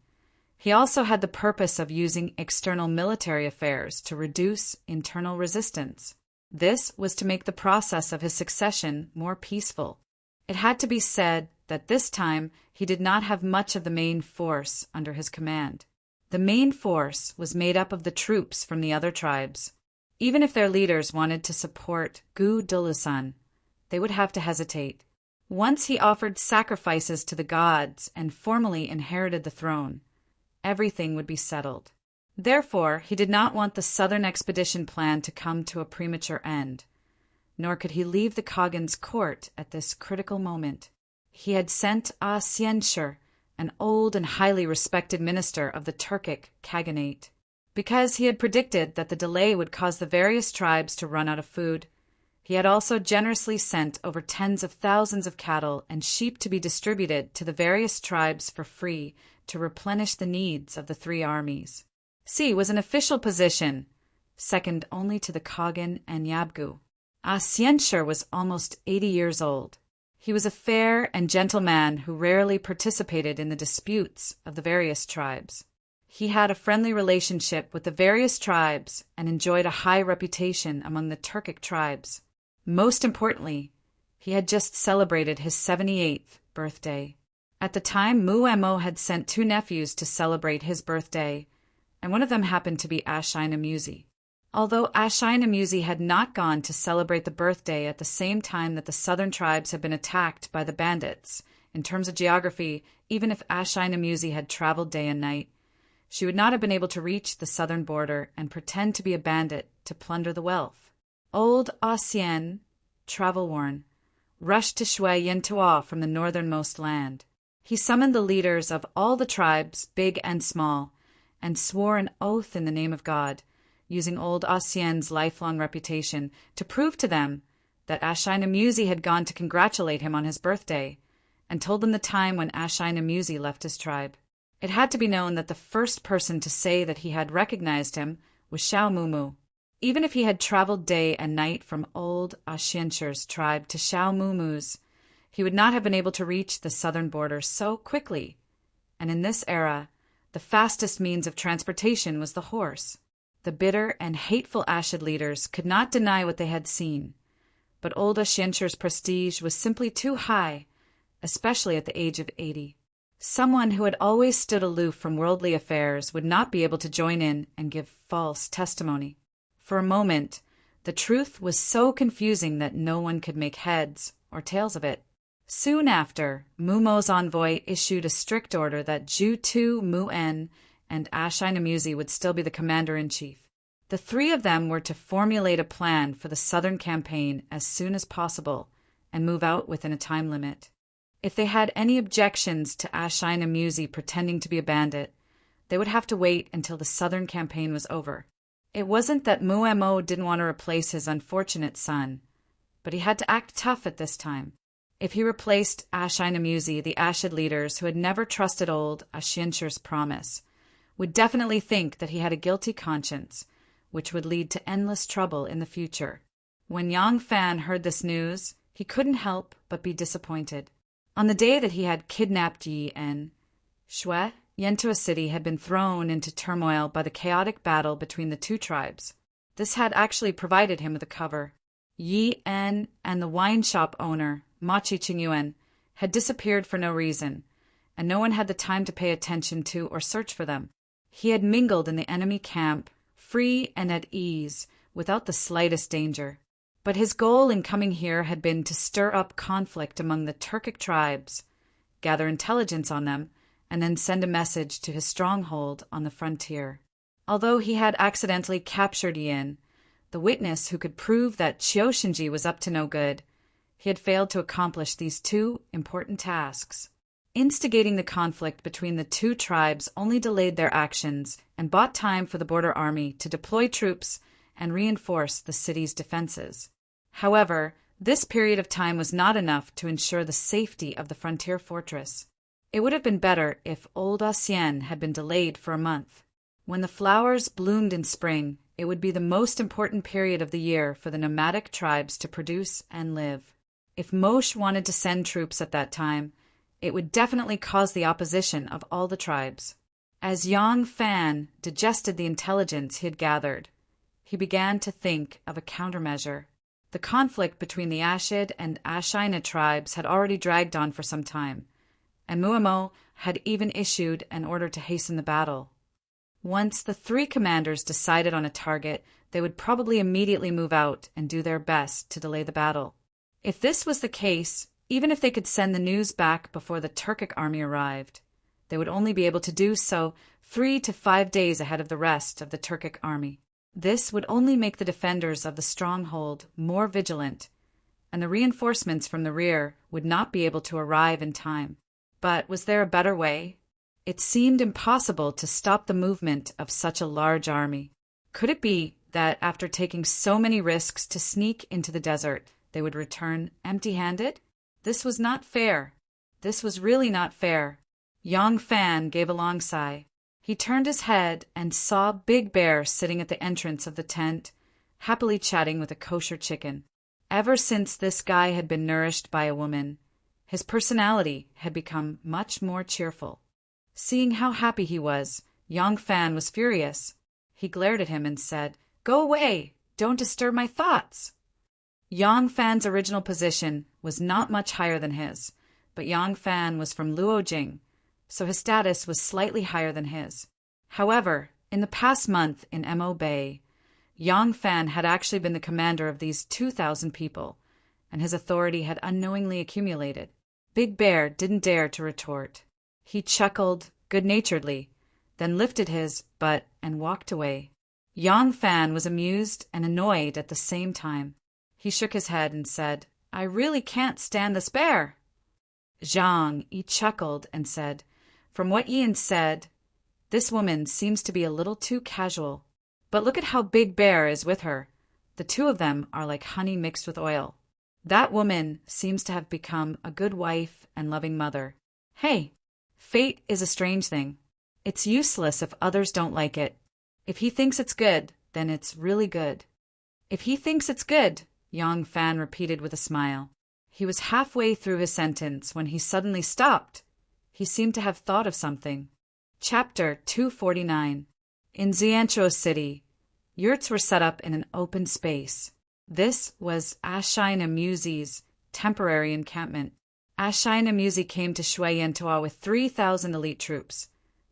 he also had the purpose of using external military affairs to reduce internal resistance. This was to make the process of his succession more peaceful. It had to be said that this time he did not have much of the main force under his command. The main force was made up of the troops from the other tribes. Even if their leaders wanted to support Gu Dulusan, they would have to hesitate. Once he offered sacrifices to the gods and formally inherited the throne, everything would be settled. Therefore, he did not want the southern expedition plan to come to a premature end, nor could he leave the Khagan's court at this critical moment. He had sent Xianshur, an old and highly respected minister of the Turkic Khaganate. Because he had predicted that the delay would cause the various tribes to run out of food, he had also generously sent over tens of thousands of cattle and sheep to be distributed to the various tribes for free to replenish the needs of the three armies. C was an official position, second only to the Khagan and Yabgu. Xianshur was almost 80 years old. He was a fair and gentle man who rarely participated in the disputes of the various tribes. He had a friendly relationship with the various tribes and enjoyed a high reputation among the Turkic tribes. Most importantly, he had just celebrated his 78th birthday. At the time, Muemo had sent 2 nephews to celebrate his birthday, and one of them happened to be Ashina. Although Ashina had not gone to celebrate the birthday at the same time that the southern tribes had been attacked by the bandits, in terms of geography, even if Ashina had traveled day and night, she would not have been able to reach the southern border and pretend to be a bandit to plunder the wealth. Old Xian, travel-worn, rushed to Shui Yintua from the northernmost land. He summoned the leaders of all the tribes, big and small, and swore an oath in the name of God, using old Xian's lifelong reputation to prove to them that Ashina had gone to congratulate him on his birthday, and told them the time when Ashina left his tribe. It had to be known that the first person to say that he had recognized him was Xiao Mumu. Even if he had traveled day and night from old Xianshur's tribe to Xiao Mumu's, he would not have been able to reach the southern border so quickly. And in this era, the fastest means of transportation was the horse. The bitter and hateful Ashid leaders could not deny what they had seen, but old Xianshur's prestige was simply too high, especially at the age of 80. Someone who had always stood aloof from worldly affairs would not be able to join in and give false testimony. For a moment, the truth was so confusing that no one could make heads or tails of it. Soon after, Mumo's envoy issued a strict order that Ju Tu Muen and Ashina would still be the commander-in-chief. The three of them were to formulate a plan for the southern campaign as soon as possible and move out within a time limit. If they had any objections to Ashina pretending to be a bandit, they would have to wait until the southern campaign was over. It wasn't that Muemo didn't want to replace his unfortunate son, but he had to act tough at this time. If he replaced Ashina, the Ashid leaders who had never trusted old Ashinshir's promise, would definitely think that he had a guilty conscience, which would lead to endless trouble in the future. When Yang Fan heard this news, he couldn't help but be disappointed. On the day that he had kidnapped Yi En, Shui, Yentua City had been thrown into turmoil by the chaotic battle between the two tribes. This had actually provided him with a cover. Yi En and the wine shop owner, Machi Qingyuan, had disappeared for no reason, and no one had the time to pay attention to or search for them. He had mingled in the enemy camp, free and at ease, without the slightest danger. But his goal in coming here had been to stir up conflict among the Turkic tribes, gather intelligence on them, and then send a message to his stronghold on the frontier. Although he had accidentally captured Yin, the witness who could prove that Chioshinji was up to no good, he had failed to accomplish these two important tasks. Instigating the conflict between the two tribes only delayed their actions and bought time for the border army to deploy troops and reinforce the city's defenses. However, this period of time was not enough to ensure the safety of the frontier fortress. It would have been better if Old Asien had been delayed for a month. When the flowers bloomed in spring, it would be the most important period of the year for the nomadic tribes to produce and live. If Moshe wanted to send troops at that time, it would definitely cause the opposition of all the tribes. As Yang Fan digested the intelligence he had gathered, he began to think of a countermeasure. The conflict between the Ashid and Ashina tribes had already dragged on for some time, and Muemo had even issued an order to hasten the battle. Once the three commanders decided on a target, they would probably immediately move out and do their best to delay the battle. If this was the case, even if they could send the news back before the Turkic army arrived, they would only be able to do so 3 to 5 days ahead of the rest of the Turkic army. This would only make the defenders of the stronghold more vigilant, and the reinforcements from the rear would not be able to arrive in time. But was there a better way? It seemed impossible to stop the movement of such a large army. Could it be that after taking so many risks to sneak into the desert, they would return empty-handed? This was not fair. This was really not fair. Yang Fan gave a long sigh. He turned his head and saw Big Bear sitting at the entrance of the tent, happily chatting with a kosher chicken. Ever since this guy had been nourished by a woman, his personality had become much more cheerful. Seeing how happy he was, Yang Fan was furious. He glared at him and said, "Go away! Don't disturb my thoughts!" Yang Fan's original position was not much higher than his, but Yang Fan was from Luojing, so his status was slightly higher than his. However, in the past month in Mo Bay, Yang Fan had actually been the commander of these 2,000 people, and his authority had unknowingly accumulated. Big Bear didn't dare to retort. He chuckled good-naturedly, then lifted his butt and walked away. Yang Fan was amused and annoyed at the same time. He shook his head and said, "I really can't stand this bear." Zhang Yi chuckled and said, "From what Ian said, this woman seems to be a little too casual. But look at how Big Bear is with her. The two of them are like honey mixed with oil. That woman seems to have become a good wife and loving mother. Hey, fate is a strange thing. It's useless if others don't like it. If he thinks it's good, then it's really good." "If he thinks it's good," Yang Fan repeated with a smile. He was halfway through his sentence when he suddenly stopped. He seemed to have thought of something. Chapter 249. In Xianzhou City, yurts were set up in an open space. This was Ashina temporary encampment. Ashina came to Shui Yentua with 3,000 elite troops,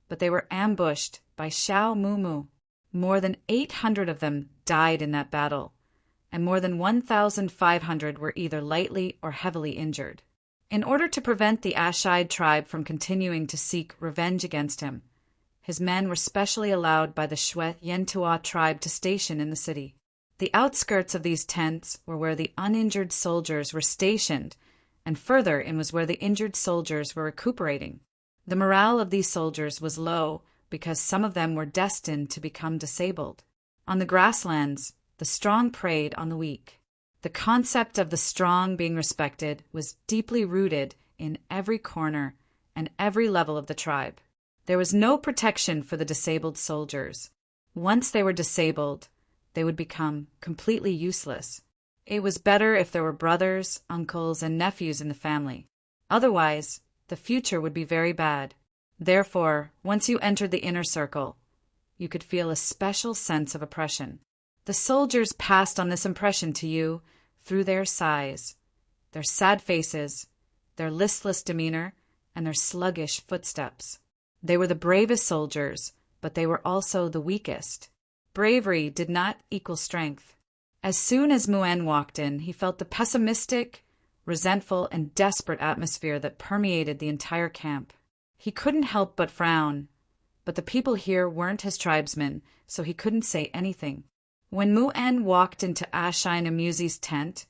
but they were ambushed by Xiao Mumu. More than 800 of them died in that battle, and more than 1,500 were either lightly or heavily injured. In order to prevent the Ashide tribe from continuing to seek revenge against him, His men were specially allowed by the Shwet Yentua tribe to station in the city. The outskirts of these tents were where the uninjured soldiers were stationed, and further in was where the injured soldiers were recuperating. The morale of these soldiers was low because some of them were destined to become disabled. On the grasslands, the strong preyed on the weak. The concept of the strong being respected was deeply rooted in every corner and every level of the tribe. There was no protection for the disabled soldiers. Once they were disabled, they would become completely useless. It was better if there were brothers, uncles, and nephews in the family. Otherwise, the future would be very bad. Therefore, once you entered the inner circle, you could feel a special sense of oppression. The soldiers passed on this impression to you through their sighs, their sad faces, their listless demeanor, and their sluggish footsteps. They were the bravest soldiers, but they were also the weakest. Bravery did not equal strength. As soon as Muen walked in, he felt the pessimistic, resentful, and desperate atmosphere that permeated the entire camp. He couldn't help but frown, but the people here weren't his tribesmen, so he couldn't say anything. When Muen walked into Ashinamuzi's tent,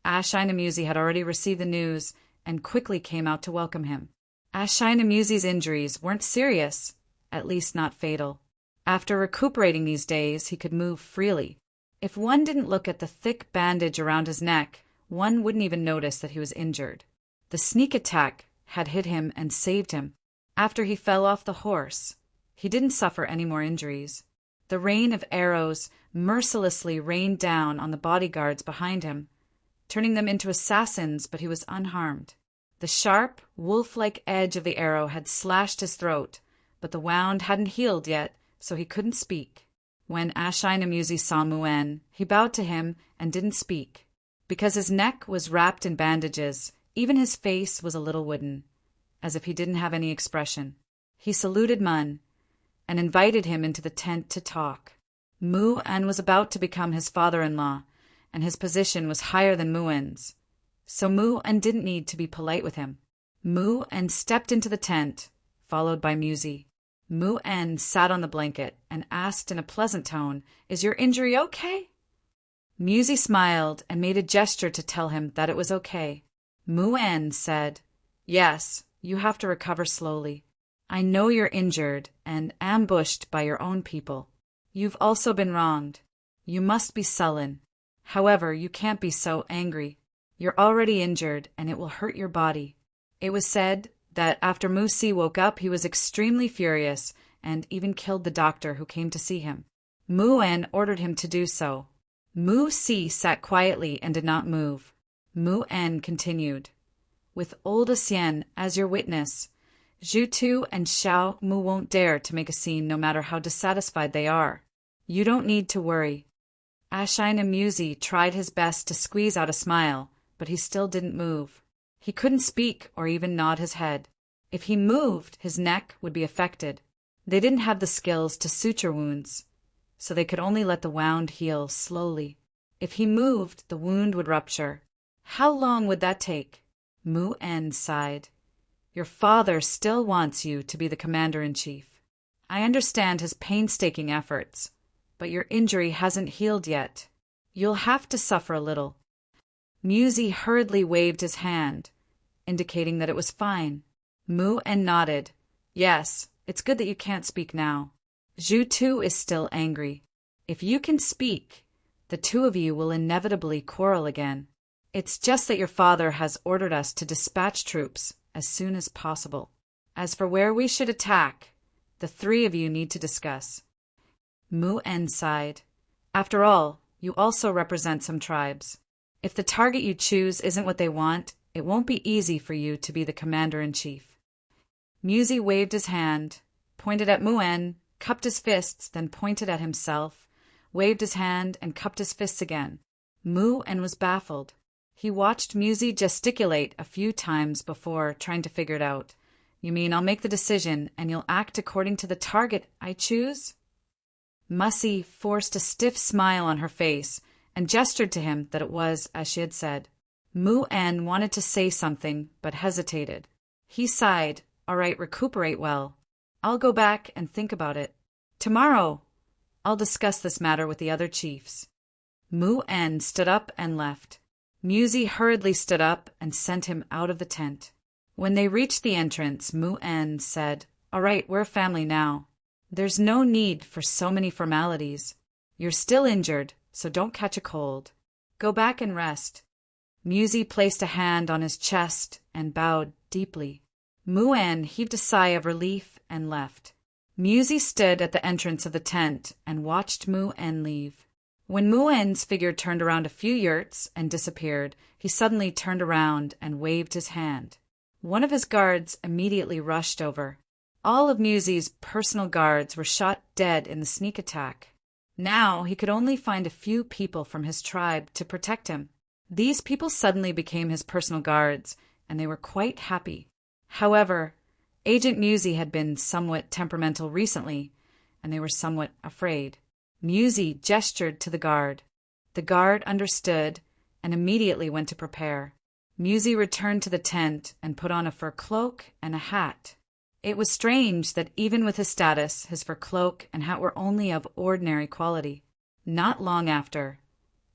Ashinamuzi had already received the news and quickly came out to welcome him. Ashinamuzi's injuries weren't serious, at least not fatal. After recuperating these days, he could move freely. If one didn't look at the thick bandage around his neck, one wouldn't even notice that he was injured. The sneak attack had hit him and saved him. After he fell off the horse, he didn't suffer any more injuries. The rain of arrows mercilessly rained down on the bodyguards behind him, turning them into assassins, but he was unharmed. The sharp, wolf-like edge of the arrow had slashed his throat, but the wound hadn't healed yet, so he couldn't speak. When Ashinamuzi saw Muen, he bowed to him and didn't speak. Because his neck was wrapped in bandages, even his face was a little wooden, as if he didn't have any expression. He saluted Mun and invited him into the tent to talk. Muen was about to become his father-in-law, and his position was higher than Muen's, so Muen didn't need to be polite with him. Muen stepped into the tent, followed by Muzi. Muen sat on the blanket and asked in a pleasant tone, "Is your injury okay?" Muzi smiled and made a gesture to tell him that it was okay. Muen said, "Yes, you have to recover slowly. I know you're injured and ambushed by your own people. You've also been wronged. You must be sullen. However, you can't be so angry. You're already injured and it will hurt your body." It was said that after Musi woke up, he was extremely furious and even killed the doctor who came to see him. Muen ordered him to do so. Musi sat quietly and did not move. Muen continued, "With old Asien as your witness, Zhutu and Xiao Mu won't dare to make a scene no matter how dissatisfied they are. You don't need to worry." Ashinamuzi tried his best to squeeze out a smile, but he still didn't move. He couldn't speak or even nod his head. If he moved, his neck would be affected. They didn't have the skills to suture wounds, so they could only let the wound heal slowly. If he moved, the wound would rupture. How long would that take? Muen sighed. "Your father still wants you to be the commander-in-chief. I understand his painstaking efforts, but your injury hasn't healed yet. You'll have to suffer a little." Muzi hurriedly waved his hand, indicating that it was fine. Muen nodded. "Yes, it's good that you can't speak now. Zhutu is still angry. If you can speak, the two of you will inevitably quarrel again. It's just that your father has ordered us to dispatch troops as soon as possible. As for where we should attack, the three of you need to discuss." Muen sighed. "After all, you also represent some tribes. If the target you choose isn't what they want, it won't be easy for you to be the commander-in-chief." Muzi waved his hand, pointed at Muen, cupped his fists, then pointed at himself, waved his hand, and cupped his fists again. Muen was baffled. He watched Muzi gesticulate a few times before trying to figure it out. "You mean I'll make the decision and you'll act according to the target I choose?" Musi forced a stiff smile on her face and gestured to him that it was as she had said. Muen wanted to say something, but hesitated. He sighed. "All right, recuperate well. I'll go back and think about it. Tomorrow, I'll discuss this matter with the other chiefs." Mu-En stood up and left. Musi hurriedly stood up and sent him out of the tent. When they reached the entrance, Mu-En said, "All right, we're a family now. There's no need for so many formalities. You're still injured, so don't catch a cold. Go back and rest." Musi placed a hand on his chest and bowed deeply. Mu-En heaved a sigh of relief and left. Musi stood at the entrance of the tent and watched Mu-En leave. When Mu-En's figure turned around a few yurts and disappeared, he suddenly turned around and waved his hand. One of his guards immediately rushed over. All of Musi's personal guards were shot dead in the sneak attack. Now he could only find a few people from his tribe to protect him. These people suddenly became his personal guards, and they were quite happy. However, Agent Musi had been somewhat temperamental recently, and they were somewhat afraid. Musi gestured to the guard. The guard understood and immediately went to prepare. Musi returned to the tent and put on a fur cloak and a hat. It was strange that even with his status, his fur cloak and hat were only of ordinary quality. Not long after,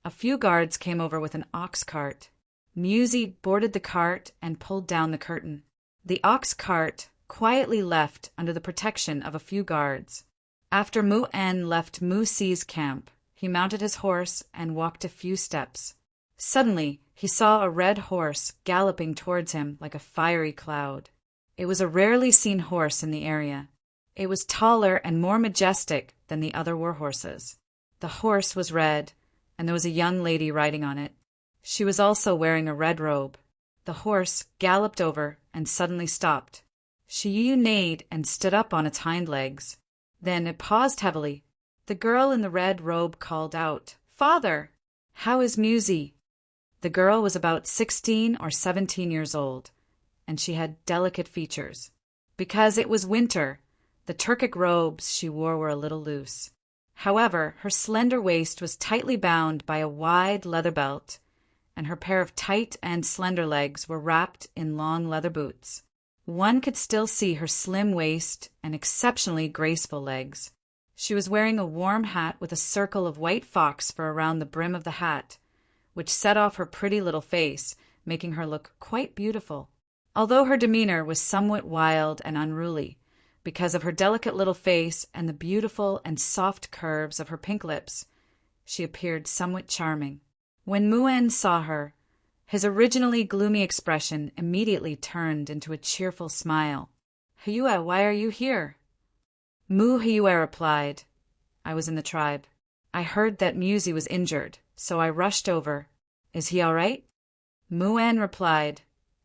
a few guards came over with an ox cart. Musi boarded the cart and pulled down the curtain. The ox cart quietly left under the protection of a few guards. After Mu-En left Musi's camp, he mounted his horse and walked a few steps. Suddenly, he saw a red horse galloping towards him like a fiery cloud. It was a rarely seen horse in the area. It was taller and more majestic than the other war horses. The horse was red, and there was a young lady riding on it. She was also wearing a red robe. The horse galloped over and suddenly stopped. Shiyu neighed and stood up on its hind legs. Then it paused heavily. The girl in the red robe called out, "Father, how is Musi?" The girl was about 16 or 17 years old, and she had delicate features. Because it was winter, the Turkic robes she wore were a little loose. However, her slender waist was tightly bound by a wide leather belt, and her pair of tight and slender legs were wrapped in long leather boots. One could still see her slim waist and exceptionally graceful legs. She was wearing a warm hat with a circle of white fox fur around the brim of the hat, which set off her pretty little face, making her look quite beautiful. Although her demeanor was somewhat wild and unruly, because of her delicate little face and the beautiful and soft curves of her pink lips, she appeared somewhat charming. When Mu-En saw her, his originally gloomy expression immediately turned into a cheerful smile. "Hiyue, why are you here?" Hiyue replied, "I was in the tribe. I heard that Musi was injured, so I rushed over. Is he all right?" Mu-En replied,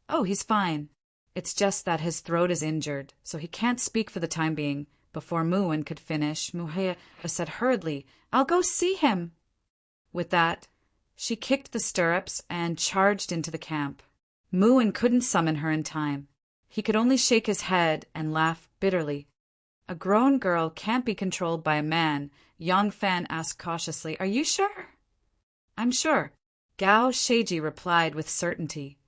"Oh, he's fine. It's just that his throat is injured, so he can't speak for the time being." Before Mu-En could finish, Hiyue said hurriedly, "I'll go see him." With that, she kicked the stirrups and charged into the camp. Mu-En couldn't summon her in time. He could only shake his head and laugh bitterly. "A grown girl can't be controlled by a man," Yang Fan asked cautiously. "Are you sure?" "I'm sure," Gao Sheiji replied with certainty.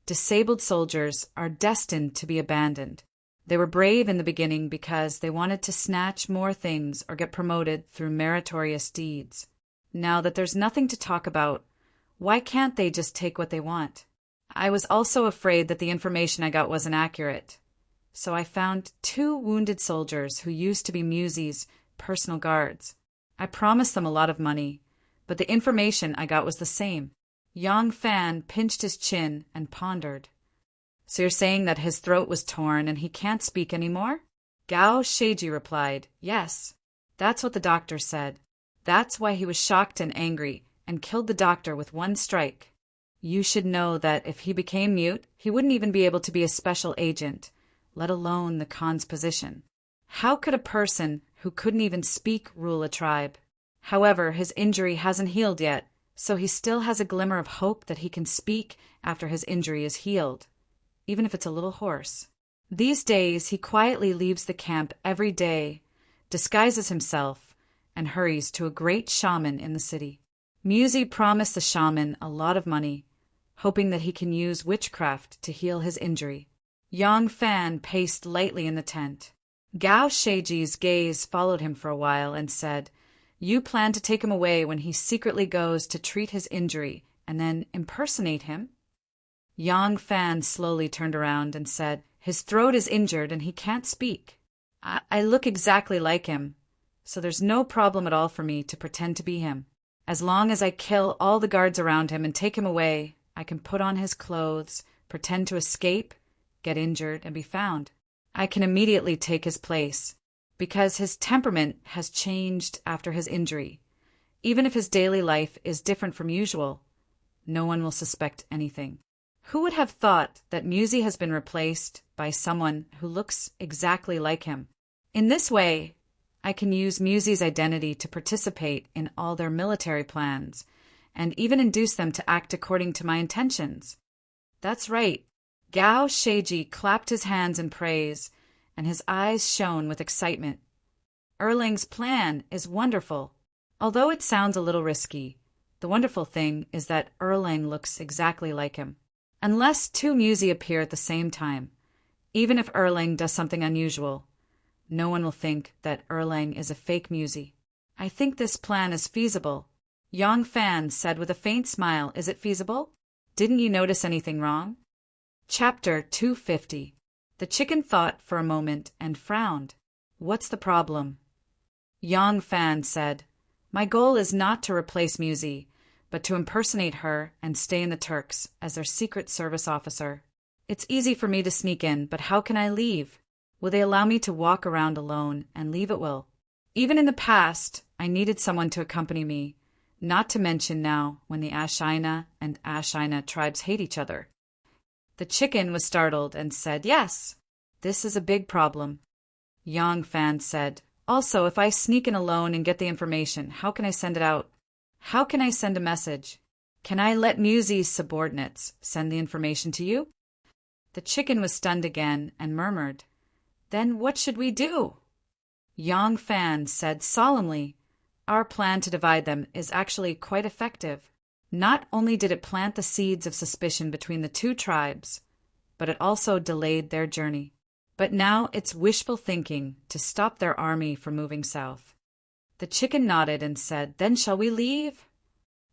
Disabled soldiers are destined to be abandoned. They were brave in the beginning because they wanted to snatch more things or get promoted through meritorious deeds. Now that there's nothing to talk about, why can't they just take what they want? I was also afraid that the information I got wasn't accurate. So I found 2 wounded soldiers who used to be Musi's personal guards. I promised them a lot of money, but the information I got was the same. Yang Fan pinched his chin and pondered. "So you're saying that his throat was torn and he can't speak anymore?" Gao Sheiji replied, "Yes. That's what the doctor said. That's why he was shocked and angry and killed the doctor with one strike. You should know that if he became mute, he wouldn't even be able to be a special agent, let alone the Khan's position. How could a person who couldn't even speak rule a tribe? However, his injury hasn't healed yet, so he still has a glimmer of hope that he can speak after his injury is healed, even if it's a little hoarse. These days, he quietly leaves the camp every day, disguises himself, and hurries to a great shaman in the city. Musi promised the shaman a lot of money, hoping that he can use witchcraft to heal his injury. Yang Fan paced lightly in the tent. Gao Sheiji's gaze followed him for a while and said, "You plan to take him away when he secretly goes to treat his injury and then impersonate him?" Yang Fan slowly turned around and said, "His throat is injured and he can't speak. I look exactly like him, so there's no problem at all for me to pretend to be him. As long as I kill all the guards around him and take him away, I can put on his clothes, pretend to escape, get injured, and be found. I can immediately take his place, because his temperament has changed after his injury. Even if his daily life is different from usual, no one will suspect anything." Who would have thought that Musi has been replaced by someone who looks exactly like him? In this way, I can use Musi's identity to participate in all their military plans, and even induce them to act according to my intentions. That's right. Gao Sheiji clapped his hands in praise, and his eyes shone with excitement. Erlang's plan is wonderful. Although it sounds a little risky, the wonderful thing is that Erlang looks exactly like him. Unless two Musi appear at the same time, even if Erlang does something unusual, no one will think that Erlang is a fake Musi. I think this plan is feasible. Yang Fan said with a faint smile, "Is it feasible? Didn't you notice anything wrong?" Chapter 250. The chicken thought for a moment and frowned. "What's the problem?" Yang Fan said, "My goal is not to replace Musi, but to impersonate her and stay in the Turks as their secret service officer. It's easy for me to sneak in, but how can I leave? Will they allow me to walk around alone and leave at will? Even in the past, I needed someone to accompany me, not to mention now when the Ashina and Ashina tribes hate each other." The chicken was startled and said, "Yes, this is a big problem." Yang Fan said, "Also, if I sneak in alone and get the information, how can I send it out? How can I send a message? Can I let Musi's subordinates send the information to you?" The chicken was stunned again and murmured, "Then what should we do?" Yang Fan said solemnly, "Our plan to divide them is actually quite effective. Not only did it plant the seeds of suspicion between the two tribes, but it also delayed their journey. But now it's wishful thinking to stop their army from moving south." The chicken nodded and said, "Then shall we leave?"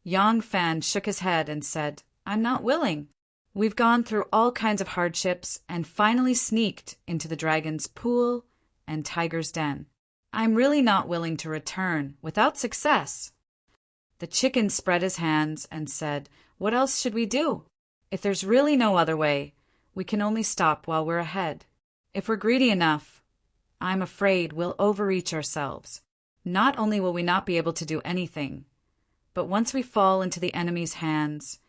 Yang Fan shook his head and said, "I'm not willing. We've gone through all kinds of hardships and finally sneaked into the dragon's pool and tiger's den. I'm really not willing to return without success." The chicken spread his hands and said, "What else should we do? If there's really no other way, we can only stop while we're ahead. If we're greedy enough, I'm afraid we'll overreach ourselves. Not only will we not be able to do anything, but once we fall into the enemy's hands,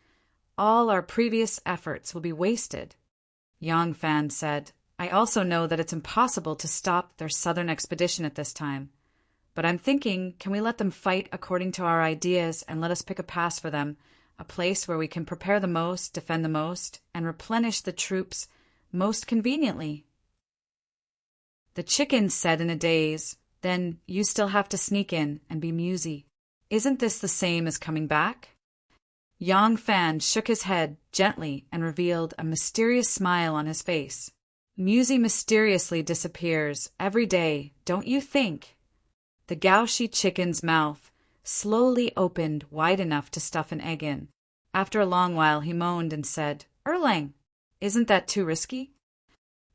all our previous efforts will be wasted." Yang Fan said, "I also know that it's impossible to stop their southern expedition at this time. But I'm thinking, can we let them fight according to our ideas and let us pick a pass for them, a place where we can prepare the most, defend the most, and replenish the troops most conveniently?" The chicken said in a daze, "Then you still have to sneak in and be Musi. Isn't this the same as coming back?" Yang Fan shook his head gently and revealed a mysterious smile on his face. "Musi mysteriously disappears every day, don't you think?" The Gaoshi chicken's mouth slowly opened wide enough to stuff an egg in. After a long while he moaned and said, "Erlang, isn't that too risky?"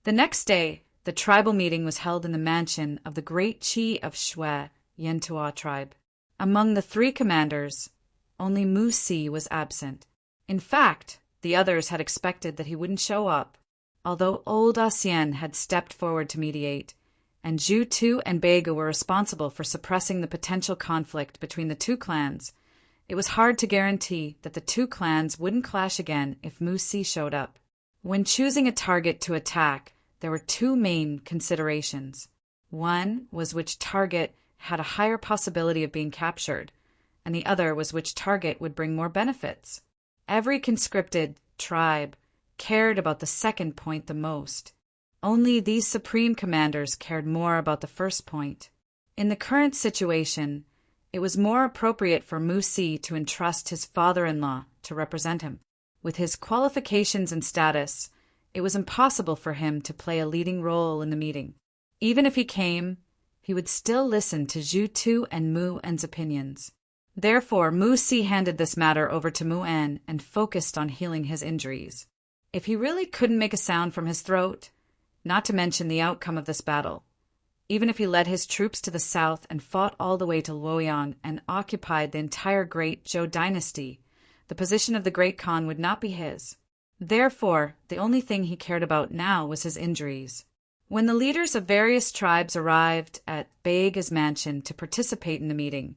The next day, the tribal meeting was held in the mansion of the great Chi of Shui, Yentua tribe. Among the three commanders, only Mu Si was absent. In fact, the others had expected that he wouldn't show up. Although old Asien had stepped forward to mediate, and Zhu Tu and Bega were responsible for suppressing the potential conflict between the two clans, it was hard to guarantee that the two clans wouldn't clash again if Mu Si showed up. When choosing a target to attack, there were two main considerations. One was which target had a higher possibility of being captured, and the other was which target would bring more benefits. Every conscripted tribe cared about the second point the most. Only these supreme commanders cared more about the first point. In the current situation, it was more appropriate for Mu Si to entrust his father-in-law to represent him. With his qualifications and status, it was impossible for him to play a leading role in the meeting. Even if he came, he would still listen to Zhu Tu and Mu En's opinions. Therefore, Mu Si handed this matter over to Mu En and focused on healing his injuries. If he really couldn't make a sound from his throat, not to mention the outcome of this battle, even if he led his troops to the south and fought all the way to Luoyang and occupied the entire great Zhou dynasty, the position of the Great Khan would not be his. Therefore, the only thing he cared about now was his injuries. When the leaders of various tribes arrived at Baega's mansion to participate in the meeting,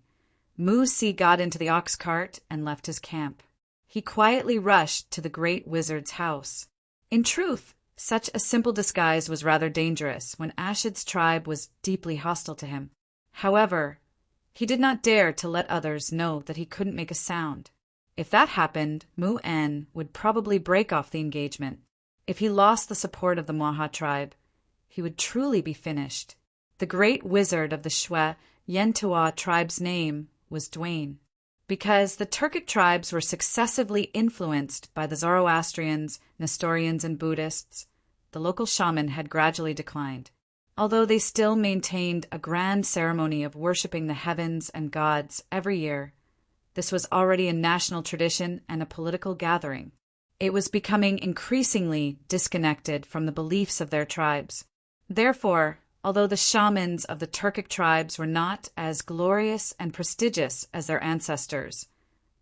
Mu Si got into the ox cart and left his camp. He quietly rushed to the great wizard's house. In truth, such a simple disguise was rather dangerous when Ashid's tribe was deeply hostile to him. However, he did not dare to let others know that he couldn't make a sound. If that happened, Mu En would probably break off the engagement. If he lost the support of the Mwaha tribe, he would truly be finished. The great wizard of the Shui Yentua tribe's name was Duane. Because the Turkic tribes were successively influenced by the Zoroastrians, Nestorians, and Buddhists, the local shaman had gradually declined. Although they still maintained a grand ceremony of worshipping the heavens and gods every year, this was already a national tradition and a political gathering. It was becoming increasingly disconnected from the beliefs of their tribes. Therefore, although the shamans of the Turkic tribes were not as glorious and prestigious as their ancestors,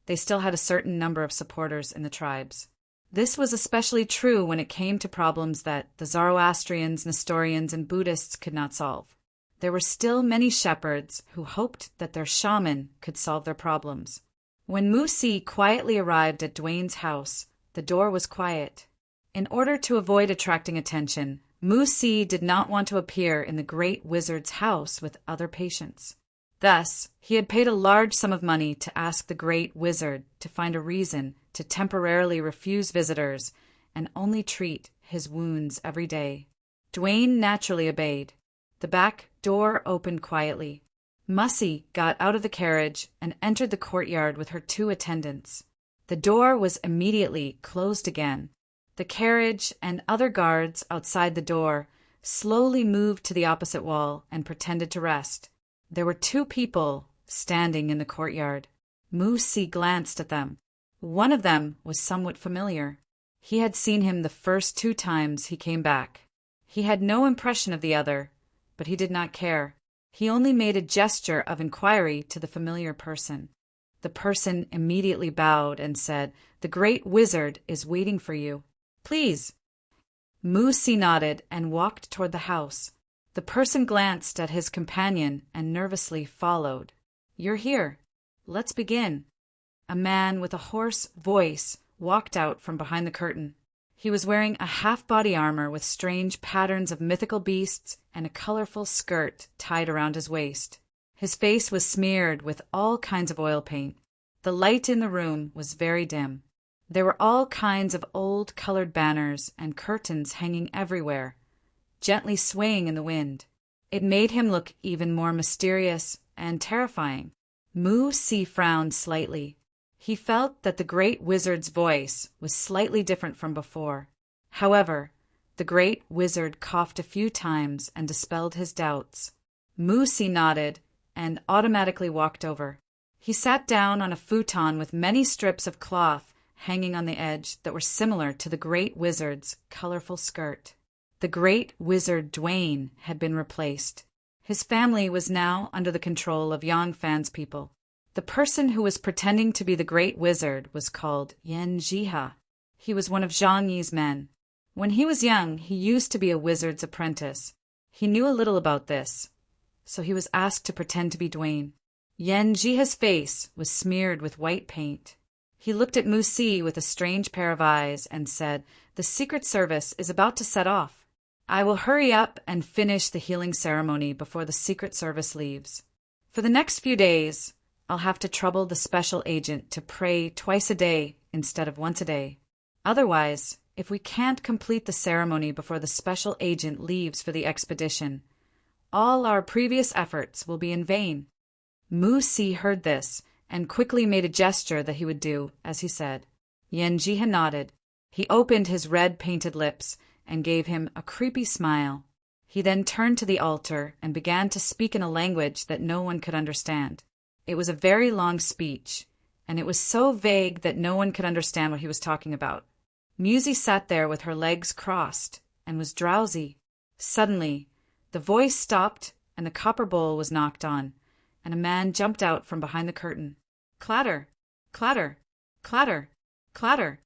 they still had a certain number of supporters in the tribes. This was especially true when it came to problems that the Zoroastrians, Nestorians, and Buddhists could not solve. There were still many shepherds who hoped that their shaman could solve their problems. When Mu Si quietly arrived at Duane's house, the door was quiet. In order to avoid attracting attention, Mu Si did not want to appear in the great wizard's house with other patients. Thus, he had paid a large sum of money to ask the great wizard to find a reason to temporarily refuse visitors and only treat his wounds every day. Duane naturally obeyed. The back door opened quietly. Mussy got out of the carriage and entered the courtyard with her 2 attendants. The door was immediately closed again. The carriage and other guards outside the door slowly moved to the opposite wall and pretended to rest. There were 2 people standing in the courtyard. Mu Si glanced at them. One of them was somewhat familiar. He had seen him the first 2 times he came back. He had no impression of the other, but he did not care. He only made a gesture of inquiry to the familiar person. The person immediately bowed and said, "The great wizard is waiting for you. Please." Mu Si nodded and walked toward the house. The person glanced at his companion and nervously followed. "You're here. Let's begin." A man with a hoarse voice walked out from behind the curtain. He was wearing a half-body armor with strange patterns of mythical beasts and a colorful skirt tied around his waist. His face was smeared with all kinds of oil paint. The light in the room was very dim. There were all kinds of old colored banners and curtains hanging everywhere, gently swaying in the wind. It made him look even more mysterious and terrifying. Mu Si frowned slightly. He felt that the great wizard's voice was slightly different from before. However, the great wizard coughed a few times and dispelled his doubts. Mu Si nodded and automatically walked over. He sat down on a futon with many strips of cloth hanging on the edge that were similar to the great wizard's colorful skirt. The great wizard Duane had been replaced. His family was now under the control of Yangfan's people. The person who was pretending to be the great wizard was called Yan Jiha. He was one of Zhang Yi's men. When he was young, he used to be a wizard's apprentice. He knew a little about this, so he was asked to pretend to be Duane. Yan Jiha's face was smeared with white paint. He looked at Mu Si with a strange pair of eyes and said, "The Secret Service is about to set off. I will hurry up and finish the healing ceremony before the Secret Service leaves. For the next few days, I'll have to trouble the special agent to pray twice a day instead of once a day. Otherwise, if we can't complete the ceremony before the special agent leaves for the expedition, all our previous efforts will be in vain." Mu Si heard this and quickly made a gesture that he would do as he said. Yan Jiha nodded. He opened his red painted lips and gave him a creepy smile. He then turned to the altar and began to speak in a language that no one could understand. It was a very long speech, and it was so vague that no one could understand what he was talking about. Musi sat there with her legs crossed and was drowsy. Suddenly, the voice stopped and the copper bowl was knocked on, and a man jumped out from behind the curtain. Clatter, clatter, clatter, clatter.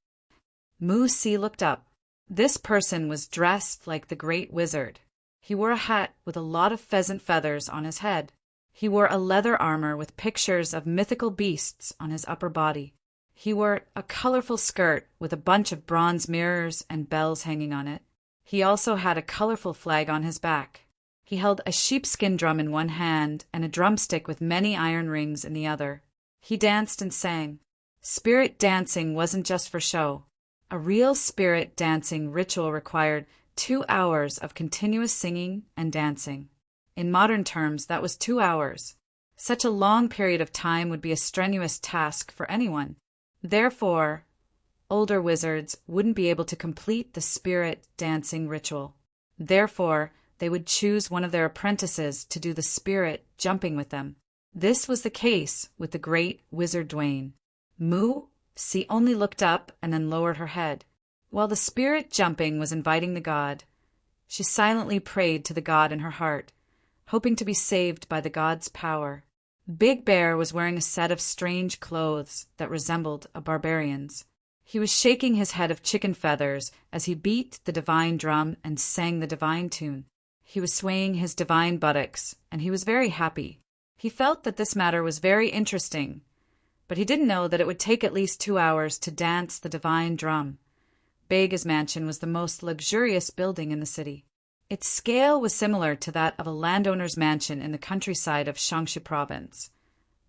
Musi looked up. This person was dressed like the great wizard. He wore a hat with a lot of pheasant feathers on his head. He wore a leather armor with pictures of mythical beasts on his upper body. He wore a colorful skirt with a bunch of bronze mirrors and bells hanging on it. He also had a colorful flag on his back. He held a sheepskin drum in one hand and a drumstick with many iron rings in the other. He danced and sang. Spirit dancing wasn't just for show. A real spirit dancing ritual required 2 hours of continuous singing and dancing. In modern terms, that was 2 hours. Such a long period of time would be a strenuous task for anyone. Therefore, older wizards wouldn't be able to complete the spirit dancing ritual. Therefore, they would choose one of their apprentices to do the spirit jumping with them. This was the case with the great wizard Dwayne. Musi only looked up and then lowered her head. While the spirit jumping was inviting the god, she silently prayed to the god in her heart, hoping to be saved by the god's power. Big Bear was wearing a set of strange clothes that resembled a barbarian's. He was shaking his head of chicken feathers as he beat the divine drum and sang the divine tune. He was swaying his divine buttocks, and he was very happy. He felt that this matter was very interesting, but he didn't know that it would take at least 2 hours to dance the divine drum. Bega's mansion was the most luxurious building in the city. Its scale was similar to that of a landowner's mansion in the countryside of Shaanxi province,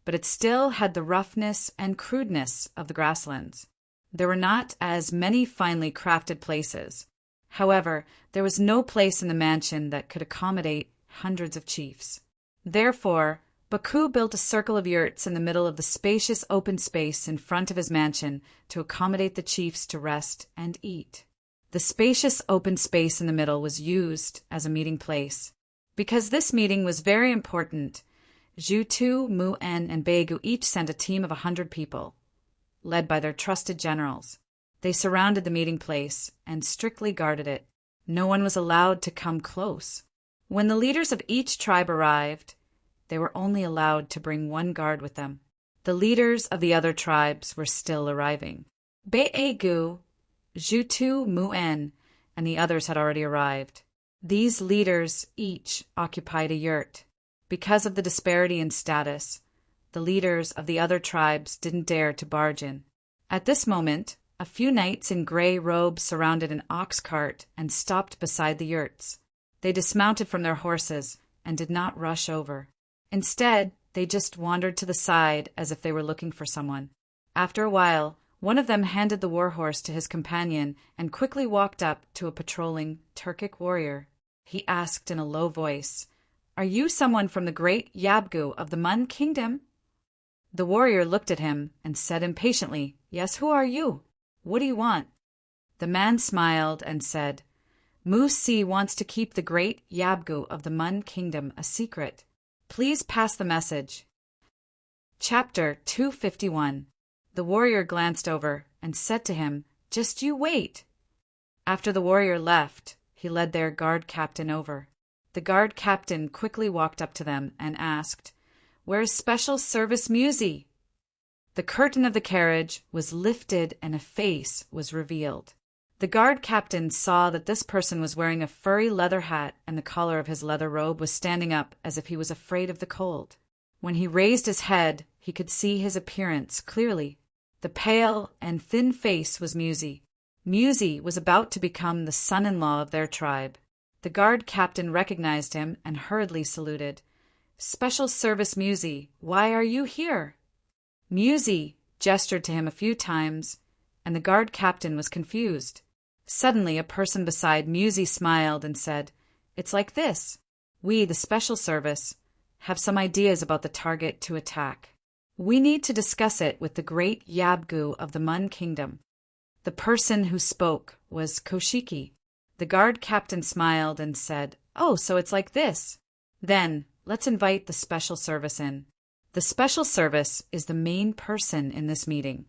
but it still had the roughness and crudeness of the grasslands. There were not as many finely crafted places. However, there was no place in the mansion that could accommodate hundreds of chiefs. Therefore, Baku built a circle of yurts in the middle of the spacious open space in front of his mansion to accommodate the chiefs to rest and eat. The spacious open space in the middle was used as a meeting place. Because this meeting was very important, Zhu, Mu-En, and Begu each sent a team of 100 people, led by their trusted generals. They surrounded the meeting place and strictly guarded it. No one was allowed to come close. When the leaders of each tribe arrived, they were only allowed to bring 1 guard with them. The leaders of the other tribes were still arriving. Begu, Zhu, Mu-En, and the others had already arrived. These leaders each occupied a yurt. Because of the disparity in status, the leaders of the other tribes didn't dare to barge in. At this moment, a few knights in gray robes surrounded an ox cart and stopped beside the yurts. They dismounted from their horses and did not rush over. Instead, they just wandered to the side as if they were looking for someone. After a while, one of them handed the warhorse to his companion and quickly walked up to a patrolling Turkic warrior. He asked in a low voice, "Are you someone from the great Yabgu of the Mun kingdom?" The warrior looked at him and said impatiently, "Yes, who are you? What do you want?" The man smiled and said, "Musi wants to keep the great Yabgu of the Mun kingdom a secret. Please pass the message." Chapter 251. The warrior glanced over and said to him, "Just you wait." After the warrior left, he led their guard captain over. The guard captain quickly walked up to them and asked, "Where's Special Service Musi?" The curtain of the carriage was lifted and a face was revealed. The guard captain saw that this person was wearing a furry leather hat and the collar of his leather robe was standing up as if he was afraid of the cold. When he raised his head, he could see his appearance clearly. The pale and thin face was Musi. Musi was about to become the son-in-law of their tribe. The guard captain recognized him and hurriedly saluted. "Special Service Musi, why are you here?" Musi gestured to him a few times, and the guard captain was confused. Suddenly, a person beside Musi smiled and said, "It's like this. We, the Special Service, have some ideas about the target to attack. We need to discuss it with the great Yabgu of the Mun kingdom." The person who spoke was Koshiki. The guard captain smiled and said, Oh, so it's like this. Then, let's invite the special service in. The special service is the main person in this meeting.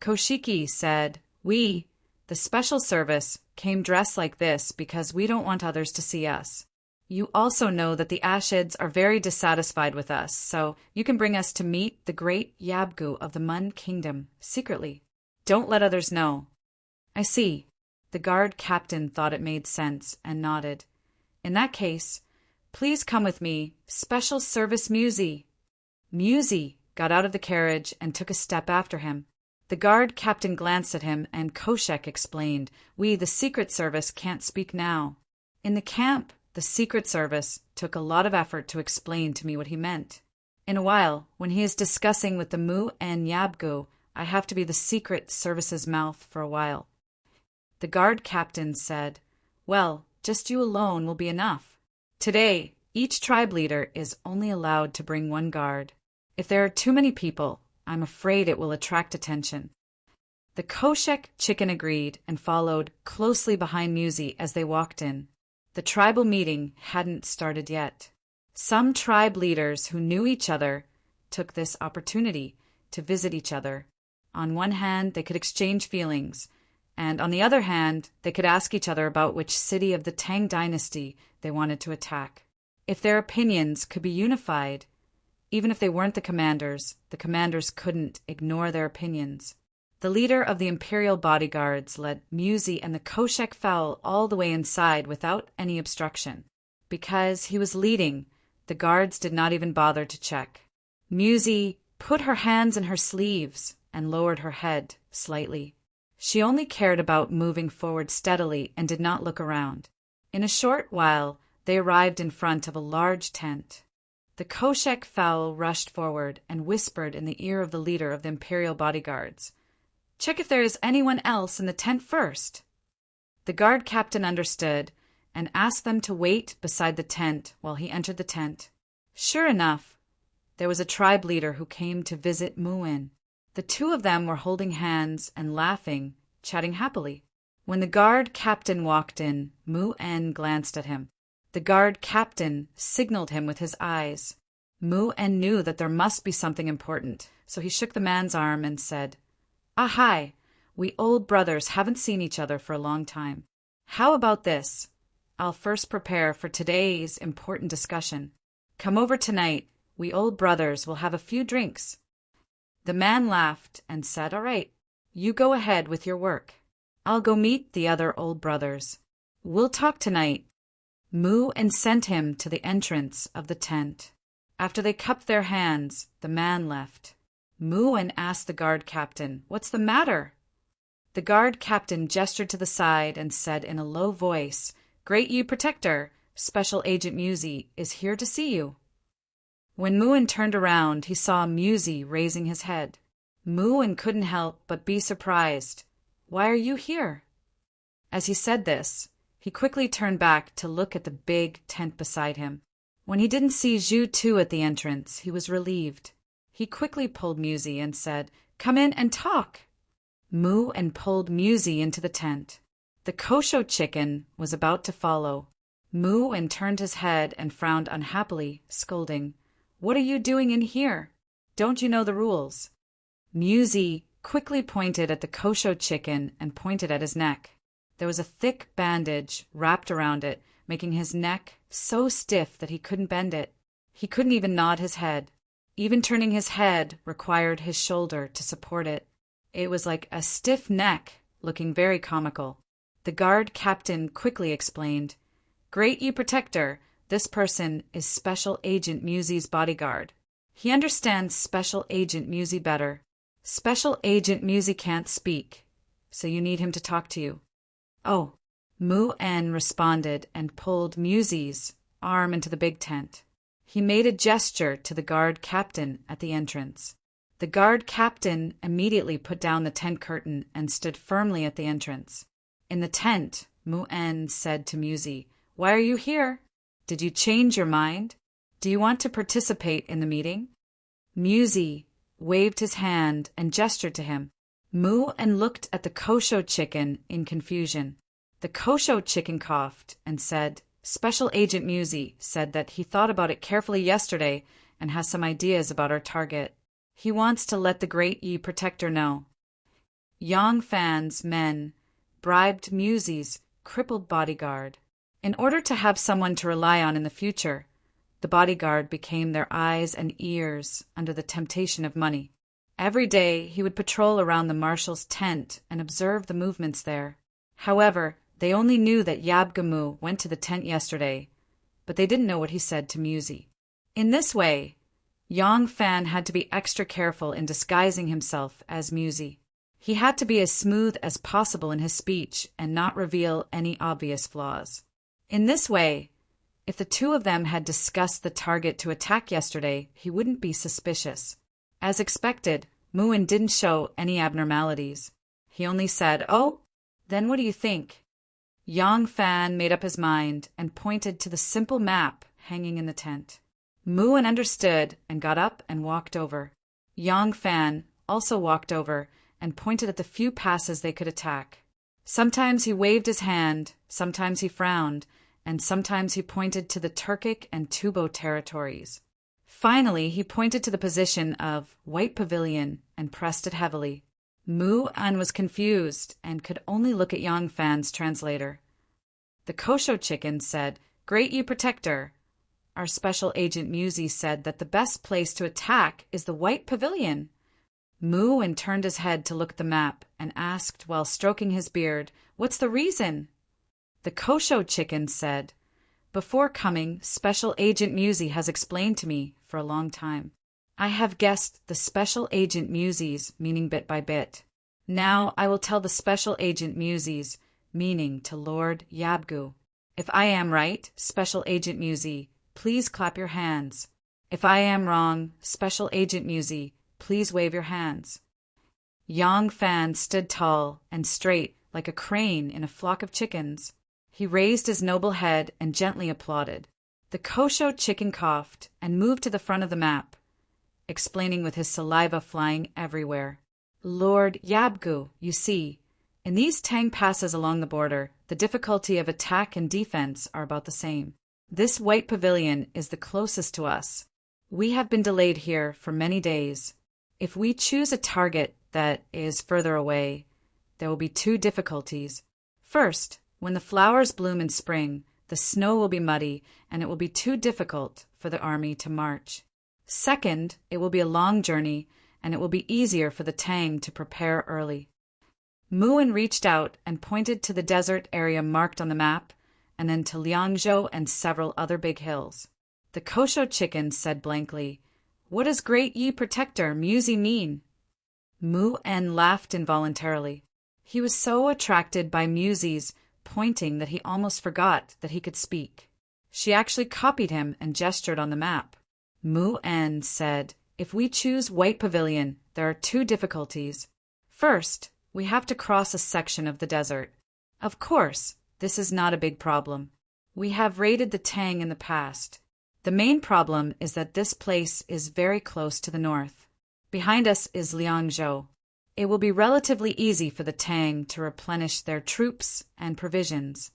Koshiki said, "We, the special service, came dressed like this because we don't want others to see us. You also know that the Ashids are very dissatisfied with us, so you can bring us to meet the great Yabgu of the Mun Kingdom secretly. Don't let others know." "I see." The guard captain thought it made sense and nodded. "In that case, please come with me, Special Service Musi." Musi got out of the carriage and took a step after him. The guard captain glanced at him, and Koshek explained, "We, the Secret Service, can't speak now." In the camp, the Secret Service took a lot of effort to explain to me what he meant. In a while, when he is discussing with the Mu and Yabgu, I have to be the Secret Service's mouth for a while. The guard captain said, "Well, just you alone will be enough. Today, each tribe leader is only allowed to bring one guard. If there are too many people, I'm afraid it will attract attention." The Koshek chicken agreed and followed closely behind Musi as they walked in. The tribal meeting hadn't started yet. Some tribe leaders who knew each other took this opportunity to visit each other. On one hand, they could exchange feelings, and on the other hand, they could ask each other about which city of the Tang dynasty they wanted to attack. If their opinions could be unified, even if they weren't the commanders couldn't ignore their opinions. The leader of the imperial bodyguards led Musi and the Koshek fowl all the way inside without any obstruction. Because he was leading, the guards did not even bother to check. Musi put her hands in her sleeves and lowered her head slightly. She only cared about moving forward steadily and did not look around. In a short while, they arrived in front of a large tent. The Koshek fowl rushed forward and whispered in the ear of the leader of the imperial bodyguards, "Check if there is anyone else in the tent first." The guard captain understood and asked them to wait beside the tent while he entered the tent. Sure enough, there was a tribe leader who came to visit Muin. The two of them were holding hands and laughing, chatting happily. When the guard captain walked in, Muin glanced at him. The guard captain signaled him with his eyes. Muin knew that there must be something important, so he shook the man's arm and said, "Ah, hi, we old brothers haven't seen each other for a long time. How about this? I'll first prepare for today's important discussion. Come over tonight, we old brothers will have a few drinks." The man laughed and said, "All right, you go ahead with your work. I'll go meet the other old brothers. We'll talk tonight." Muin sent him to the entrance of the tent. After they cupped their hands, the man left. Muin asked the guard captain, "What's the matter?" The guard captain gestured to the side and said in a low voice, "Great Yu Protector, Special Agent Musi is here to see you." When Muin turned around, he saw Musi raising his head. Muin couldn't help but be surprised. "Why are you here?" As he said this, he quickly turned back to look at the big tent beside him. When he didn't see Zhu Tu at the entrance, he was relieved. He quickly pulled Musi and said, "Come in and talk." Muin pulled Musi into the tent. The Kosho chicken was about to follow. Muin turned his head and frowned unhappily, scolding, "What are you doing in here? Don't you know the rules?" Musi quickly pointed at the Kosho chicken and pointed at his neck. There was a thick bandage wrapped around it, making his neck so stiff that he couldn't bend it. He couldn't even nod his head. Even turning his head required his shoulder to support it. It was like a stiff neck, looking very comical. The guard captain quickly explained, "Great Yu Protector, this person is Special Agent Musi's bodyguard. He understands Special Agent Musi better. Special Agent Musi can't speak, so you need him to talk to you." "Oh," Muin responded and pulled Musi's arm into the big tent. He made a gesture to the guard captain at the entrance. The guard captain immediately put down the tent curtain and stood firmly at the entrance. In the tent, Muin said to Musi, "Why are you here? Did you change your mind? Do you want to participate in the meeting?" Musi waved his hand and gestured to him. Muin looked at the Kosho chicken in confusion. The Kosho chicken coughed and said, Special Agent Musi said that he thought about it carefully yesterday and has some ideas about our target. He wants to let the Great Yi Protector know. Yang Fan's men bribed Musi's crippled bodyguard. In order to have someone to rely on in the future, the bodyguard became their eyes and ears under the temptation of money. Every day he would patrol around the marshal's tent and observe the movements there. However, they only knew that Yabgamu went to the tent yesterday, but they didn't know what he said to Musi. In this way, Yang Fan had to be extra careful in disguising himself as Musi. He had to be as smooth as possible in his speech and not reveal any obvious flaws. In this way, if the two of them had discussed the target to attack yesterday, he wouldn't be suspicious. As expected, Muin didn't show any abnormalities. He only said, "Oh, then what do you think?" Yang Fan made up his mind and pointed to the simple map hanging in the tent. Muin understood and got up and walked over. Yang Fan also walked over and pointed at the few passes they could attack. Sometimes he waved his hand, sometimes he frowned, and sometimes he pointed to the Turkic and Tubo territories. Finally, he pointed to the position of White Pavilion and pressed it heavily. Mu-an was confused and could only look at Yang Fan's translator. The Kosho chicken said, "Great Yi Protector." Our Special Agent Musi said that the best place to attack is the White Pavilion. Mu-an turned his head to look at the map and asked while stroking his beard, "What's the reason?" The Kosho chicken said, "Before coming, Special Agent Musi has explained to me for a long time. I have guessed the Special Agent Musi's meaning bit by bit. Now I will tell the Special Agent Musi's meaning to Lord Yabgu. If I am right, Special Agent Musi, please clap your hands. If I am wrong, Special Agent Musi, please wave your hands." Yang Fan stood tall and straight like a crane in a flock of chickens. He raised his noble head and gently applauded. The Kosho chicken coughed and moved to the front of the map, explaining with his saliva flying everywhere. "Lord Yabgu, you see, in these Tang passes along the border, the difficulty of attack and defense are about the same. This White Pavilion is the closest to us. We have been delayed here for many days. If we choose a target that is further away, there will be two difficulties. First, when the flowers bloom in spring, the snow will be muddy and it will be too difficult for the army to march. Second, it will be a long journey and it will be easier for the Tang to prepare early." Muin reached out and pointed to the desert area marked on the map, and then to Liangzhou and several other big hills. The Kosho chicken said blankly, "What does Great Yi Protector Musi mean?" Mu-en laughed involuntarily. He was so attracted by Musi's pointing that he almost forgot that he could speak. She actually copied him and gestured on the map. Mu-en said, "If we choose White Pavilion, there are two difficulties. First, we have to cross a section of the desert. Of course, this is not a big problem. We have raided the Tang in the past. The main problem is that this place is very close to the north. Behind us is Liangzhou. It will be relatively easy for the Tang to replenish their troops and provisions.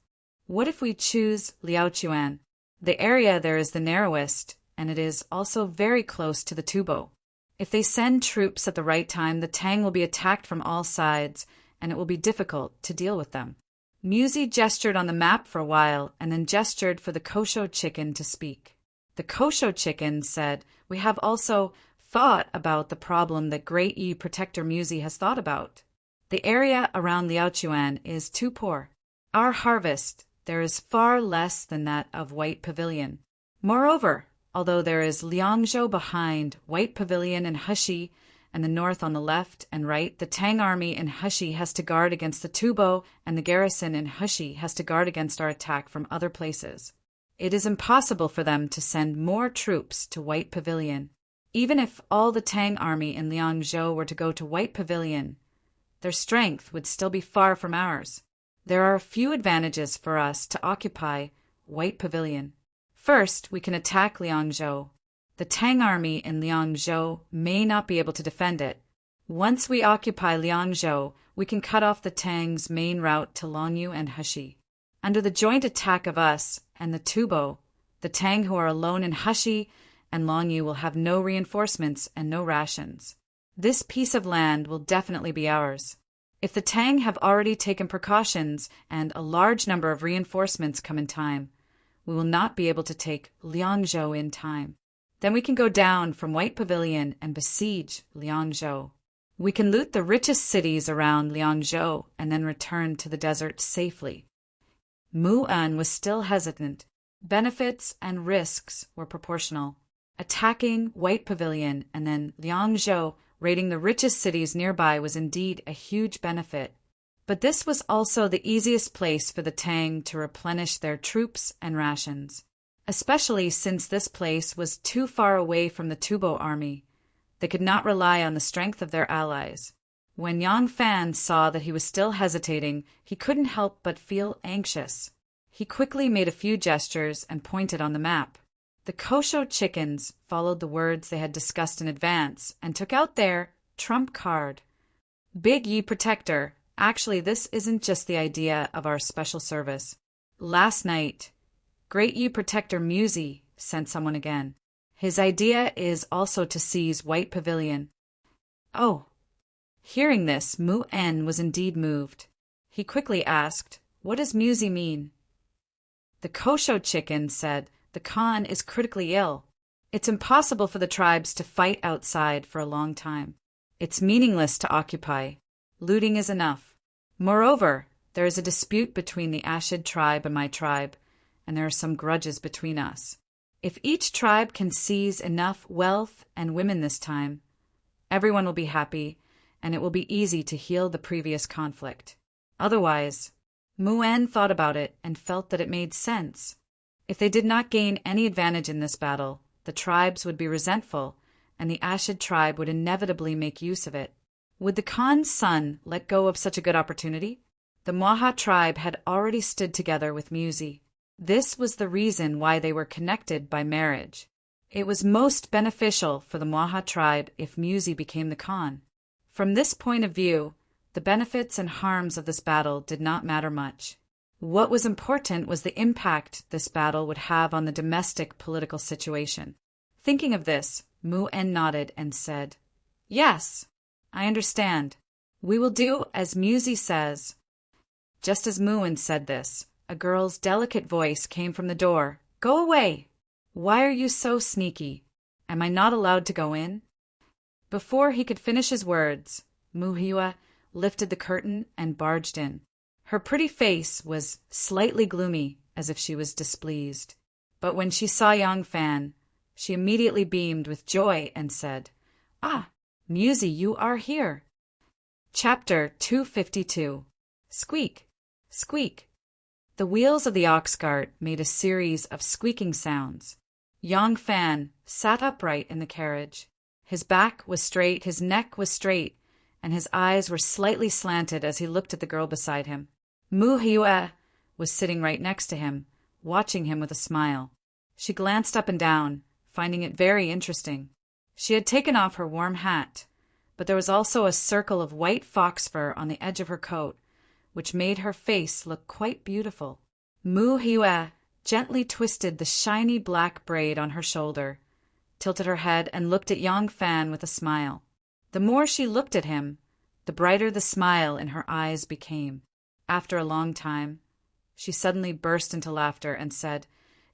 What if we choose Liaochuan? The area there is the narrowest, and it is also very close to the Tubo. If they send troops at the right time, the Tang will be attacked from all sides, and it will be difficult to deal with them." Musi gestured on the map for a while and then gestured for the Kosho chicken to speak. The Kosho chicken said, "We have also thought about the problem that Great Yi Protector Musi has thought about. The area around Liaochuan is too poor. Our harvest there is far less than that of White Pavilion. Moreover, although there is Liangzhou behind White Pavilion and Heshi, and the north on the left and right, the Tang army in Heshi has to guard against the Tubo, and the garrison in Heshi has to guard against our attack from other places. It is impossible for them to send more troops to White Pavilion. Even if all the Tang army in Liangzhou were to go to White Pavilion, their strength would still be far from ours. There are a few advantages for us to occupy White Pavilion. First, we can attack Liangzhou. The Tang army in Liangzhou may not be able to defend it. Once we occupy Liangzhou, we can cut off the Tang's main route to Longyu and Heshi. Under the joint attack of us and the Tubo, the Tang who are alone in Hushi and Longyu will have no reinforcements and no rations. This piece of land will definitely be ours. If the Tang have already taken precautions and a large number of reinforcements come in time, we will not be able to take Liangzhou in time. Then we can go down from White Pavilion and besiege Liangzhou. We can loot the richest cities around Liangzhou and then return to the desert safely. Mu En was still hesitant. Benefits and risks were proportional. Attacking White Pavilion and then Liangzhou, raiding the richest cities nearby, was indeed a huge benefit. But this was also the easiest place for the Tang to replenish their troops and rations, especially since this place was too far away from the Tubo army. They could not rely on the strength of their allies. When Yang Fan saw that he was still hesitating, he couldn't help but feel anxious. He quickly made a few gestures and pointed on the map. The Kosho chickens followed the words they had discussed in advance and took out their trump card. Big Yi Protector, actually this isn't just the idea of our special service. Last night, Great Yi Protector Musi sent someone again. His idea is also to seize White Pavilion. Oh. Hearing this, Mu En was indeed moved. He quickly asked, "What does Musi mean?" The Kosho chicken said, "The Khan is critically ill. It's impossible for the tribes to fight outside for a long time. It's meaningless to occupy. Looting is enough. Moreover, there is a dispute between the Ashid tribe and my tribe, and there are some grudges between us. If each tribe can seize enough wealth and women this time, everyone will be happy, and it will be easy to heal the previous conflict. Otherwise," Mu En thought about it and felt that it made sense. If they did not gain any advantage in this battle, the tribes would be resentful, and the Ashid tribe would inevitably make use of it. Would the Khan's son let go of such a good opportunity? The Mwaha tribe had already stood together with Musi. This was the reason why they were connected by marriage. It was most beneficial for the Mwaha tribe if Musi became the Khan. From this point of view, the benefits and harms of this battle did not matter much. What was important was the impact this battle would have on the domestic political situation. Thinking of this, Mu En nodded and said, "Yes, I understand. We will do as Musi says." Just as Mu En said this, a girl's delicate voice came from the door. "Go away! Why are you so sneaky? Am I not allowed to go in?" Before he could finish his words, Mu Hiwa lifted the curtain and barged in. Her pretty face was slightly gloomy, as if she was displeased. But when she saw Yang Fan, she immediately beamed with joy and said, "Ah, Musi, you are here." Chapter 252. Squeak, squeak. The wheels of the ox cart made a series of squeaking sounds. Yang Fan sat upright in the carriage. His back was straight, his neck was straight, and his eyes were slightly slanted as he looked at the girl beside him. Mu Hiwa was sitting right next to him, watching him with a smile. She glanced up and down, finding it very interesting. She had taken off her warm hat, but there was also a circle of white fox fur on the edge of her coat, which made her face look quite beautiful. Mu Hiwa gently twisted the shiny black braid on her shoulder, tilted her head, and looked at Yang Fan with a smile. The more she looked at him, the brighter the smile in her eyes became. After a long time, she suddenly burst into laughter and said,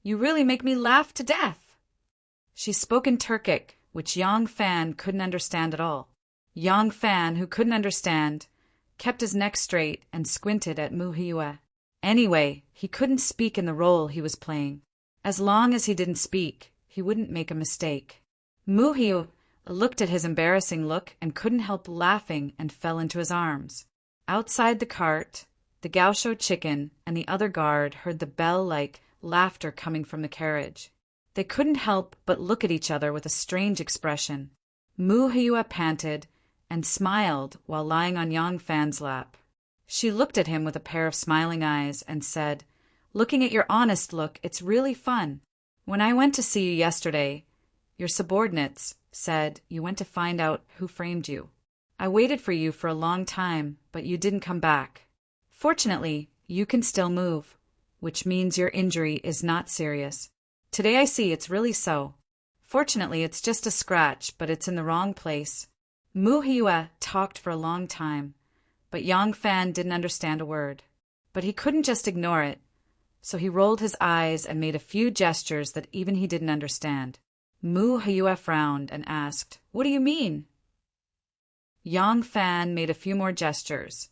"You really make me laugh to death." She spoke in Turkic, which Yang Fan couldn't understand at all. Yang Fan, who couldn't understand, kept his neck straight and squinted at Mu Hiwa. Anyway, he couldn't speak in the role he was playing. As long as he didn't speak, he wouldn't make a mistake. Mu Hiwa looked at his embarrassing look and couldn't help laughing and fell into his arms. Outside the cart, the Gaosho chicken and the other guard heard the bell-like laughter coming from the carriage. They couldn't help but look at each other with a strange expression. Mu Hiwa panted and smiled while lying on Yang Fan's lap. She looked at him with a pair of smiling eyes and said, "Looking at your honest look, it's really fun. When I went to see you yesterday, your subordinates said you went to find out who framed you. I waited for you for a long time, but you didn't come back. Fortunately, you can still move. which means your injury is not serious. Today I see it's really so. Fortunately, it's just a scratch, but it's in the wrong place. Mu Hiua talked for a long time, but Yang Fan didn't understand a word. But he couldn't just ignore it, so he rolled his eyes and made a few gestures that even he didn't understand. Mu Hiua frowned and asked, "What do you mean?" Yang Fan made a few more gestures,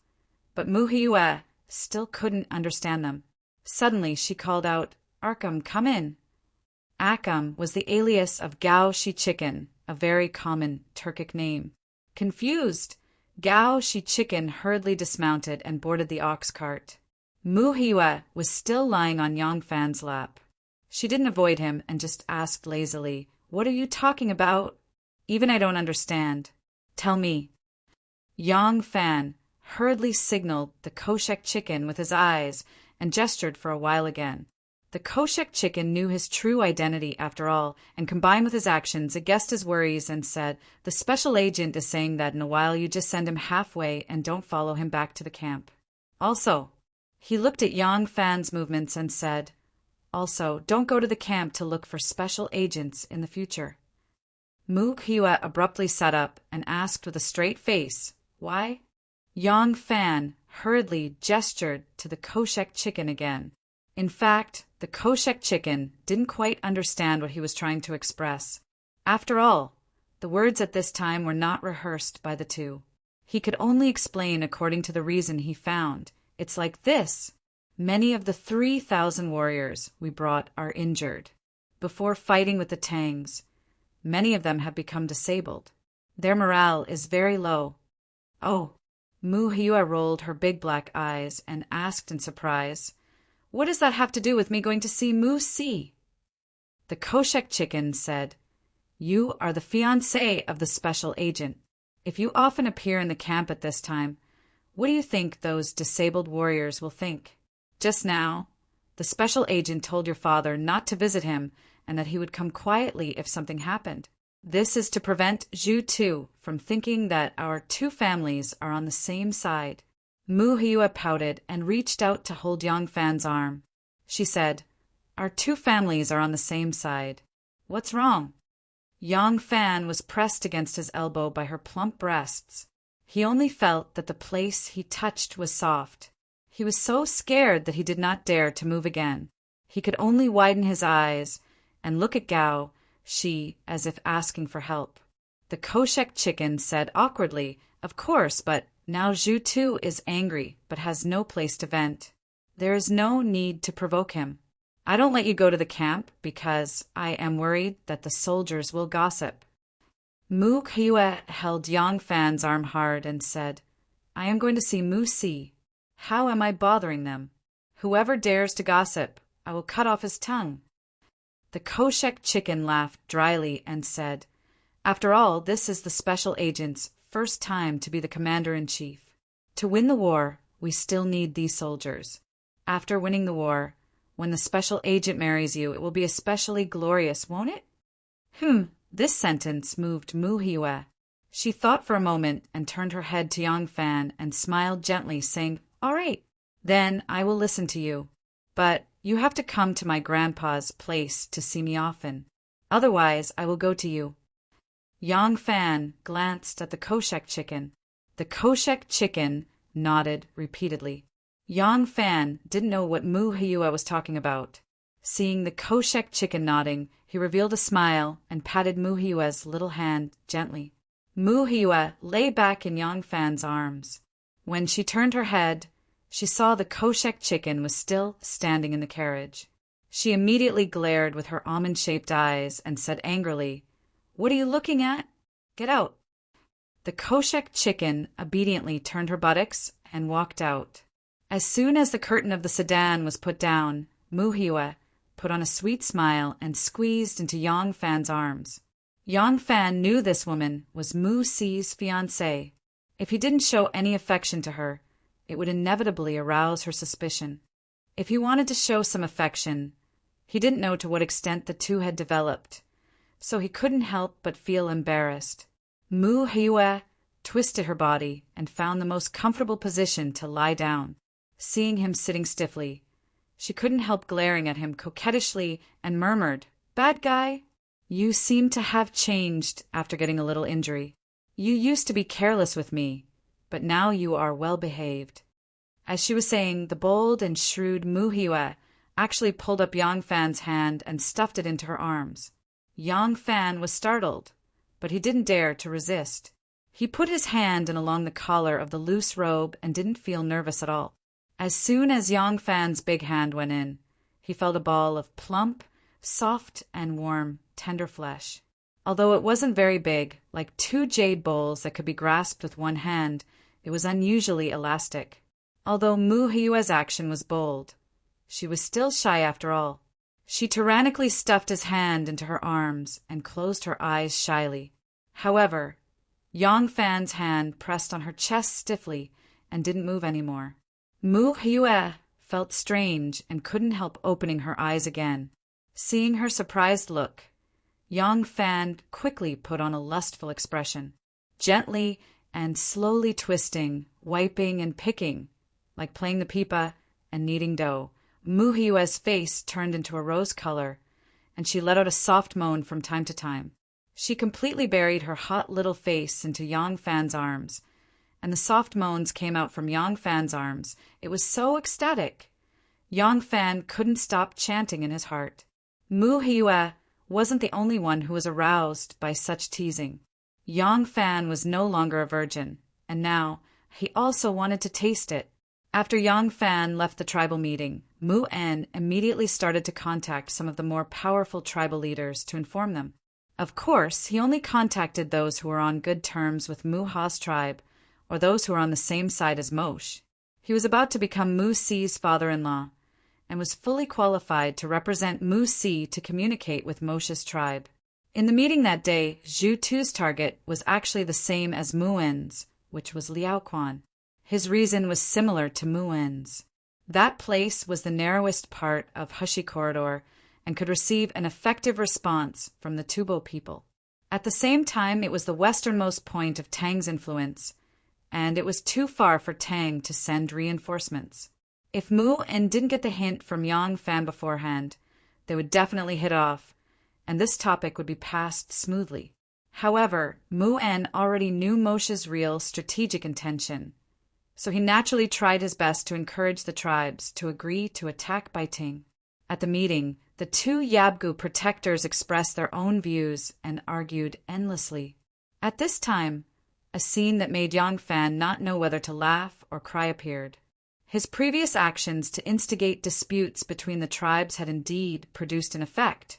but Mu Hiua still couldn't understand them. Suddenly she called out, "Arkham, come in." Akam was the alias of Gao Shi Chicken, a very common Turkic name. Confused, Gao Shi Chicken hurriedly dismounted and boarded the ox cart. Mu Hiua was still lying on Yang Fan's lap. She didn't avoid him and just asked lazily, "What are you talking about? Even I don't understand. Tell me." Yang Fan hurriedly signaled the Koshek Chicken with his eyes and gestured for a while again. The Koshek Chicken knew his true identity after all, and combined with his actions, it guessed his worries and said, "The special agent is saying that in a while you just send him halfway and don't follow him back to the camp. Also," he looked at Yang Fan's movements and said, "Also, don't go to the camp to look for special agents in the future." Mu Hiua abruptly sat up and asked with a straight face, "Why?" Yang Fan hurriedly gestured to the Koshek Chicken again. In fact, the Koshek Chicken didn't quite understand what he was trying to express. After all, the words at this time were not rehearsed by the two. He could only explain according to the reason he found. "It's like this. Many of the 3,000 warriors we brought are injured. Before fighting with the Tangs, many of them have become disabled. Their morale is very low." "Oh." Mu Hiua rolled her big black eyes and asked in surprise, "What does that have to do with me going to see Mu Si?" The Koshek Chicken said, "You are the fiancé of the special agent. If you often appear in the camp at this time, what do you think those disabled warriors will think? Just now, the special agent told your father not to visit him and that he would come quietly if something happened. This is to prevent Zhu Tu from thinking that our two families are on the same side." Mu Hiua pouted and reached out to hold Yang Fan's arm. She said, "Our two families are on the same side. What's wrong?" Yang Fan was pressed against his elbow by her plump breasts. He only felt that the place he touched was soft. He was so scared that he did not dare to move again. He could only widen his eyes and look at Gao Shi as if asking for help. The Koshek Chicken said awkwardly, "Of course, but now Zhu Tu is angry but has no place to vent. There is no need to provoke him. I don't let you go to the camp because I am worried that the soldiers will gossip." Mu Hiua held Yang Fan's arm hard and said, "I am going to see Mu Si. How am I bothering them? Whoever dares to gossip, I will cut off his tongue." The Koshek Chicken laughed dryly and said, "After all, this is the special agent's first time to be the commander-in-chief. To win the war, we still need these soldiers. After winning the war, when the special agent marries you, it will be especially glorious, won't it?" This sentence moved Mu Hiua. She thought for a moment and turned her head to Yang Fan and smiled gently, saying, "All right, then I will listen to you. But you have to come to my grandpa's place to see me often. Otherwise, I will go to you." Yang Fan glanced at the Koshek Chicken. The Koshek Chicken nodded repeatedly. Yang Fan didn't know what Mu Hiua was talking about. Seeing the Koshek Chicken nodding, he revealed a smile and patted Mu Hiua's little hand gently. Mu Hiua lay back in Yang Fan's arms. When she turned her head, she saw the Koshek Chicken was still standing in the carriage. She immediately glared with her almond-shaped eyes and said angrily, "What are you looking at? Get out." The Koshek Chicken obediently turned her buttocks and walked out. As soon as the curtain of the sedan was put down, Mu Hiua put on a sweet smile and squeezed into Yang Fan's arms. Yang Fan knew this woman was Mu Si's fiancée. If he didn't show any affection to her, it would inevitably arouse her suspicion. If he wanted to show some affection, he didn't know to what extent the two had developed, so he couldn't help but feel embarrassed. Mu Hiua twisted her body and found the most comfortable position to lie down. Seeing him sitting stiffly, She couldn't help glaring at him coquettishly and murmured, "Bad guy? You seem to have changed after getting a little injury. You used to be careless with me, but now you are well behaved." As she was saying, the bold and shrewd Muhiwa actually pulled up Yang Fan's hand and stuffed it into her arms. Yang Fan was startled, but he didn't dare to resist. He put his hand in along the collar of the loose robe and didn't feel nervous at all. As soon as Yang Fan's big hand went in, he felt a ball of plump, soft and warm, tender flesh. Although it wasn't very big, like 2 jade bowls that could be grasped with one hand, it was unusually elastic. Although Muhiwa's action was bold, she was still shy after all. She tyrannically stuffed his hand into her arms and closed her eyes shyly. However, Yang Fan's hand pressed on her chest stiffly and didn't move anymore. Muhiwa felt strange and couldn't help opening her eyes again. Seeing her surprised look, Yang Fan quickly put on a lustful expression, gently and slowly twisting, wiping and picking, like playing the pipa and kneading dough. Muhiwa's face turned into a rose color, and she let out a soft moan from time to time. She completely buried her hot little face into Yang Fan's arms, and the soft moans came out from Yang Fan's arms. It was so ecstatic. Yang Fan couldn't stop chanting in his heart. Muhiwa wasn't the only one who was aroused by such teasing. Yang Fan was no longer a virgin, and now he also wanted to taste it. After Yang Fan left the tribal meeting, Mu En immediately started to contact some of the more powerful tribal leaders to inform them. Of course, he only contacted those who were on good terms with Mu Ha's tribe, or those who were on the same side as Moshe. He was about to become Mu Si's father-in-law, and was fully qualified to represent Mu Si to communicate with Moshe's tribe. In the meeting that day, Zhu Tu's target was actually the same as Mu En's, which was Liao Quan. His reason was similar to Mu En's. That place was the narrowest part of Hushi Corridor and could receive an effective response from the Tubo people. At the same time, it was the westernmost point of Tang's influence, and it was too far for Tang to send reinforcements. If Mu En didn't get the hint from Yang Fan beforehand, they would definitely hit off, and this topic would be passed smoothly. However, Mu En already knew Moshe's real strategic intention, so he naturally tried his best to encourage the tribes to agree to attack Baiting. At the meeting, the 2 Yabgu protectors expressed their own views and argued endlessly. At this time, a scene that made Yang Fan not know whether to laugh or cry appeared. His previous actions to instigate disputes between the tribes had indeed produced an effect,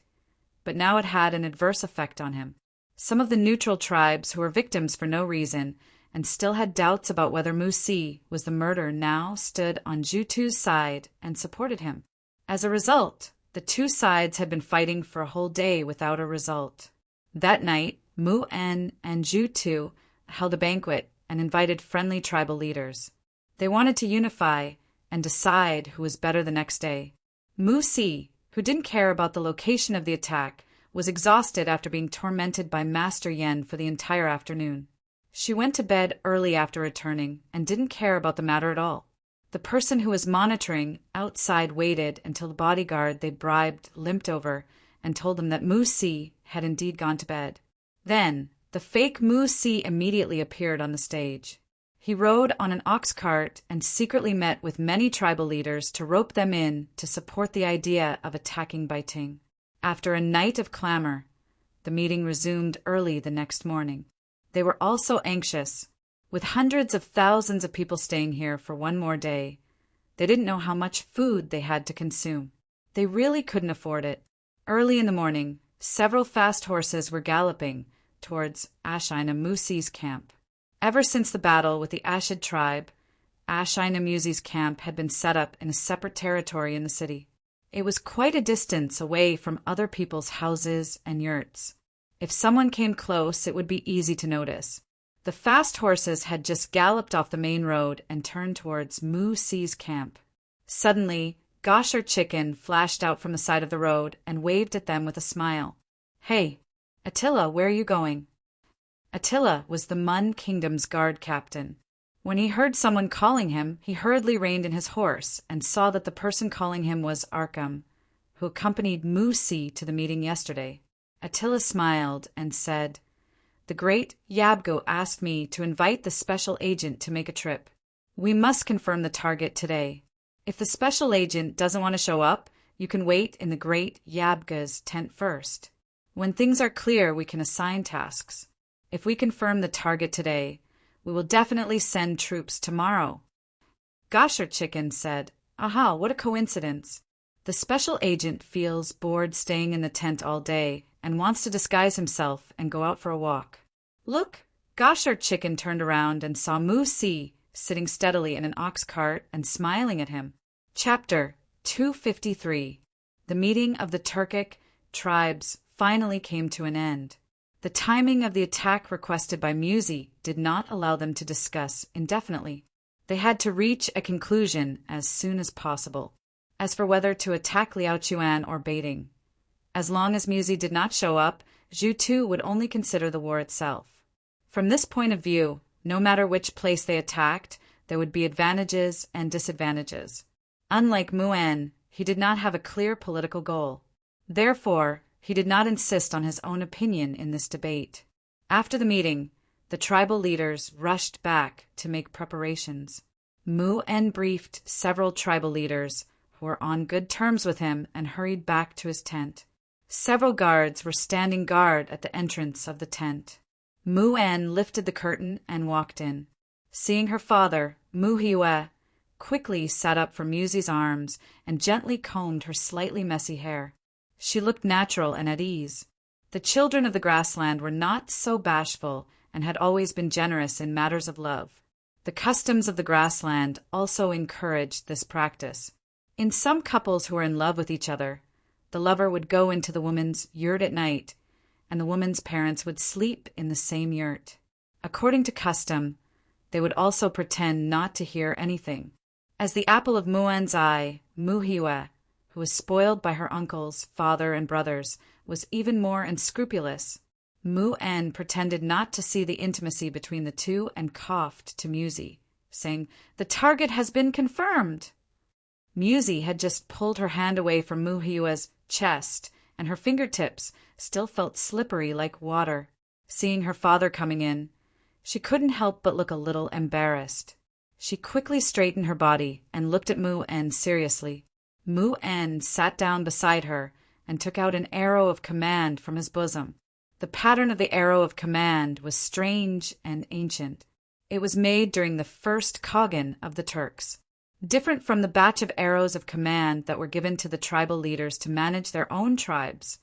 but now it had an adverse effect on him. Some of the neutral tribes who were victims for no reason and still had doubts about whether Mu Si was the murderer now stood on Zhu Tu's side and supported him. As a result, the 2 sides had been fighting for a whole day without a result. That night, Mu En and Zhu Tu held a banquet and invited friendly tribal leaders. They wanted to unify and decide who was better the next day. Mu Si, who didn't care about the location of the attack, was exhausted after being tormented by Master Yen for the entire afternoon. She went to bed early after returning and didn't care about the matter at all. The person who was monitoring outside waited until the bodyguard they'd bribed limped over and told them that Mu Si had indeed gone to bed. Then, the fake Mu Si immediately appeared on the stage. He rode on an ox cart and secretly met with many tribal leaders to rope them in to support the idea of attacking Baiting. After a night of clamor, the meeting resumed early the next morning. They were all so anxious. With hundreds of thousands of people staying here for one more day, they didn't know how much food they had to consume. They really couldn't afford it. Early in the morning, several fast horses were galloping towards Ashina Musi's camp. Ever since the battle with the Ashid tribe, Ashina Musi's camp had been set up in a separate territory in the city. It was quite a distance away from other people's houses and yurts. If someone came close, it would be easy to notice. The fast horses had just galloped off the main road and turned towards Mu Si's camp. Suddenly, Gosher Chicken flashed out from the side of the road and waved at them with a smile. "Hey, Attila, where are you going?" Attila was the Mun Kingdom's guard captain. When he heard someone calling him, he hurriedly reined in his horse and saw that the person calling him was Arkham, who accompanied Moosi to the meeting yesterday. Attila smiled and said, "The great Yabgo asked me to invite the special agent to make a trip. We must confirm the target today. If the special agent doesn't want to show up, you can wait in the great Yabga's tent first. When things are clear, we can assign tasks. If we confirm the target today, we will definitely send troops tomorrow." Gosher Chicken said, "Aha, what a coincidence. The special agent feels bored staying in the tent all day and wants to disguise himself and go out for a walk." Look! Gosher Chicken turned around and saw Moosi sitting steadily in an ox cart and smiling at him. Chapter 253. The meeting of the Turkic tribes finally came to an end. The timing of the attack requested by Musi did not allow them to discuss indefinitely. They had to reach a conclusion as soon as possible. As for whether to attack Liao Chuan or Baiting, as long as Musi did not show up, Zhu Tu would only consider the war itself. From this point of view, no matter which place they attacked, there would be advantages and disadvantages. Unlike Muan, he did not have a clear political goal. Therefore, he did not insist on his own opinion in this debate. After the meeting, the tribal leaders rushed back to make preparations. Muan briefed several tribal leaders who were on good terms with him and hurried back to his tent. Several guards were standing guard at the entrance of the tent. Muan lifted the curtain and walked in. Seeing her father, Mu Hiue quickly sat up from Musi's arms and gently combed her slightly messy hair. She looked natural and at ease. The children of the grassland were not so bashful and had always been generous in matters of love. The customs of the grassland also encouraged this practice. In some couples who were in love with each other, the lover would go into the woman's yurt at night, and the woman's parents would sleep in the same yurt. According to custom, they would also pretend not to hear anything. As the apple of Muan's eye, Mu Hiue, who was spoiled by her uncles, father, and brothers, was even more unscrupulous. Muan pretended not to see the intimacy between the two and coughed to Musi, saying, "The target has been confirmed." Musi had just pulled her hand away from Mu Hiue's chest, and her fingertips still felt slippery like water. Seeing her father coming in, she couldn't help but look a little embarrassed. She quickly straightened her body and looked at Muan seriously. Muan sat down beside her and took out an arrow of command from his bosom. The pattern of the arrow of command was strange and ancient. It was made during the first Khagan of the Turks. Different from the batch of arrows of command that were given to the tribal leaders to manage their own tribes,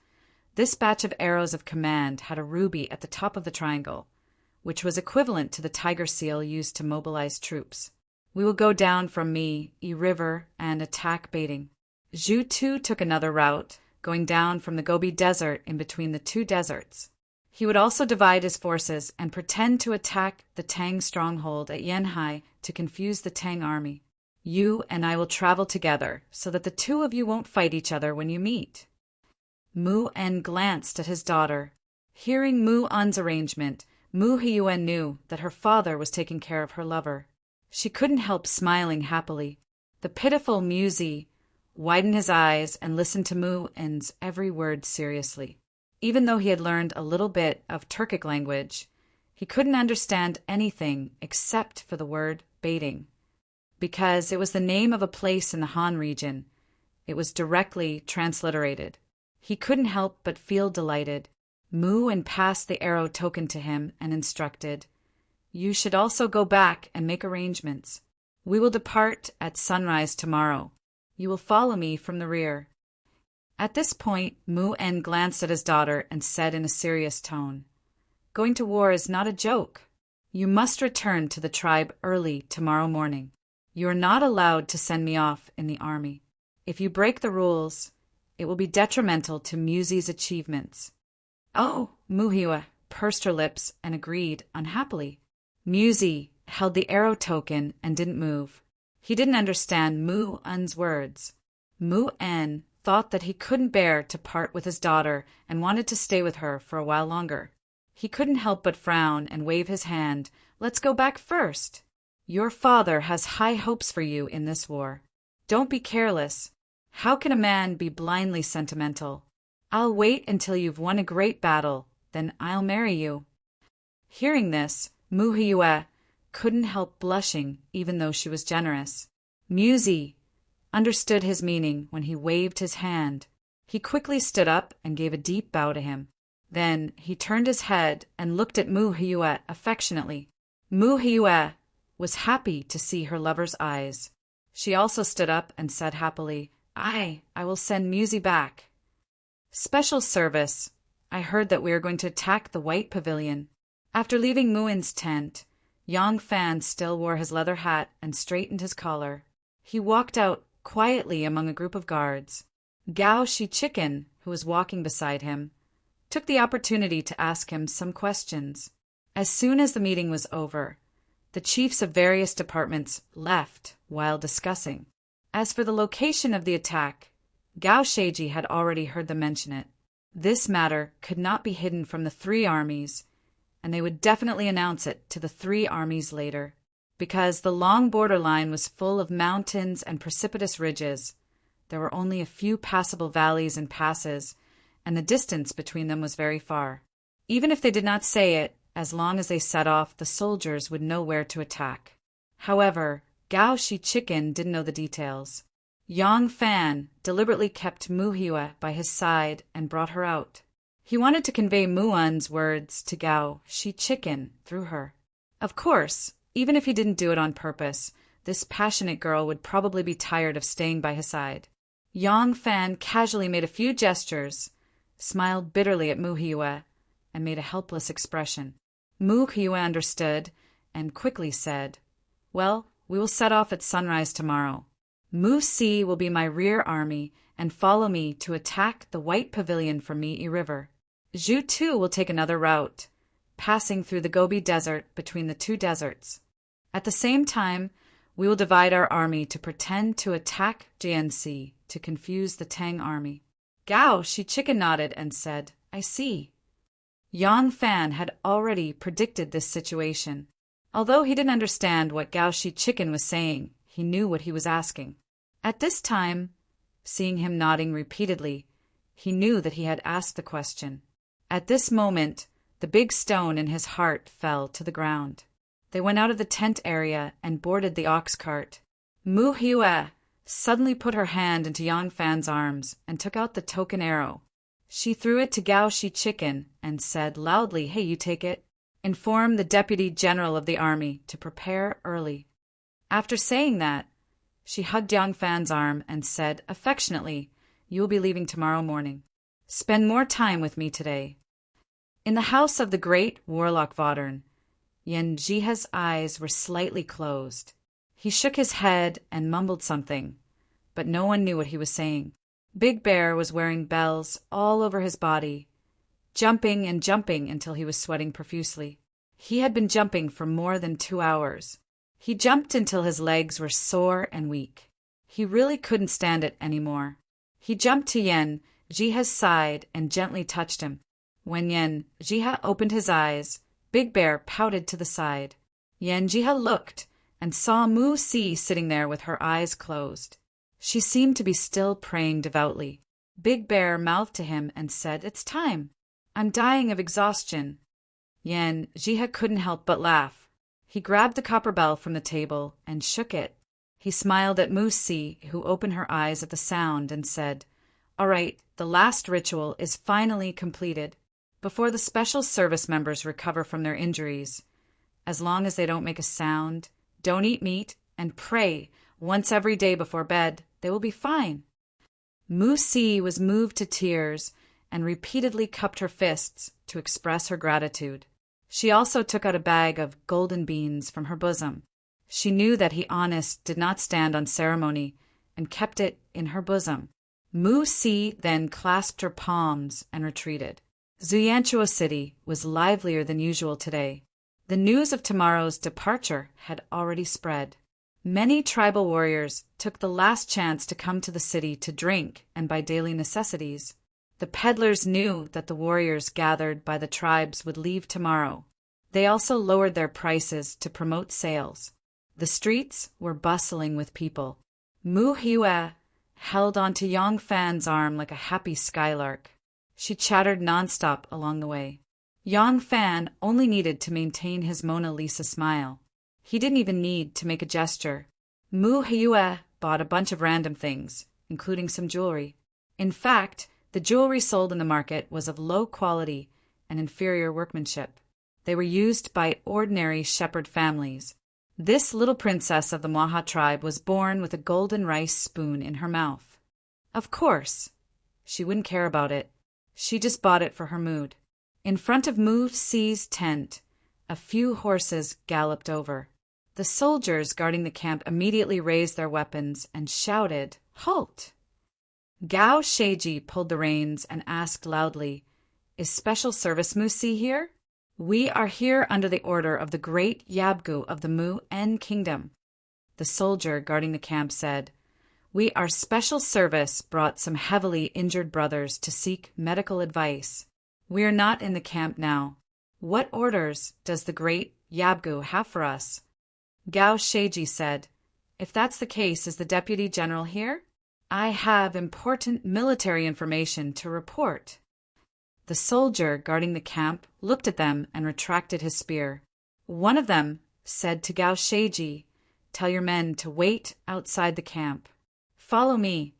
this batch of arrows of command had a ruby at the top of the triangle, which was equivalent to the tiger seal used to mobilize troops. "We will go down from Mi River and attack Baiting." Zhu Tu took another route, going down from the Gobi Desert in between the two deserts. He would also divide his forces and pretend to attack the Tang stronghold at Yanhai to confuse the Tang army. "You and I will travel together so that the two of you won't fight each other when you meet." Muan glanced at his daughter. Hearing Muan's arrangement, Mu Hiue knew that her father was taking care of her lover. She couldn't help smiling happily. The pitiful Musi widened his eyes and listened to Muan's every word seriously. Even though he had learned a little bit of Turkic language, he couldn't understand anything except for the word Baiting. Because it was the name of a place in the Han region, it was directly transliterated. He couldn't help but feel delighted. Muan passed the arrow token to him and instructed, "You should also go back and make arrangements. We will depart at sunrise tomorrow. You will follow me from the rear." At this point, Muan glanced at his daughter and said in a serious tone, "Going to war is not a joke. You must return to the tribe early tomorrow morning. You are not allowed to send me off in the army. If you break the rules, it will be detrimental to Musi's achievements." "Oh," Mu Hiue pursed her lips and agreed unhappily. Musi held the arrow token and didn't move. He didn't understand Muan's words. Muan thought that he couldn't bear to part with his daughter and wanted to stay with her for a while longer. He couldn't help but frown and wave his hand. "Let's go back first." Your father has high hopes for you in this war. Don't be careless. How can a man be blindly sentimental? I'll wait until you've won a great battle, then I'll marry you." Hearing this, Muhiue couldn't help blushing even though she was generous. Muzi understood his meaning when he waved his hand. He quickly stood up and gave a deep bow to him. Then he turned his head and looked at Muhiue affectionately. Muhiue was happy to see her lover's eyes. She also stood up and said happily, I will send Muzi back. Special service. I heard that we are going to attack the White Pavilion. After leaving Muin's tent, Yang Fan still wore his leather hat and straightened his collar. He walked out quietly among a group of guards. Gao Shi Chicken, who was walking beside him, took the opportunity to ask him some questions. As soon as the meeting was over, the chiefs of various departments left while discussing. As for the location of the attack, Gao Sheiji had already heard them mention it. This matter could not be hidden from the three armies, and they would definitely announce it to the three armies later. Because the long borderline was full of mountains and precipitous ridges, there were only a few passable valleys and passes, and the distance between them was very far. Even if they did not say it, as long as they set off, the soldiers would know where to attack. However, Gao Shi Chicken didn't know the details. Yang Fan deliberately kept Muhiue by his side and brought her out. He wanted to convey Muan's words to Gao Shi Chicken through her. Of course, even if he didn't do it on purpose, this passionate girl would probably be tired of staying by his side. Yang Fan casually made a few gestures, smiled bitterly at Muhiue, and made a helpless expression. Muhiue understood and quickly said, Well, we will set off at sunrise tomorrow. Mu Si will be my rear army and follow me to attack the White Pavilion from Mi'i River. Zhu Tu will take another route, passing through the Gobi Desert between the two deserts. At the same time, we will divide our army to pretend to attack Jianxi to confuse the Tang army. Gao Shi Chicken nodded and said, I see. Yang Fan had already predicted this situation. Although he didn't understand what Gao Shi Chicken was saying, he knew what he was asking. At this time, seeing him nodding repeatedly, he knew that he had asked the question. At this moment, the big stone in his heart fell to the ground. They went out of the tent area and boarded the ox cart. Muhiue suddenly put her hand into Yang Fan's arms and took out the token arrow. She threw it to Gao Shi Chicken and said loudly, Hey, you take it. Inform the deputy general of the army to prepare early. After saying that, she hugged Yang Fan's arm and said affectionately, You will be leaving tomorrow morning. Spend more time with me today. In the house of the great warlock Vodern, Yen Jihe's eyes were slightly closed. He shook his head and mumbled something, but no one knew what he was saying. Big Bear was wearing bells all over his body, jumping and jumping until he was sweating profusely. He had been jumping for more than 2 hours. He jumped until his legs were sore and weak. He really couldn't stand it anymore. He jumped to Yen Jihe's side and gently touched him. When Yen Jihe opened his eyes, Big Bear pouted to the side. Yen Jihe looked and saw Mu Si sitting there with her eyes closed. She seemed to be still praying devoutly. Big Bear mouthed to him and said, It's time. I'm dying of exhaustion. Yen Jihe couldn't help but laugh. He grabbed the copper bell from the table and shook it. He smiled at Mu Si, who opened her eyes at the sound, and said, All right, the last ritual is finally completed. Before the special service members recover from their injuries, as long as they don't make a sound, don't eat meat, and pray once every day before bed, they will be fine. Mu Si was moved to tears and repeatedly cupped her fists to express her gratitude. She also took out a bag of golden beans from her bosom. She knew that he honest did not stand on ceremony and kept it in her bosom. Mu Si then clasped her palms and retreated. Zuyanchuo City was livelier than usual today. The news of tomorrow's departure had already spread. Many tribal warriors took the last chance to come to the city to drink and buy daily necessities. The peddlers knew that the warriors gathered by the tribes would leave tomorrow. They also lowered their prices to promote sales. The streets were bustling with people. Mu Hue held onto Yang Fan's arm like a happy skylark. She chattered nonstop along the way. Yang Fan only needed to maintain his Mona Lisa smile. He didn't even need to make a gesture. Mu Hue bought a bunch of random things, including some jewelry. In fact, the jewelry sold in the market was of low quality and inferior workmanship. They were used by ordinary shepherd families. This little princess of the Mwaha tribe was born with a golden rice spoon in her mouth. Of course, she wouldn't care about it. She just bought it for her mood. In front of Mu Si's tent, a few horses galloped over. The soldiers guarding the camp immediately raised their weapons and shouted, "Halt!" Gao Sheiji pulled the reins and asked loudly, "Is Special Service Mu Si here?" "We are here under the order of the great Yabgu of the Mu-En Kingdom." The soldier guarding the camp said, Our special service brought some heavily injured brothers to seek medical advice. We are not in the camp now. What orders does the great Yabgu have for us?" Gao Sheiji said, "If that's the case, is the Deputy General here? I have important military information to report." The soldier guarding the camp looked at them and retracted his spear. One of them said to Gao Sheiji, "Tell your men to wait outside the camp. Follow me."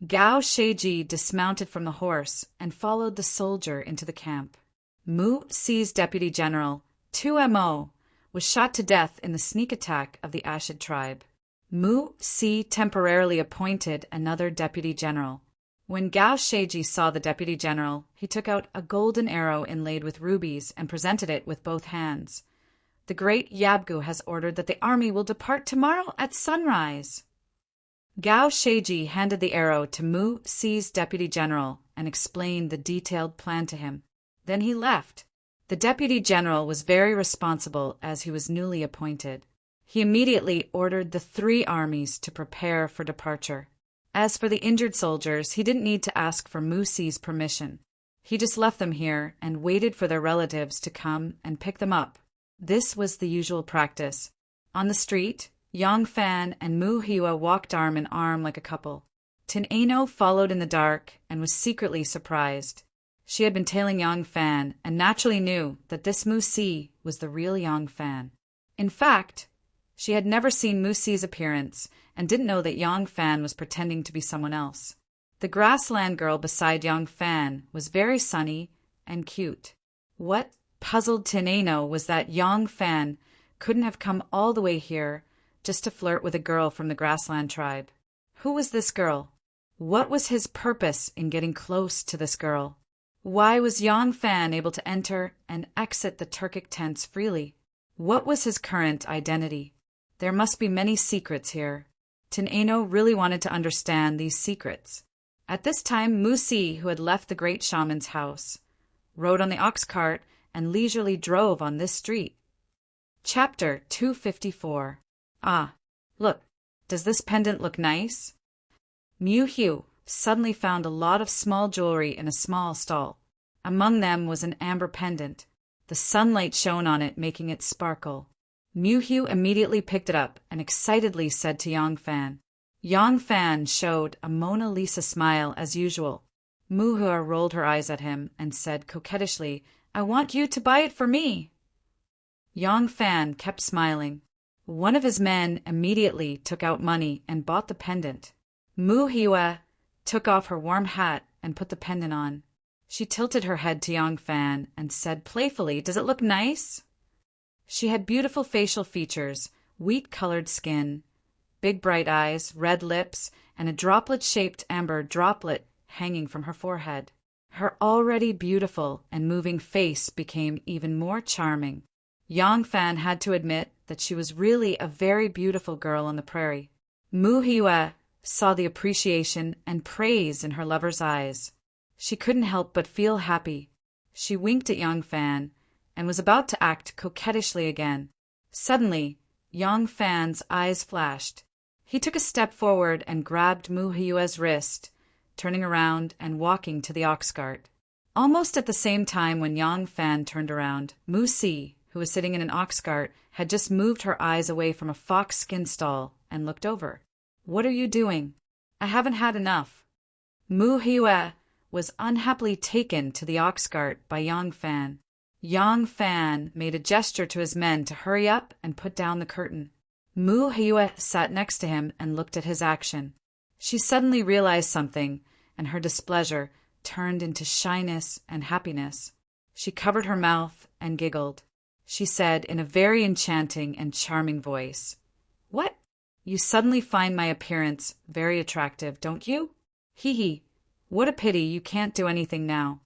Gao Sheiji dismounted from the horse and followed the soldier into the camp. Mu Si's deputy general, 2Mo, was shot to death in the sneak attack of the Ashid tribe. Mu Si temporarily appointed another deputy general. When Gao Sheiji saw the deputy general, he took out a golden arrow inlaid with rubies and presented it with both hands. "The great Yabgu has ordered that the army will depart tomorrow at sunrise." Gao Sheiji handed the arrow to Mu Si's deputy general and explained the detailed plan to him. Then he left. The deputy general was very responsible as he was newly appointed. He immediately ordered the 3 armies to prepare for departure. As for the injured soldiers, he didn't need to ask for Mu Si's permission. He just left them here and waited for their relatives to come and pick them up. This was the usual practice. On the street, Yang Fan and Mu Hue walked arm in arm like a couple. Tin Ano followed in the dark and was secretly surprised. She had been tailing Yang Fan and naturally knew that this Mu Si was the real Yang Fan. In fact, she had never seen Mu Si's appearance and didn't know that Yang Fan was pretending to be someone else. The grassland girl beside Yang Fan was very sunny and cute. What puzzled Tin Ano was that Yang Fan couldn't have come all the way here just to flirt with a girl from the grassland tribe. Who was this girl? What was his purpose in getting close to this girl? Why was Yang Fan able to enter and exit the Turkic tents freely? What was his current identity? There must be many secrets here. Tin Ano really wanted to understand these secrets. At this time, Mu Si, who had left the great shaman's house, rode on the ox cart and leisurely drove on this street. Chapter 254. Ah, look, does this pendant look nice? Mu Hue suddenly found a lot of small jewelry in a small stall. Among them was an amber pendant. The sunlight shone on it, making it sparkle. Mu Hue immediately picked it up and excitedly said to Yang Fan. Yang Fan showed a Mona Lisa smile as usual. Mu Hue rolled her eyes at him and said coquettishly, "I want you to buy it for me." Yang Fan kept smiling. One of his men immediately took out money and bought the pendant. Mu Hue took off her warm hat and put the pendant on. She tilted her head to Yang Fan and said playfully, "Does it look nice?" She had beautiful facial features, wheat-colored skin, big bright eyes, red lips, and a droplet-shaped amber droplet hanging from her forehead. Her already beautiful and moving face became even more charming. Yang Fan had to admit that she was really a very beautiful girl on the prairie. Mu Hue saw the appreciation and praise in her lover's eyes. She couldn't help but feel happy. She winked at Yang Fan and was about to act coquettishly again. Suddenly, Yang Fan's eyes flashed. He took a step forward and grabbed Mu Hue's wrist, turning around and walking to the ox cart. Almost at the same time when Yang Fan turned around, Mu Si, who who was sitting in an ox cart, had just moved her eyes away from a fox skin stall and looked over. "What are you doing? I haven't had enough." Mu Hiue was unhappily taken to the ox cart by Yang Fan. Yang Fan made a gesture to his men to hurry up and put down the curtain. Mu Hiue sat next to him and looked at his action. She suddenly realized something, and her displeasure turned into shyness and happiness. She covered her mouth and giggled. She said in a very enchanting and charming voice, "What? You suddenly find my appearance very attractive, don't you? Hee hee, what a pity you can't do anything now."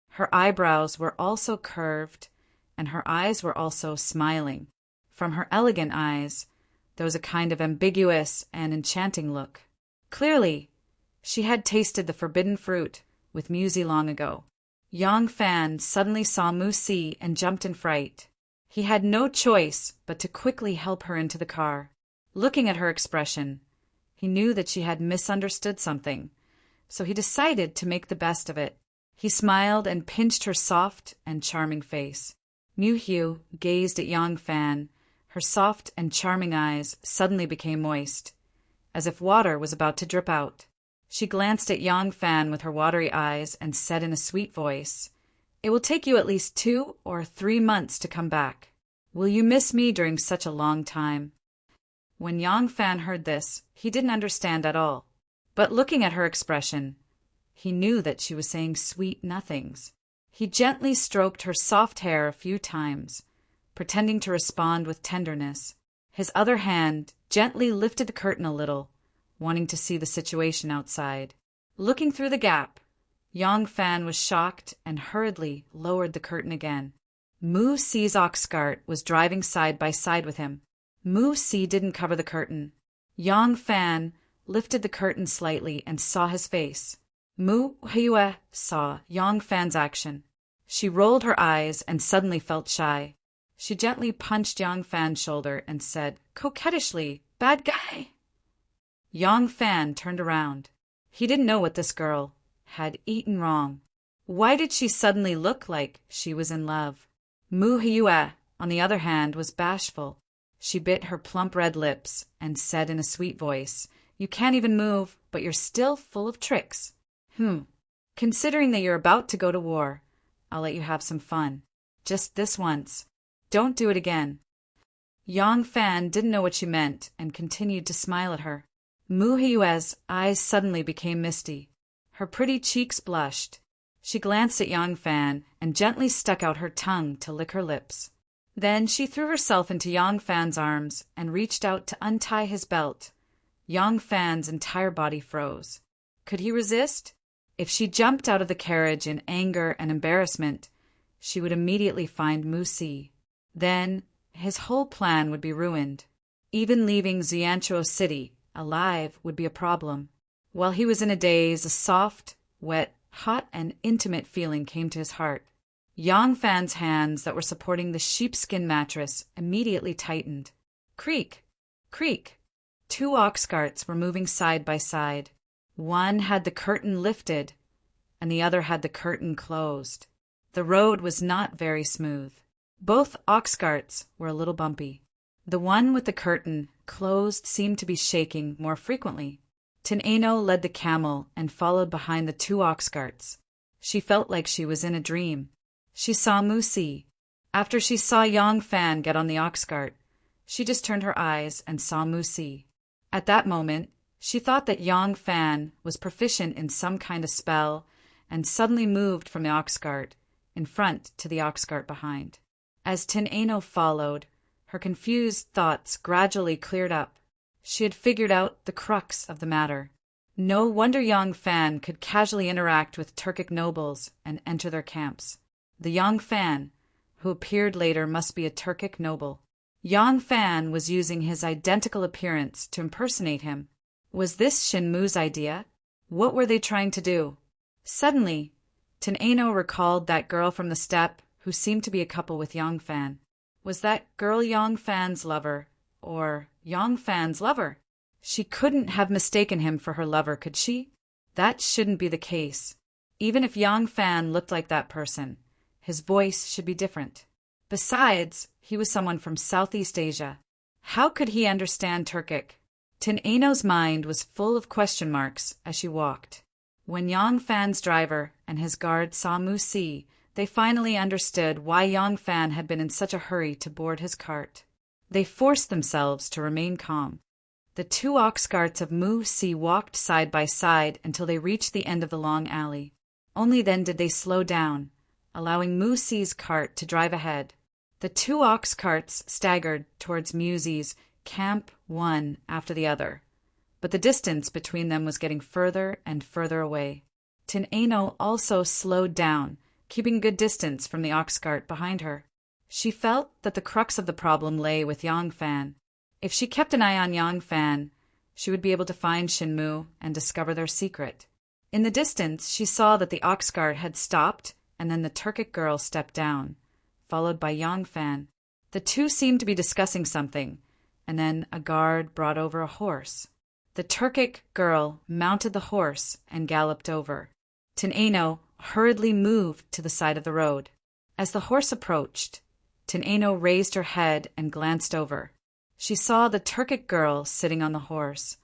Her eyebrows were also curved, and her eyes were also smiling. From her elegant eyes, there was a kind of ambiguous and enchanting look. Clearly, she had tasted the forbidden fruit with Musi long ago. Yang Fan suddenly saw Musi and jumped in fright. He had no choice but to quickly help her into the car. Looking at her expression, he knew that she had misunderstood something, so he decided to make the best of it. He smiled and pinched her soft and charming face. Mu Hiu gazed at Yang Fan. Her soft and charming eyes suddenly became moist, as if water was about to drip out. She glanced at Yang Fan with her watery eyes and said in a sweet voice, "It will take you at least 2 or 3 months to come back. Will you miss me during such a long time?" When Yang Fan heard this, he didn't understand at all. But looking at her expression, he knew that she was saying sweet nothings. He gently stroked her soft hair a few times, pretending to respond with tenderness. His other hand gently lifted the curtain a little, wanting to see the situation outside. Looking through the gap, Yang Fan was shocked and hurriedly lowered the curtain again. Mu Si's ox cart was driving side by side with him. Mu Si didn't cover the curtain. Yang Fan lifted the curtain slightly and saw his face. Mu Hiue saw Yang Fan's action. She rolled her eyes and suddenly felt shy. She gently punched Yang Fan's shoulder and said coquettishly, "Bad guy." Yang Fan turned around. He didn't know what this girl had eaten wrong. Why did she suddenly look like she was in love? Mu Hiue, on the other hand, was bashful. She bit her plump red lips and said in a sweet voice, "You can't even move, but you're still full of tricks. Considering that you're about to go to war, I'll let you have some fun. Just this once. Don't do it again." Yang Fan didn't know what she meant and continued to smile at her. Mu Hiue's eyes suddenly became misty. Her pretty cheeks blushed. She glanced at Yang Fan and gently stuck out her tongue to lick her lips. Then she threw herself into Yang Fan's arms and reached out to untie his belt. Yang Fan's entire body froze. Could he resist? If she jumped out of the carriage in anger and embarrassment, she would immediately find Mu Si. Then his whole plan would be ruined. Even leaving Xianchuo City alive would be a problem. While he was in a daze, a soft, wet, hot, and intimate feeling came to his heart. Yang Fan's hands that were supporting the sheepskin mattress immediately tightened. Creak! Creak! 2 ox carts were moving side by side. One had the curtain lifted, and the other had the curtain closed. The road was not very smooth. Both ox carts were a little bumpy. The one with the curtain closed seemed to be shaking more frequently. Tineno led the camel and followed behind the 2 ox carts. She felt like she was in a dream. She saw Mu Si. After she saw Yang Fan get on the ox cart, she just turned her eyes and saw Mu Si. At that moment, she thought that Yang Fan was proficient in some kind of spell and suddenly moved from the ox cart in front to the ox cart behind. As Tineno followed, her confused thoughts gradually cleared up. She had figured out the crux of the matter. No wonder Yang Fan could casually interact with Turkic nobles and enter their camps. The Yang Fan, who appeared later, must be a Turkic noble. Yang Fan was using his identical appearance to impersonate him. Was this Shinmu's idea? What were they trying to do? Suddenly, Tineno recalled that girl from the steppe who seemed to be a couple with Yang Fan. Was that girl Yang Fan's lover, or Yang Fan's lover? She couldn't have mistaken him for her lover, could she? That shouldn't be the case. Even if Yang Fan looked like that person, his voice should be different. Besides, he was someone from Southeast Asia. How could he understand Turkic? Tin Ano's mind was full of question marks as she walked. When Yang Fan's driver and his guard saw Musi, they finally understood why Yang Fan had been in such a hurry to board his cart. They forced themselves to remain calm. The two ox carts of Musi walked side by side until they reached the end of the long alley. Only then did they slow down, allowing Musi's cart to drive ahead. The two ox carts staggered towards Musi's camp one after the other, but the distance between them was getting further and further away. Tin Ano also slowed down, keeping good distance from the ox cart behind her. She felt that the crux of the problem lay with Yang Fan. If she kept an eye on Yang Fan, she would be able to find Shinmu and discover their secret. In the distance, she saw that the ox cart had stopped, and then the Turkic girl stepped down, followed by Yang Fan. The two seemed to be discussing something, and then a guard brought over a horse. The Turkic girl mounted the horse and galloped over. Tin Ano hurriedly moved to the side of the road. As the horse approached, Tin Ano raised her head and glanced over. She saw the Turkic girl sitting on the horse,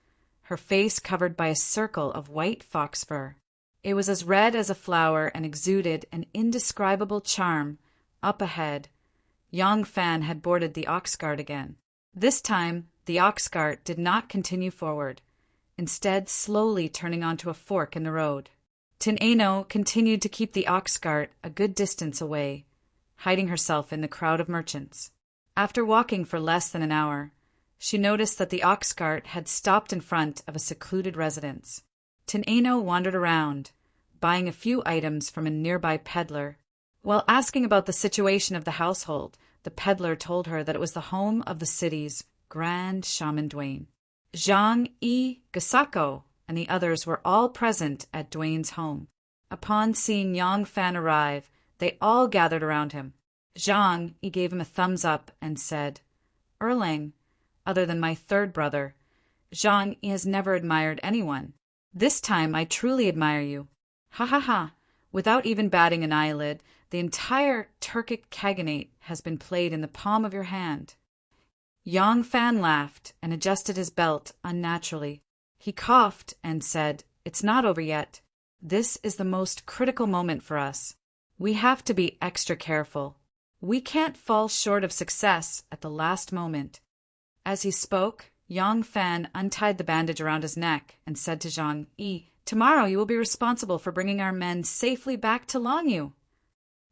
her face covered by a circle of white fox fur. It was as red as a flower and exuded an indescribable charm. Up ahead, Yang Fan had boarded the ox cart again. This time, the ox cart did not continue forward, instead slowly turning onto a fork in the road. Tin Ano continued to keep the ox cart a good distance away, hiding herself in the crowd of merchants. After walking for less than an hour, she noticed that the ox cart had stopped in front of a secluded residence. Tin Ano wandered around, buying a few items from a nearby peddler. While asking about the situation of the household, the peddler told her that it was the home of the city's Grand Shaman Dwayne. Zhang Yi, Gasako, and the others were all present at Dwayne's home. Upon seeing Yang Fan arrive, they all gathered around him. Zhang Yi gave him a thumbs up and said, "Erlang, other than my third brother, Zhang Yi has never admired anyone. This time I truly admire you. Ha ha ha." Without even batting an eyelid, the entire Turkic Khaganate has been played in the palm of your hand. Yang Fan laughed and adjusted his belt unnaturally. He coughed and said, "It's not over yet. This is the most critical moment for us. We have to be extra careful. We can't fall short of success at the last moment." As he spoke, Yang Fan untied the bandage around his neck and said to Zhang Yi, "Tomorrow you will be responsible for bringing our men safely back to Longyu."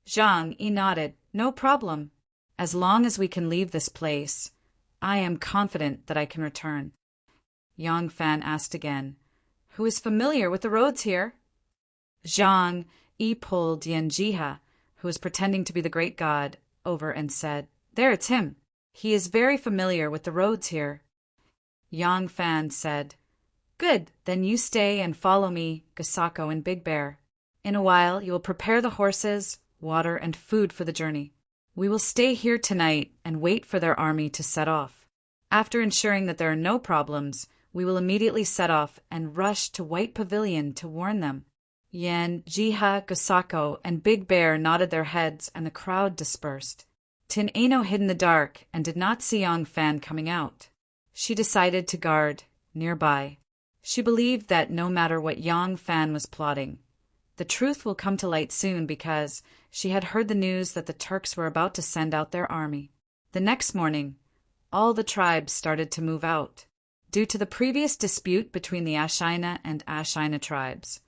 Zhang Yi nodded. "No problem. As long as we can leave this place, I am confident that I can return." Yang Fan asked again, "Who is familiar with the roads here?" Zhang Yi pulled Yan Jiha, who was pretending to be the great god, over and said, "There, it's him. He is very familiar with the roads here." Yang Fan said, "Good, then you stay and follow me, Gasako and Big Bear. In a while you will prepare the horses, water, and food for the journey. We will stay here tonight and wait for their army to set off. After ensuring that there are no problems, we will immediately set off and rush to White Pavilion to warn them." Yan, Jiha, Gasako, and Big Bear nodded their heads and the crowd dispersed. Tin Ano hid in the dark and did not see Yang Fan coming out. She decided to guard nearby. She believed that no matter what Yang Fan was plotting, the truth will come to light soon because she had heard the news that the Turks were about to send out their army. The next morning, all the tribes started to move out. Due to the previous dispute between the Ashina and Ashina tribes,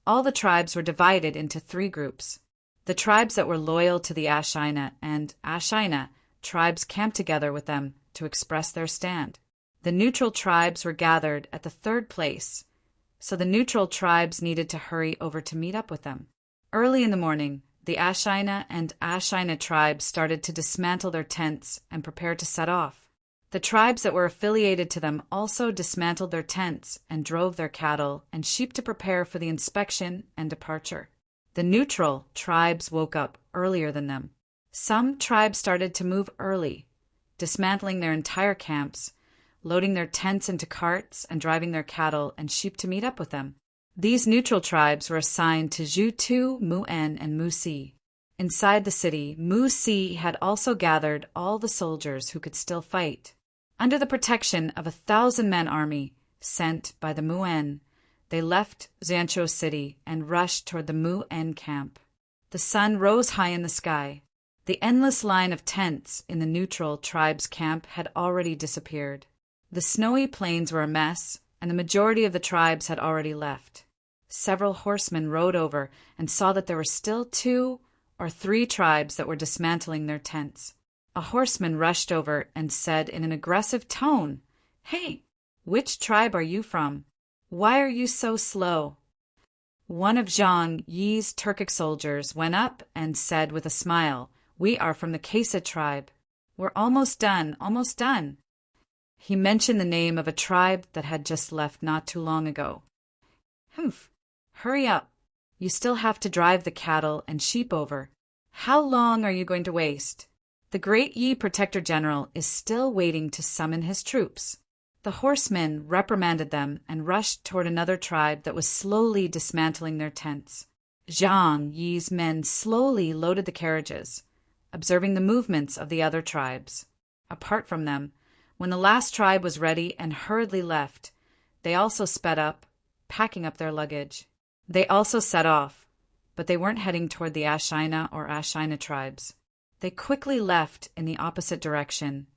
all the tribes were divided into 3 groups. The tribes that were loyal to the Ashina and Ashina tribes camped together with them to express their stand. The neutral tribes were gathered at the 3rd place, so the neutral tribes needed to hurry over to meet up with them. Early in the morning, the Ashina and Ashina tribes started to dismantle their tents and prepare to set off. The tribes that were affiliated to them also dismantled their tents and drove their cattle and sheep to prepare for the inspection and departure. The neutral tribes woke up earlier than them. Some tribes started to move early, dismantling their entire camps, loading their tents into carts and driving their cattle and sheep to meet up with them. These neutral tribes were assigned to Zhutu, Mu'en, and Musi. Inside the city, Mu Si had also gathered all the soldiers who could still fight. Under the protection of 1,000-man army sent by the Mu'en, they left Xianzhou City and rushed toward the Mu'en camp. The sun rose high in the sky. The endless line of tents in the neutral tribes' camp had already disappeared. The snowy plains were a mess, and the majority of the tribes had already left. Several horsemen rode over and saw that there were still 2 or 3 tribes that were dismantling their tents. A horseman rushed over and said in an aggressive tone, "Hey, which tribe are you from? Why are you so slow?" One of Zhang Yi's Turkic soldiers went up and said with a smile, "We are from the Kesa tribe. We're almost done, almost done." He mentioned the name of a tribe that had just left not too long ago. "Humph, hurry up. You still have to drive the cattle and sheep over. How long are you going to waste? The great Yi Protector General is still waiting to summon his troops." The horsemen reprimanded them and rushed toward another tribe that was slowly dismantling their tents. Zhang Yi's men slowly loaded the carriages, observing the movements of the other tribes. Apart from them, when the last tribe was ready and hurriedly left, they also sped up, packing up their luggage. They also set off, but they weren't heading toward the Ashina or Ashina tribes. They quickly left in the opposite direction.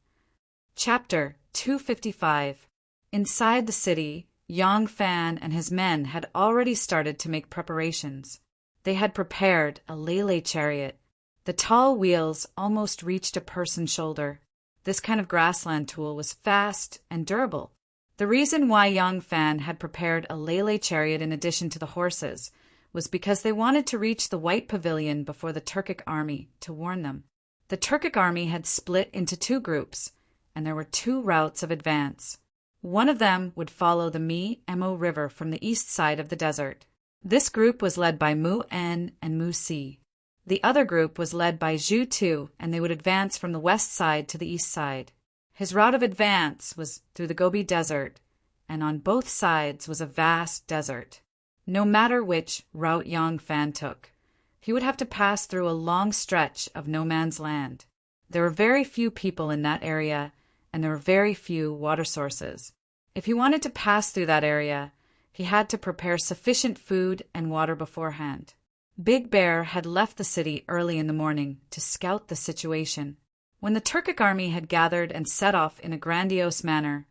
Chapter 255. Inside the city, Yang Fan and his men had already started to make preparations. They had prepared a Lele chariot. The tall wheels almost reached a person's shoulder. This kind of grassland tool was fast and durable. The reason why Yang Fan had prepared a Lele chariot in addition to the horses was because they wanted to reach the White Pavilion before the Turkic army to warn them. The Turkic army had split into 2 groups, and there were 2 routes of advance. One of them would follow the Mi-Emo River from the east side of the desert. This group was led by Mu-En and Mu-Si. The other group was led by Zhu Tu, and they would advance from the west side to the east side. His route of advance was through the Gobi Desert, and on both sides was a vast desert. No matter which route Yang Fan took, he would have to pass through a long stretch of no man's land. There were very few people in that area, and there were very few water sources. If he wanted to pass through that area, he had to prepare sufficient food and water beforehand. Big Bear had left the city early in the morning to scout the situation. When the Turkic army had gathered and set off in a grandiose manner,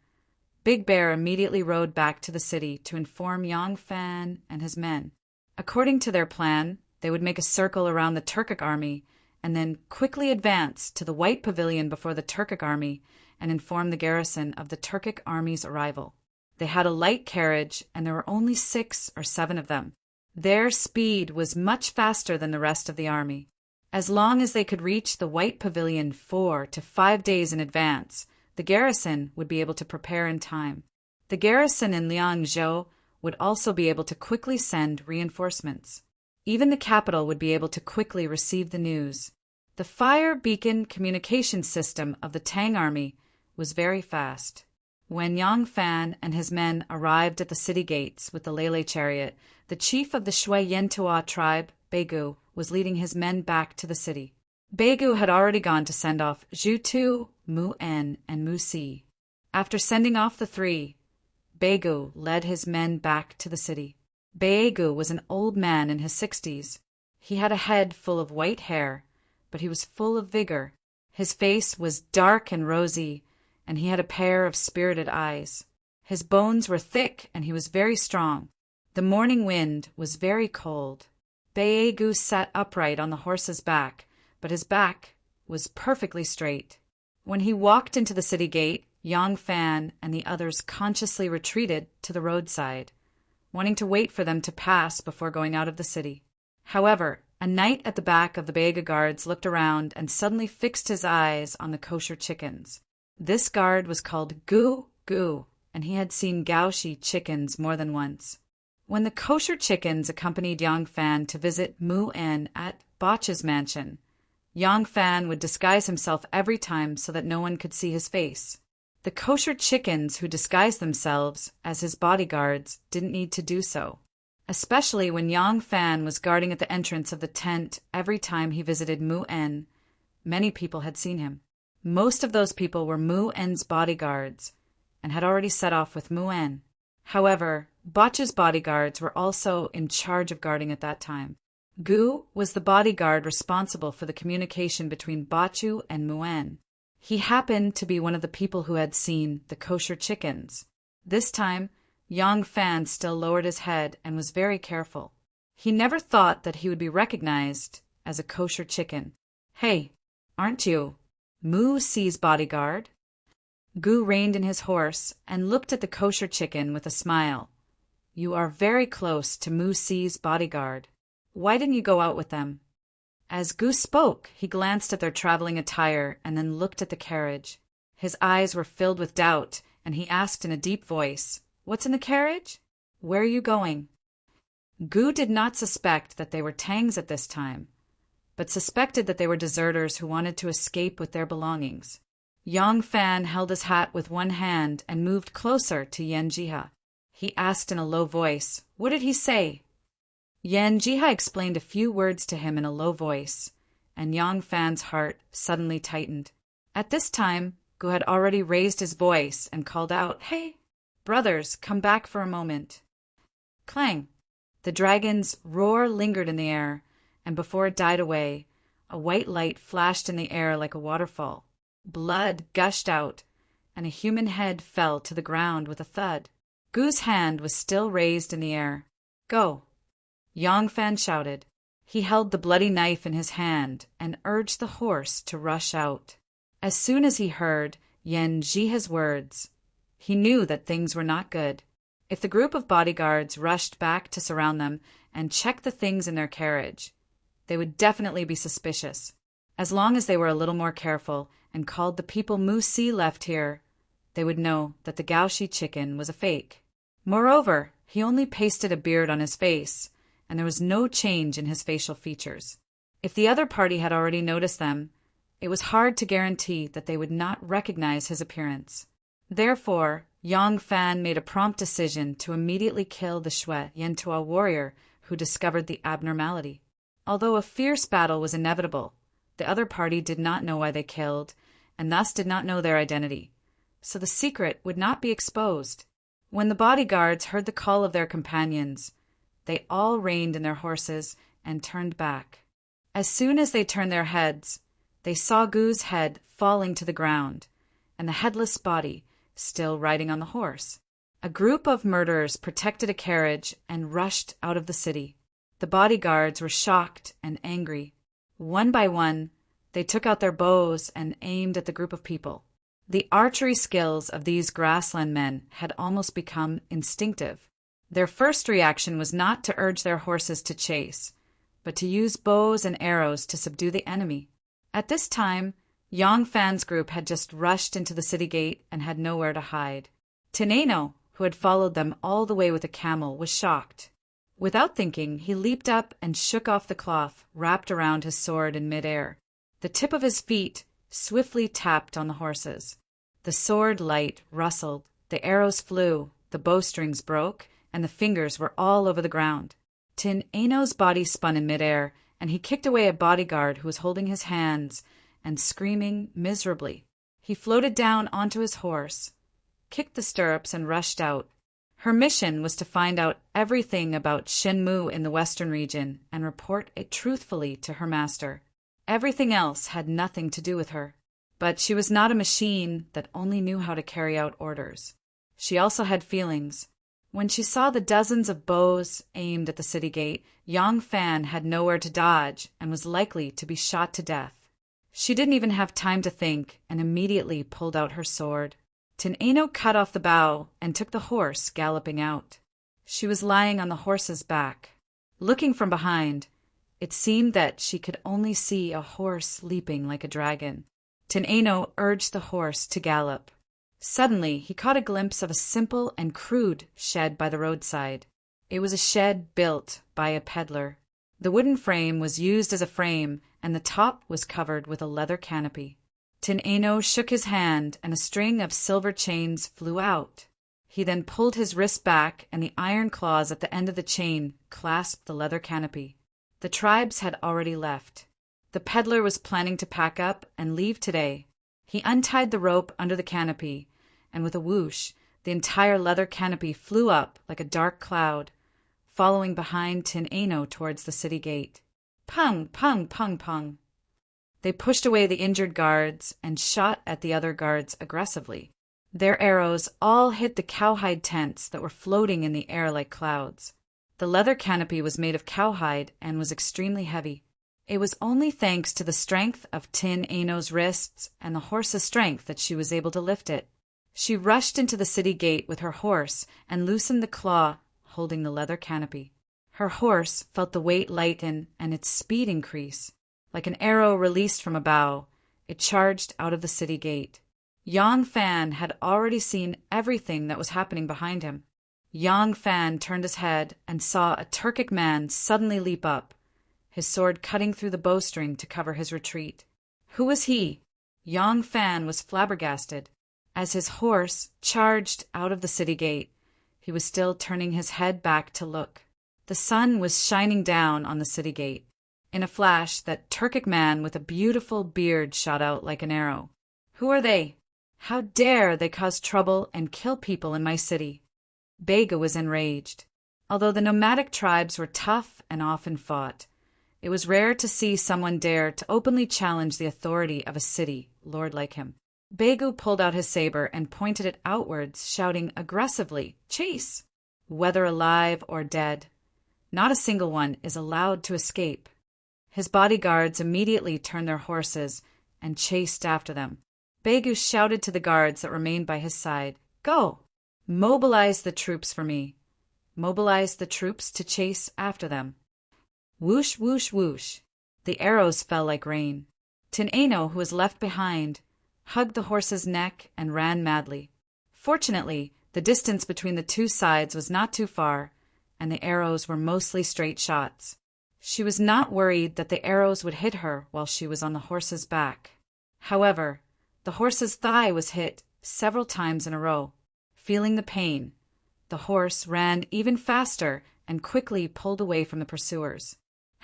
Big Bear immediately rode back to the city to inform Yang Fan and his men. According to their plan, they would make a circle around the Turkic army and then quickly advance to the White Pavilion before the Turkic army and inform the garrison of the Turkic army's arrival. They had a light carriage, and there were only 6 or 7 of them. Their speed was much faster than the rest of the army. As long as they could reach the White Pavilion 4 to 5 days in advance, the garrison would be able to prepare in time. The garrison in Liangzhou would also be able to quickly send reinforcements. Even the capital would be able to quickly receive the news. The fire beacon communication system of the Tang army was very fast. When Yang Fan and his men arrived at the city gates with the Lele chariot, the chief of the Shui Yentua tribe, Beigu, was leading his men back to the city. Beigu had already gone to send off Zhu Tu, Mu-En, and Mu-Si. After sending off the 3, Beigu led his men back to the city. Beigu was an old man in his 60s. He had a head full of white hair, but he was full of vigor. His face was dark and rosy, and he had a pair of spirited eyes. His bones were thick, and he was very strong. The morning wind was very cold. Beigu sat upright on the horse's back, but his back was perfectly straight. When he walked into the city gate, Yang Fan and the others consciously retreated to the roadside, wanting to wait for them to pass before going out of the city. However, a knight at the back of the Beigu guards looked around and suddenly fixed his eyes on the kosher chickens. This guard was called Gu Gu, and he had seen Gaoshi chickens more than once. When the kosher chickens accompanied Yang Fan to visit Mu-En at Botch's mansion, Yang Fan would disguise himself every time so that no one could see his face. The kosher chickens who disguised themselves as his bodyguards didn't need to do so. especially when Yang Fan was guarding at the entrance of the tent every time he visited Mu En. Many people had seen him. Most of those people were Mu En's bodyguards and had already set off with Mu En. However, Botch's bodyguards were also in charge of guarding at that time. Gu was the bodyguard responsible for the communication between Botchu and Mu En. He happened to be one of the people who had seen the kosher chickens. This time, Yang Fan still lowered his head and was very careful. He never thought that he would be recognized as a kosher chicken. "Hey, aren't you Mu Si's bodyguard?" Gu reined in his horse and looked at the kosher chicken with a smile. "You are very close to Mu Si's bodyguard. Why didn't you go out with them?" As Gu spoke, he glanced at their traveling attire and then looked at the carriage. His eyes were filled with doubt, and he asked in a deep voice, "What's in the carriage? Where are you going?" Gu did not suspect that they were Tangs at this time, but suspected that they were deserters who wanted to escape with their belongings. Yang Fan held his hat with one hand and moved closer to Yan Jiha. He asked in a low voice, "What did he say?" Yan Jiha explained a few words to him in a low voice, and Yang Fan's heart suddenly tightened. At this time, Gu had already raised his voice and called out, "Hey, brothers, come back for a moment." Clang! The dragon's roar lingered in the air, and before it died away, a white light flashed in the air like a waterfall. Blood gushed out, and a human head fell to the ground with a thud. Gu's hand was still raised in the air. "Go!" Yang Fan shouted. He held the bloody knife in his hand and urged the horse to rush out. As soon as he heard Yan Jiha's words, he knew that things were not good. If the group of bodyguards rushed back to surround them and check the things in their carriage, they would definitely be suspicious. As long as they were a little more careful and called the people Mu Si left here, they would know that the Gaoshi chicken was a fake. Moreover, he only pasted a beard on his face, and there was no change in his facial features. If the other party had already noticed them, it was hard to guarantee that they would not recognize his appearance. Therefore, Yang Fan made a prompt decision to immediately kill the Shui Yantua warrior who discovered the abnormality. Although a fierce battle was inevitable, the other party did not know why they killed, and thus did not know their identity, so the secret would not be exposed. When the bodyguards heard the call of their companions, they all reined in their horses and turned back. As soon as they turned their heads, they saw Gu's head falling to the ground, and the headless body still riding on the horse. A group of murderers protected a carriage and rushed out of the city. The bodyguards were shocked and angry. One by one, they took out their bows and aimed at the group of people. The archery skills of these grassland men had almost become instinctive. Their first reaction was not to urge their horses to chase, but to use bows and arrows to subdue the enemy. At this time, Yang Fan's group had just rushed into the city gate and had nowhere to hide. Teneno, who had followed them all the way with a camel, was shocked. Without thinking, he leaped up and shook off the cloth wrapped around his sword in midair. The tip of his feet swiftly tapped on the horses. The sword light rustled, the arrows flew, the bowstrings broke, and the fingers were all over the ground. Tin Eno's body spun in midair, and he kicked away a bodyguard who was holding his hands and screaming miserably. He floated down onto his horse, kicked the stirrups, and rushed out. Her mission was to find out everything about Shenmu in the western region and report it truthfully to her master. Everything else had nothing to do with her. But she was not a machine that only knew how to carry out orders. She also had feelings. When she saw the dozens of bows aimed at the city gate, Yang Fan had nowhere to dodge and was likely to be shot to death. She didn't even have time to think and immediately pulled out her sword. Tin Eno cut off the bow and took the horse galloping out. She was lying on the horse's back. Looking from behind, it seemed that she could only see a horse leaping like a dragon. Tin Eno urged the horse to gallop. Suddenly, he caught a glimpse of a simple and crude shed by the roadside. It was a shed built by a peddler. The wooden frame was used as a frame, and the top was covered with a leather canopy. Tin Eno shook his hand, and a string of silver chains flew out. He then pulled his wrist back, and the iron claws at the end of the chain clasped the leather canopy. The tribes had already left. The peddler was planning to pack up and leave today. He untied the rope under the canopy, and with a whoosh, the entire leather canopy flew up like a dark cloud, following behind Tin Ano towards the city gate. Pung, pung, pung, pung. They pushed away the injured guards and shot at the other guards aggressively. Their arrows all hit the cowhide tents that were floating in the air like clouds. The leather canopy was made of cowhide and was extremely heavy. It was only thanks to the strength of Tin Ano's wrists and the horse's strength that she was able to lift it. She rushed into the city gate with her horse and loosened the claw holding the leather canopy. Her horse felt the weight lighten and its speed increase. Like an arrow released from a bow, it charged out of the city gate. Yang Fan had already seen everything that was happening behind him. Yang Fan turned his head and saw a Turkic man suddenly leap up, his sword cutting through the bowstring to cover his retreat. Who was he? Yang Fan was flabbergasted. As his horse charged out of the city gate, he was still turning his head back to look. The sun was shining down on the city gate. In a flash, that Turkic man with a beautiful beard shot out like an arrow. Who are they? How dare they cause trouble and kill people in my city? Bega was enraged. Although the nomadic tribes were tough and often fought, it was rare to see someone dare to openly challenge the authority of a city lord like him. Begu pulled out his saber and pointed it outwards, shouting aggressively, "Chase!" Whether alive or dead, not a single one is allowed to escape. His bodyguards immediately turned their horses and chased after them. Begu shouted to the guards that remained by his side, "Go! Mobilize the troops for me. Mobilize the troops to chase after them." Whoosh, whoosh, whoosh. The arrows fell like rain. Tin Ano, who was left behind, hugged the horse's neck and ran madly. Fortunately, the distance between the two sides was not too far, and the arrows were mostly straight shots. She was not worried that the arrows would hit her while she was on the horse's back. However, the horse's thigh was hit several times in a row. Feeling the pain, the horse ran even faster and quickly pulled away from the pursuers.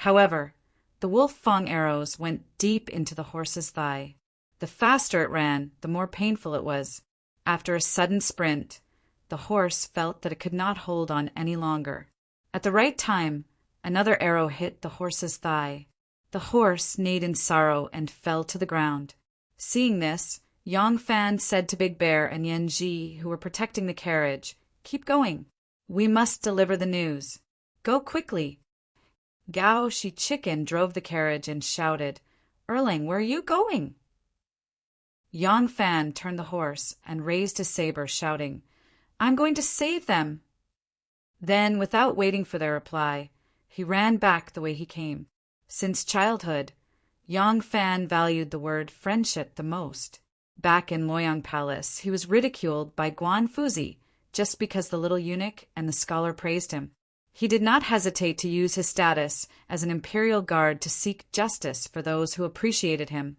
However, the wolf fang arrows went deep into the horse's thigh. The faster it ran, the more painful it was. After a sudden sprint, the horse felt that it could not hold on any longer. At the right time, another arrow hit the horse's thigh. The horse neighed in sorrow and fell to the ground. Seeing this, Yang Fan said to Big Bear and Yen Ji, who were protecting the carriage, "Keep going. We must deliver the news. Go quickly." Gao Shi Chicken drove the carriage and shouted, "Erling, where are you going?" Yang Fan turned the horse and raised his saber, shouting, "I'm going to save them." Then, without waiting for their reply, he ran back the way he came. Since childhood, Yang Fan valued the word friendship the most. Back in Loyang Palace, he was ridiculed by Guan Fuzi just because the little eunuch and the scholar praised him. He did not hesitate to use his status as an imperial guard to seek justice for those who appreciated him,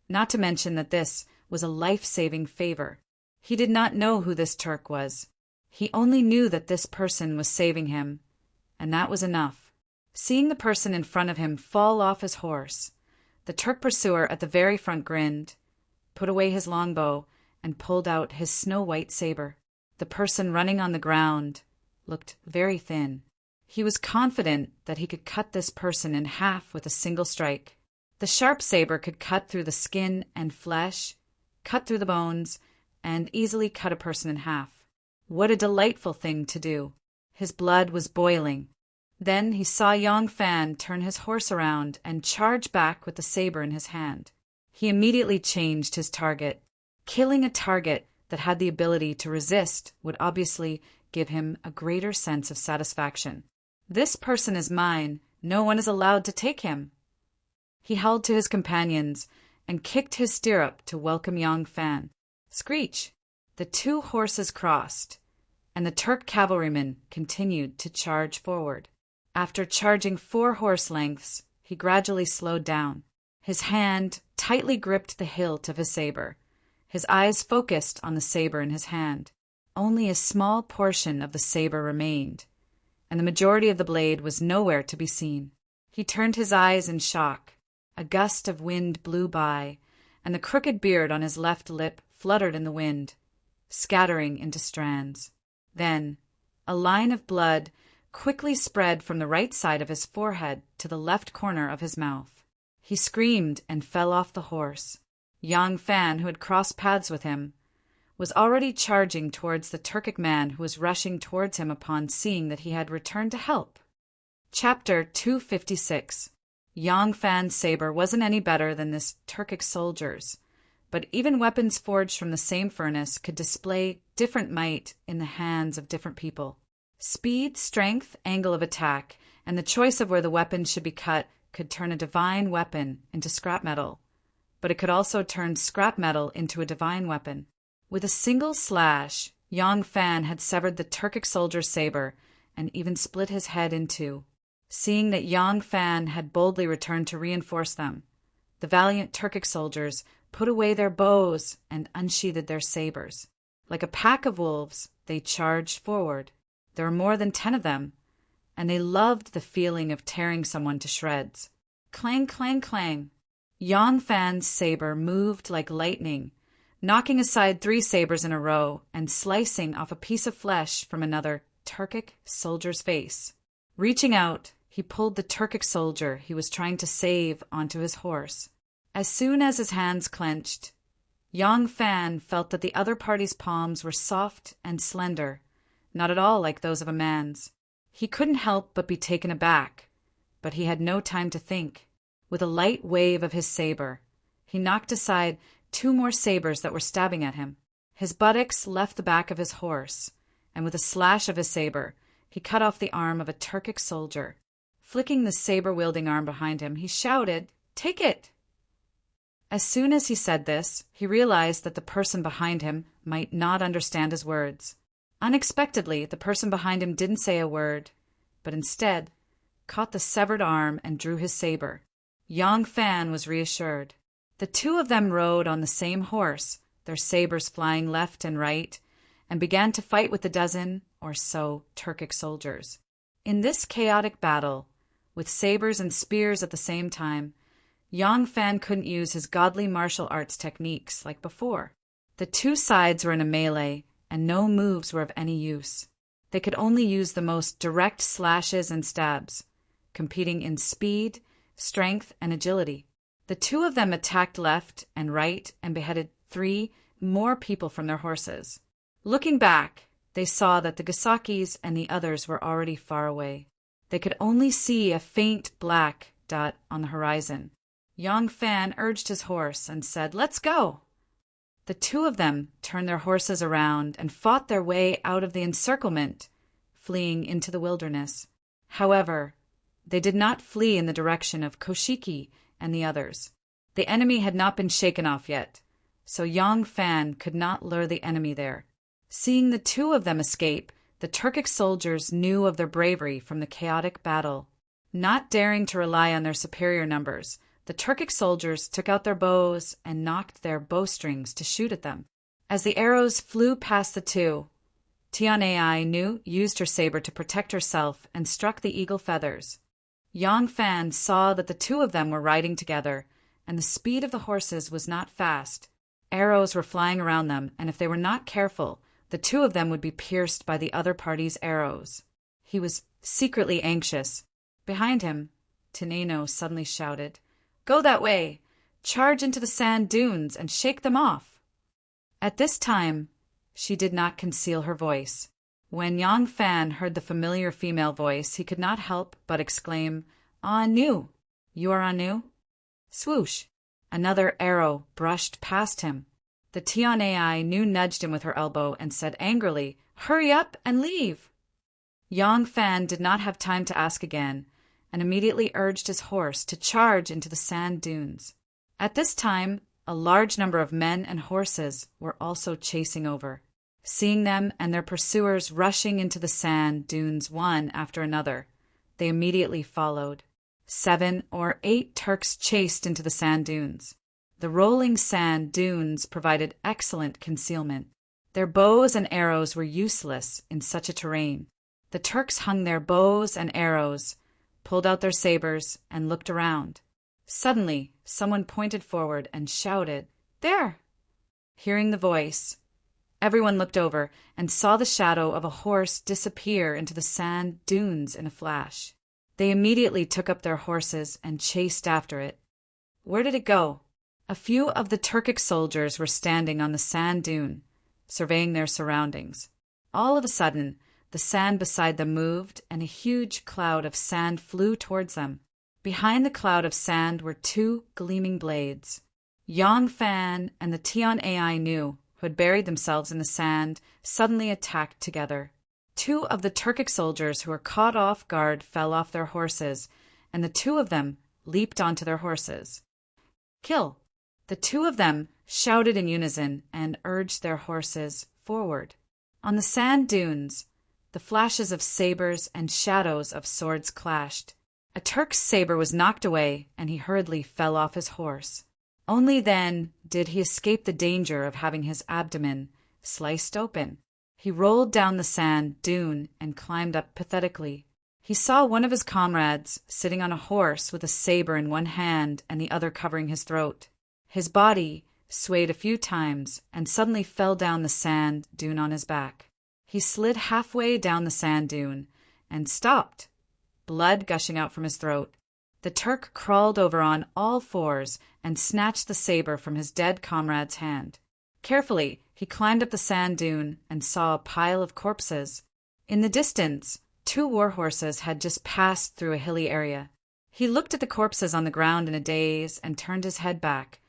not to mention that this was a life-saving favor. He did not know who this Turk was. He only knew that this person was saving him, and that was enough. Seeing the person in front of him fall off his horse, the Turk pursuer at the very front grinned, put away his longbow, and pulled out his snow-white saber. The person running on the ground looked very thin. He was confident that he could cut this person in half with a single strike. The sharp saber could cut through the skin and flesh, cut through the bones, and easily cut a person in half. What a delightful thing to do! His blood was boiling. Then he saw Yang Fan turn his horse around and charge back with the saber in his hand. He immediately changed his target. Killing a target that had the ability to resist would obviously give him a greater sense of satisfaction. This person is mine. No one is allowed to take him. He held to his companions and kicked his stirrup to welcome Yang Fan. Screech! The two horses crossed, and the Turk cavalryman continued to charge forward. After charging 4 horse lengths, he gradually slowed down. His hand tightly gripped the hilt of his saber. His eyes focused on the saber in his hand. Only a small portion of the saber remained, and the majority of the blade was nowhere to be seen. He turned his eyes in shock. A gust of wind blew by, and the crooked beard on his left lip fluttered in the wind, scattering into strands. Then a line of blood quickly spread from the right side of his forehead to the left corner of his mouth. He screamed and fell off the horse. Yang Fan, who had crossed paths with him, was already charging towards the Turkic man who was rushing towards him upon seeing that he had returned to help. Chapter 256. Yang Fan's saber wasn't any better than this Turkic soldier's, but even weapons forged from the same furnace could display different might in the hands of different people. Speed, strength, angle of attack, and the choice of where the weapon should be cut could turn a divine weapon into scrap metal, but it could also turn scrap metal into a divine weapon. With a single slash, Yang Fan had severed the Turkic soldier's saber and even split his head in two. Seeing that Yang Fan had boldly returned to reinforce them, the valiant Turkic soldiers put away their bows and unsheathed their sabers. Like a pack of wolves, they charged forward. There were more than 10 of them, and they loved the feeling of tearing someone to shreds. Clang, clang, clang. Yang Fan's saber moved like lightning, knocking aside 3 sabers in a row and slicing off a piece of flesh from another Turkic soldier's face. Reaching out, he pulled the Turkic soldier he was trying to save onto his horse. As soon as his hands clenched, Yang Fan felt that the other party's palms were soft and slender, not at all like those of a man's. He couldn't help but be taken aback, but he had no time to think. With a light wave of his saber, he knocked aside 2 more sabers that were stabbing at him. His buttocks left the back of his horse, and with a slash of his saber, he cut off the arm of a Turkic soldier. Flicking the saber-wielding arm behind him, he shouted, "Take it!" As soon as he said this, he realized that the person behind him might not understand his words. Unexpectedly, the person behind him didn't say a word, but instead caught the severed arm and drew his saber. Yang Fan was reassured. The 2 of them rode on the same horse, their sabers flying left and right, and began to fight with the dozen or so Turkic soldiers. In this chaotic battle, with sabers and spears at the same time, Yang Fan couldn't use his godly martial arts techniques like before. The 2 sides were in a melee, and no moves were of any use. They could only use the most direct slashes and stabs, competing in speed, strength, and agility. The 2 of them attacked left and right and beheaded 3 more people from their horses. Looking back, they saw that the Gasakis and the others were already far away. They could only see a faint black dot on the horizon. Yang Fan urged his horse and said, "Let's go!" The 2 of them turned their horses around and fought their way out of the encirclement, fleeing into the wilderness. However, they did not flee in the direction of Koshiki and the others. The enemy had not been shaken off yet, so Yang Fan could not lure the enemy there. Seeing the 2 of them escape, the Turkic soldiers knew of their bravery from the chaotic battle. Not daring to rely on their superior numbers, the Turkic soldiers took out their bows and knocked their bowstrings to shoot at them. As the arrows flew past the 2, Tianai Nu used her saber to protect herself and struck the eagle feathers. Yang Fan saw that the 2 of them were riding together, and the speed of the horses was not fast. Arrows were flying around them, and if they were not careful, the 2 of them would be pierced by the other party's arrows. He was secretly anxious. Behind him, Teneno suddenly shouted, "Go that way! Charge into the sand dunes and shake them off!" At this time, she did not conceal her voice. When Yang Fan heard the familiar female voice, he could not help but exclaim, "Anu! You are Anu?" Swoosh! Another arrow brushed past him. The Tianai Nu nudged him with her elbow and said angrily, "Hurry up and leave!" Yang Fan did not have time to ask again, and immediately urged his horse to charge into the sand dunes. At this time, a large number of men and horses were also chasing over. Seeing them and their pursuers rushing into the sand dunes one after another, they immediately followed. 7 or 8 Turks chased into the sand dunes. The rolling sand dunes provided excellent concealment. Their bows and arrows were useless in such a terrain. The Turks hung their bows and arrows, pulled out their sabers, and looked around. Suddenly, someone pointed forward and shouted, "There!" Hearing the voice, everyone looked over and saw the shadow of a horse disappear into the sand dunes in a flash. They immediately took up their horses and chased after it. Where did it go? A few of the Turkic soldiers were standing on the sand dune, surveying their surroundings. All of a sudden, the sand beside them moved, and a huge cloud of sand flew towards them. Behind the cloud of sand were two gleaming blades. Yang Fan and the Tian Ai Nu, who had buried themselves in the sand, suddenly attacked together. Two of the Turkic soldiers who were caught off guard fell off their horses, and the two of them leaped onto their horses. "Kill!" The two of them shouted in unison and urged their horses forward. On the sand dunes, the flashes of sabers and shadows of swords clashed. A Turk's saber was knocked away, and he hurriedly fell off his horse. Only then did he escape the danger of having his abdomen sliced open. He rolled down the sand dune and climbed up pathetically. He saw one of his comrades sitting on a horse with a saber in one hand and the other covering his throat. His body swayed a few times and suddenly fell down the sand dune on his back. He slid halfway down the sand dune and stopped, blood gushing out from his throat. The Turk crawled over on all fours and snatched the saber from his dead comrade's hand. Carefully, he climbed up the sand dune and saw a pile of corpses. In the distance, two war horses had just passed through a hilly area. He looked at the corpses on the ground in a daze and turned his head back,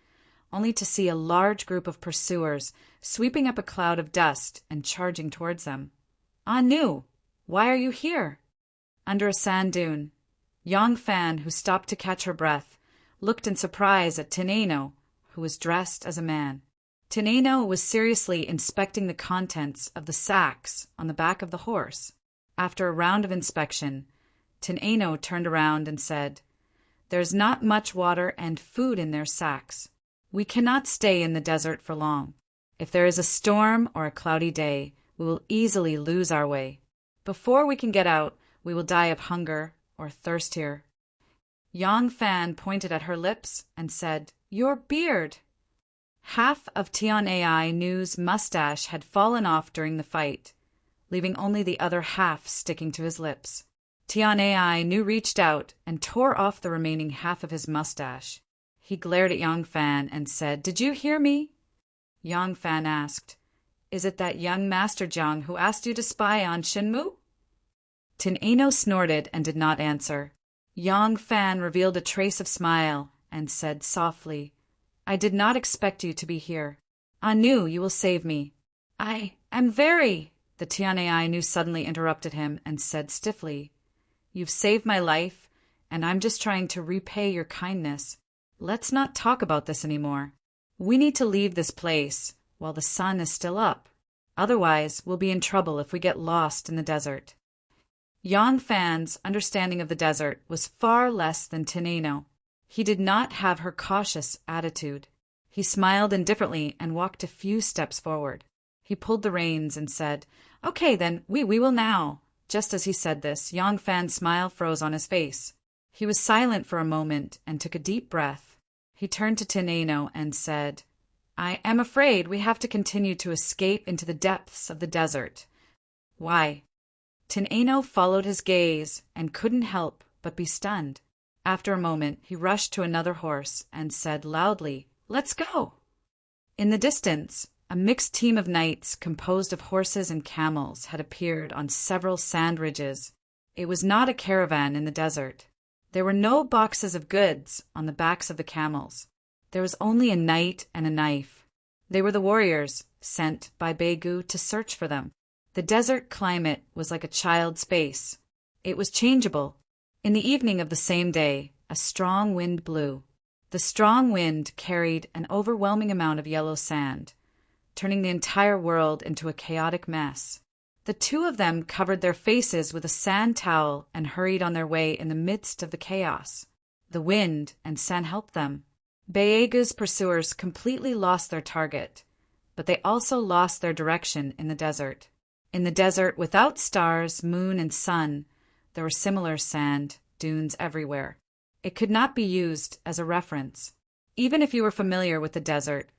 only to see a large group of pursuers sweeping up a cloud of dust and charging towards them. "Anu, why are you here?" Under a sand dune, Yang Fan, who stopped to catch her breath, looked in surprise at Tineno, who was dressed as a man. Tineno was seriously inspecting the contents of the sacks on the back of the horse. After a round of inspection, Tineno turned around and said, "There's not much water and food in their sacks. We cannot stay in the desert for long. If there is a storm or a cloudy day, we will easily lose our way. Before we can get out, we will die of hunger or thirst here." Yang Fan pointed at her lips and said, "Your beard!" Half of Tian Ai Nu's mustache had fallen off during the fight, leaving only the other half sticking to his lips. Tian Ai Nu reached out and tore off the remaining half of his mustache. He glared at Yang Fan and said, "Did you hear me?" Yang Fan asked, "Is it that young Master Jiang who asked you to spy on Shinmu?" Tineno snorted and did not answer. Yang Fan revealed a trace of smile and said softly, "I did not expect you to be here. Anu, you will save me." I'm very—" The Tian Ai Nu suddenly interrupted him and said stiffly, "You've saved my life, and I'm just trying to repay your kindness. Let's not talk about this anymore. We need to leave this place while the sun is still up. Otherwise, we'll be in trouble if we get lost in the desert." Yang Fan's understanding of the desert was far less than Tineno. He did not have her cautious attitude. He smiled indifferently and walked a few steps forward. He pulled the reins and said, "Okay, then, we will now." Just as he said this, Yang Fan's smile froze on his face. He was silent for a moment and took a deep breath. He turned to Tineno and said, "I am afraid we have to continue to escape into the depths of the desert." "Why?" Tineno followed his gaze and couldn't help but be stunned. After a moment, he rushed to another horse and said loudly, "Let's go!" In the distance, a mixed team of knights composed of horses and camels had appeared on several sand ridges. It was not a caravan in the desert. There were no boxes of goods on the backs of the camels. There was only a knight and a knife. They were the warriors sent by Beegu to search for them. The desert climate was like a child's face. It was changeable. In the evening of the same day, a strong wind blew. The strong wind carried an overwhelming amount of yellow sand, turning the entire world into a chaotic mess. The two of them covered their faces with a sand towel and hurried on their way in the midst of the chaos. The wind and sand helped them. Beegu's pursuers completely lost their target, but they also lost their direction in the desert. In the desert, without stars, moon, and sun, there were similar sand dunes everywhere. It could not be used as a reference. Even if you were familiar with the desert,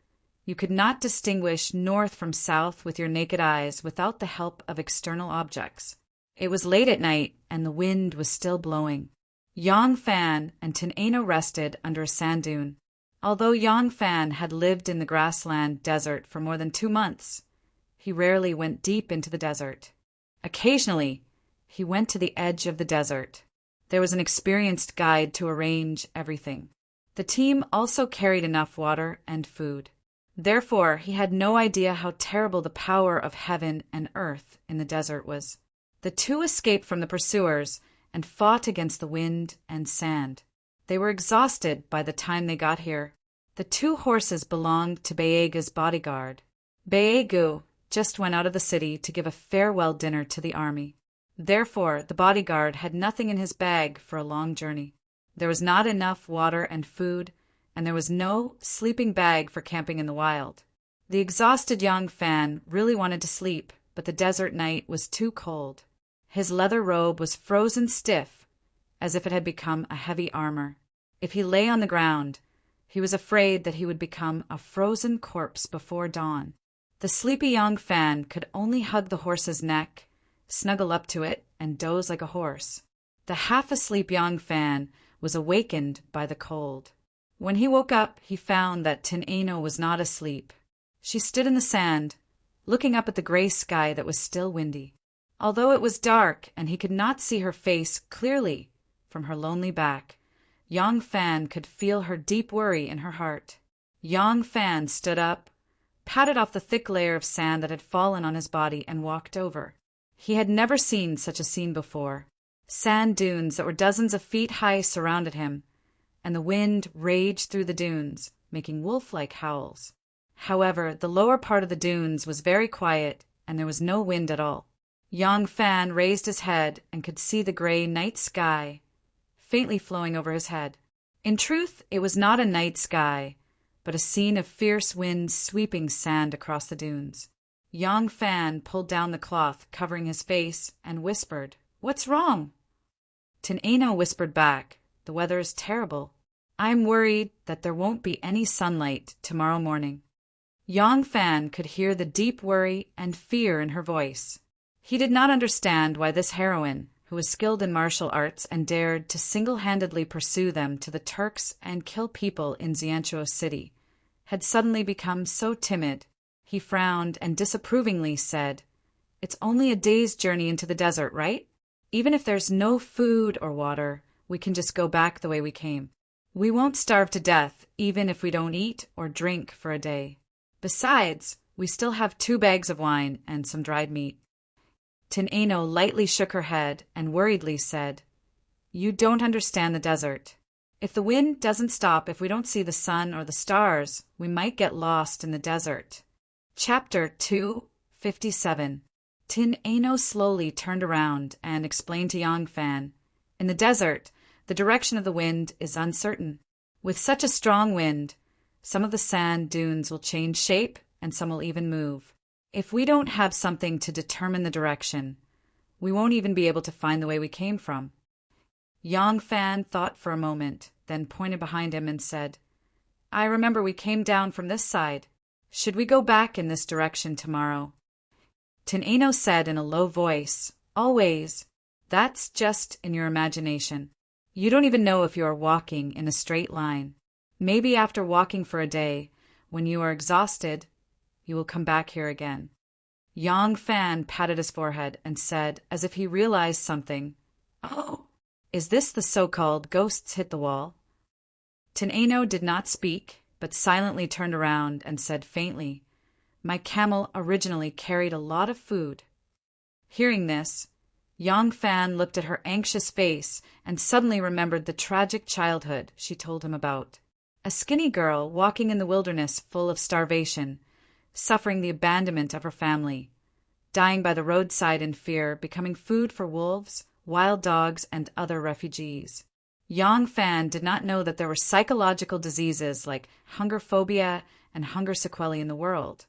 you could not distinguish north from south with your naked eyes without the help of external objects. It was late at night, and the wind was still blowing. Yang Fan and Tin Eno rested under a sand dune. Although Yang Fan had lived in the grassland desert for more than 2 months, he rarely went deep into the desert. Occasionally, he went to the edge of the desert. There was an experienced guide to arrange everything. The team also carried enough water and food. Therefore, he had no idea how terrible the power of heaven and earth in the desert was. The two escaped from the pursuers and fought against the wind and sand. They were exhausted by the time they got here. The 2 horses belonged to Baega's bodyguard. Baegu just went out of the city to give a farewell dinner to the army. Therefore, the bodyguard had nothing in his bag for a long journey. There was not enough water and food, and there was no sleeping bag for camping in the wild. The exhausted Yang Fan really wanted to sleep, but the desert night was too cold. His leather robe was frozen stiff, as if it had become a heavy armor. If he lay on the ground, he was afraid that he would become a frozen corpse before dawn. The sleepy Yang Fan could only hug the horse's neck, snuggle up to it, and doze like a horse. The half-asleep Yang Fan was awakened by the cold. When he woke up, he found that Tin Eno was not asleep. She stood in the sand, looking up at the gray sky that was still windy. Although it was dark and he could not see her face clearly from her lonely back, Yang Fan could feel her deep worry in her heart. Yang Fan stood up, patted off the thick layer of sand that had fallen on his body, and walked over. He had never seen such a scene before. Sand dunes that were dozens of feet high surrounded him, and the wind raged through the dunes, making wolf-like howls. However, the lower part of the dunes was very quiet, and there was no wind at all. Yang Fan raised his head and could see the gray night sky faintly flowing over his head. In truth, it was not a night sky, but a scene of fierce winds sweeping sand across the dunes. Yang Fan pulled down the cloth covering his face and whispered, "What's wrong?" Tin Eno whispered back, "The weather is terrible. I'm worried that there won't be any sunlight tomorrow morning." Yang Fan could hear the deep worry and fear in her voice. He did not understand why this heroine, who was skilled in martial arts and dared to single-handedly pursue them to the Turks and kill people in Xianzhou City, had suddenly become so timid. He frowned and disapprovingly said, "It's only a day's journey into the desert, right? Even if there's no food or water, we can just go back the way we came. We won't starve to death even if we don't eat or drink for a day. Besides, we still have 2 bags of wine and some dried meat." Tin Eno lightly shook her head and worriedly said, "You don't understand the desert. If the wind doesn't stop, if we don't see the sun or the stars, we might get lost in the desert." Chapter 257. Tin Eno slowly turned around and explained to Yang Fan, "In the desert, the direction of the wind is uncertain. With such a strong wind, some of the sand dunes will change shape and some will even move. If we don't have something to determine the direction, we won't even be able to find the way we came from." Yang Fan thought for a moment, then pointed behind him and said, "I remember we came down from this side. Should we go back in this direction tomorrow?" Tin Eno said in a low voice, "Always. That's just in your imagination. You don't even know if you are walking in a straight line. Maybe after walking for a day, when you are exhausted, you will come back here again." Yang Fan patted his forehead and said, as if he realized something, "Oh, is this the so-called ghosts hit the wall?" Tin Eno did not speak, but silently turned around and said faintly, "My camel originally carried a lot of food." Hearing this, Yang Fan looked at her anxious face and suddenly remembered the tragic childhood she told him about. A skinny girl walking in the wilderness full of starvation, suffering the abandonment of her family, dying by the roadside in fear, becoming food for wolves, wild dogs, and other refugees. Yang Fan did not know that there were psychological diseases like hunger phobia and hunger sequelae in the world.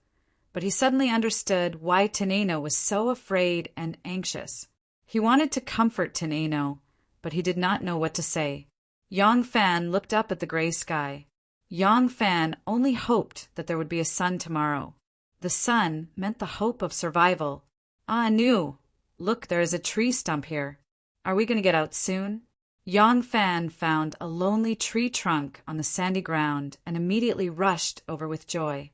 but he suddenly understood why Teneno was so afraid and anxious. He wanted to comfort Teneno, but he did not know what to say. Yang Fan looked up at the gray sky. Yang Fan only hoped that there would be a sun tomorrow. The sun meant the hope of survival. Ah, Nu! Look, there is a tree stump here. Are we going to get out soon? Yang Fan found a lonely tree trunk on the sandy ground and immediately rushed over with joy.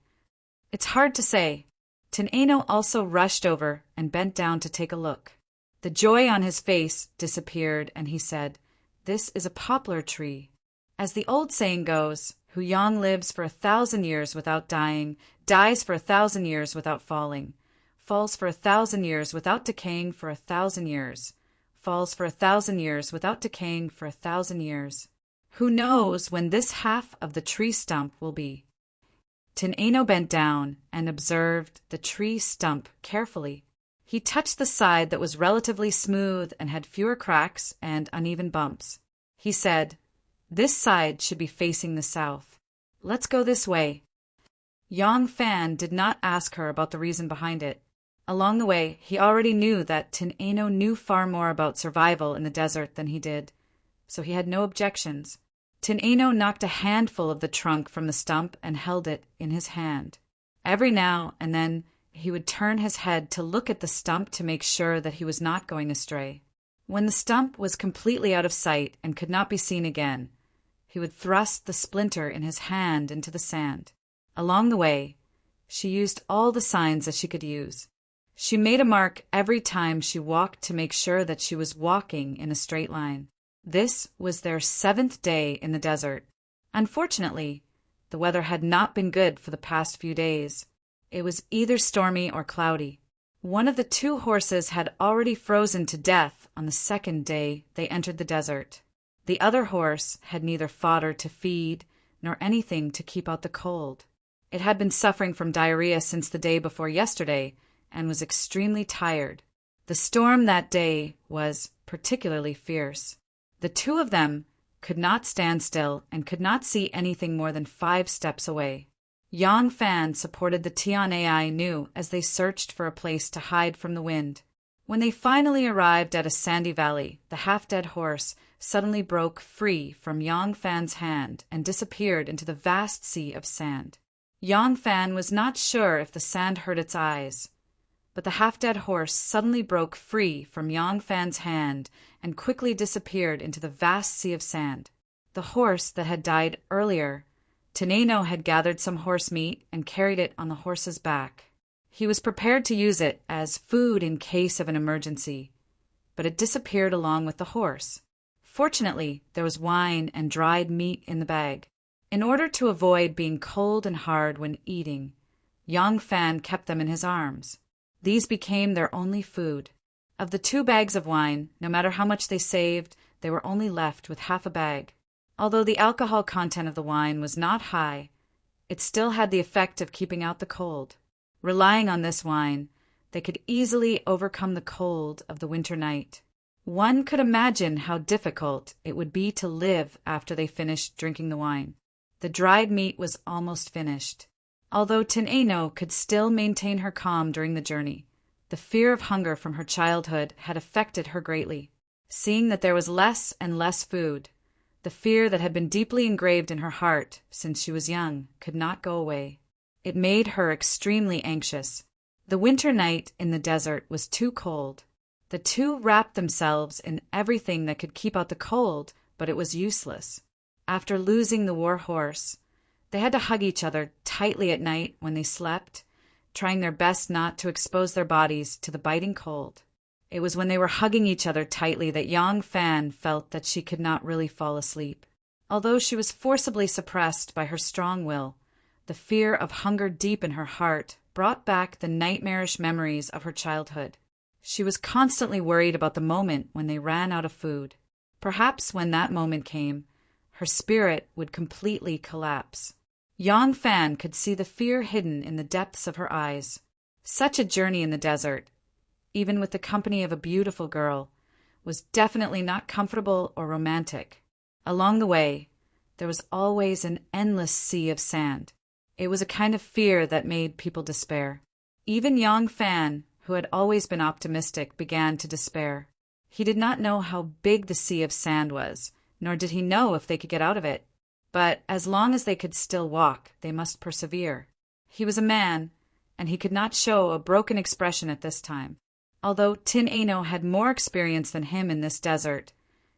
It's hard to say. Teneno also rushed over and bent down to take a look. The joy on his face disappeared, and he said, "This is a poplar tree." As the old saying goes, who young lives for 1,000 years without dying, dies for 1,000 years without falling, falls for 1,000 years without decaying for 1,000 years, falls for 1,000 years without decaying for 1,000 years. Who knows when this half of the tree stump will be? Teneno bent down and observed the tree stump carefully. He touched the side that was relatively smooth and had fewer cracks and uneven bumps. He said, "This side should be facing the south. Let's go this way." Yang Fan did not ask her about the reason behind it. Along the way, he already knew that Teneno knew far more about survival in the desert than he did, so he had no objections. Teneno knocked a handful of the trunk from the stump and held it in his hand. Every now and then, he would turn his head to look at the stump to make sure that he was not going astray. When the stump was completely out of sight and could not be seen again, he would thrust the splinter in his hand into the sand. Along the way, she used all the signs that she could use. She made a mark every time she walked to make sure that she was walking in a straight line. This was their 7th day in the desert. Unfortunately, the weather had not been good for the past few days. It was either stormy or cloudy. One of the 2 horses had already frozen to death on the 2nd day they entered the desert. The other horse had neither fodder to feed nor anything to keep out the cold. It had been suffering from diarrhea since the day before yesterday and was extremely tired. The storm that day was particularly fierce. The 2 of them could not stand still and could not see anything more than 5 steps away. Yang Fan supported the Tianai Nu as they searched for a place to hide from the wind. When they finally arrived at a sandy valley, the half-dead horse suddenly broke free from Yang Fan's hand and disappeared into the vast sea of sand. Yang Fan was not sure if the sand hurt its eyes, but the half-dead horse suddenly broke free from Yang Fan's hand and quickly disappeared into the vast sea of sand. The horse that had died earlier, Teneno had gathered some horse meat and carried it on the horse's back. He was prepared to use it as food in case of an emergency, but it disappeared along with the horse. Fortunately, there was wine and dried meat in the bag. In order to avoid being cold and hard when eating, Yang Fan kept them in his arms. These became their only food. Of the 2 bags of wine, no matter how much they saved, they were only left with half a bag. Although the alcohol content of the wine was not high, it still had the effect of keeping out the cold. Relying on this wine, they could easily overcome the cold of the winter night. One could imagine how difficult it would be to live after they finished drinking the wine. The dried meat was almost finished. Although Teneno could still maintain her calm during the journey, the fear of hunger from her childhood had affected her greatly. Seeing that there was less and less food, the fear that had been deeply engraved in her heart since she was young could not go away. It made her extremely anxious. The winter night in the desert was too cold. The 2 wrapped themselves in everything that could keep out the cold, but it was useless. After losing the war horse, they had to hug each other tightly at night when they slept, trying their best not to expose their bodies to the biting cold. It was when they were hugging each other tightly that Yang Fan felt that she could not really fall asleep. Although she was forcibly suppressed by her strong will, the fear of hunger deep in her heart brought back the nightmarish memories of her childhood. She was constantly worried about the moment when they ran out of food. Perhaps when that moment came, her spirit would completely collapse. Yang Fan could see the fear hidden in the depths of her eyes. Such a journey in the desert, even with the company of a beautiful girl, was definitely not comfortable or romantic. Along the way, there was always an endless sea of sand. It was a kind of fear that made people despair. Even Yang Fan, who had always been optimistic, began to despair. He did not know how big the sea of sand was, nor did he know if they could get out of it. But as long as they could still walk, they must persevere. He was a man, and he could not show a broken expression at this time. Although Tin Ano had more experience than him in this desert,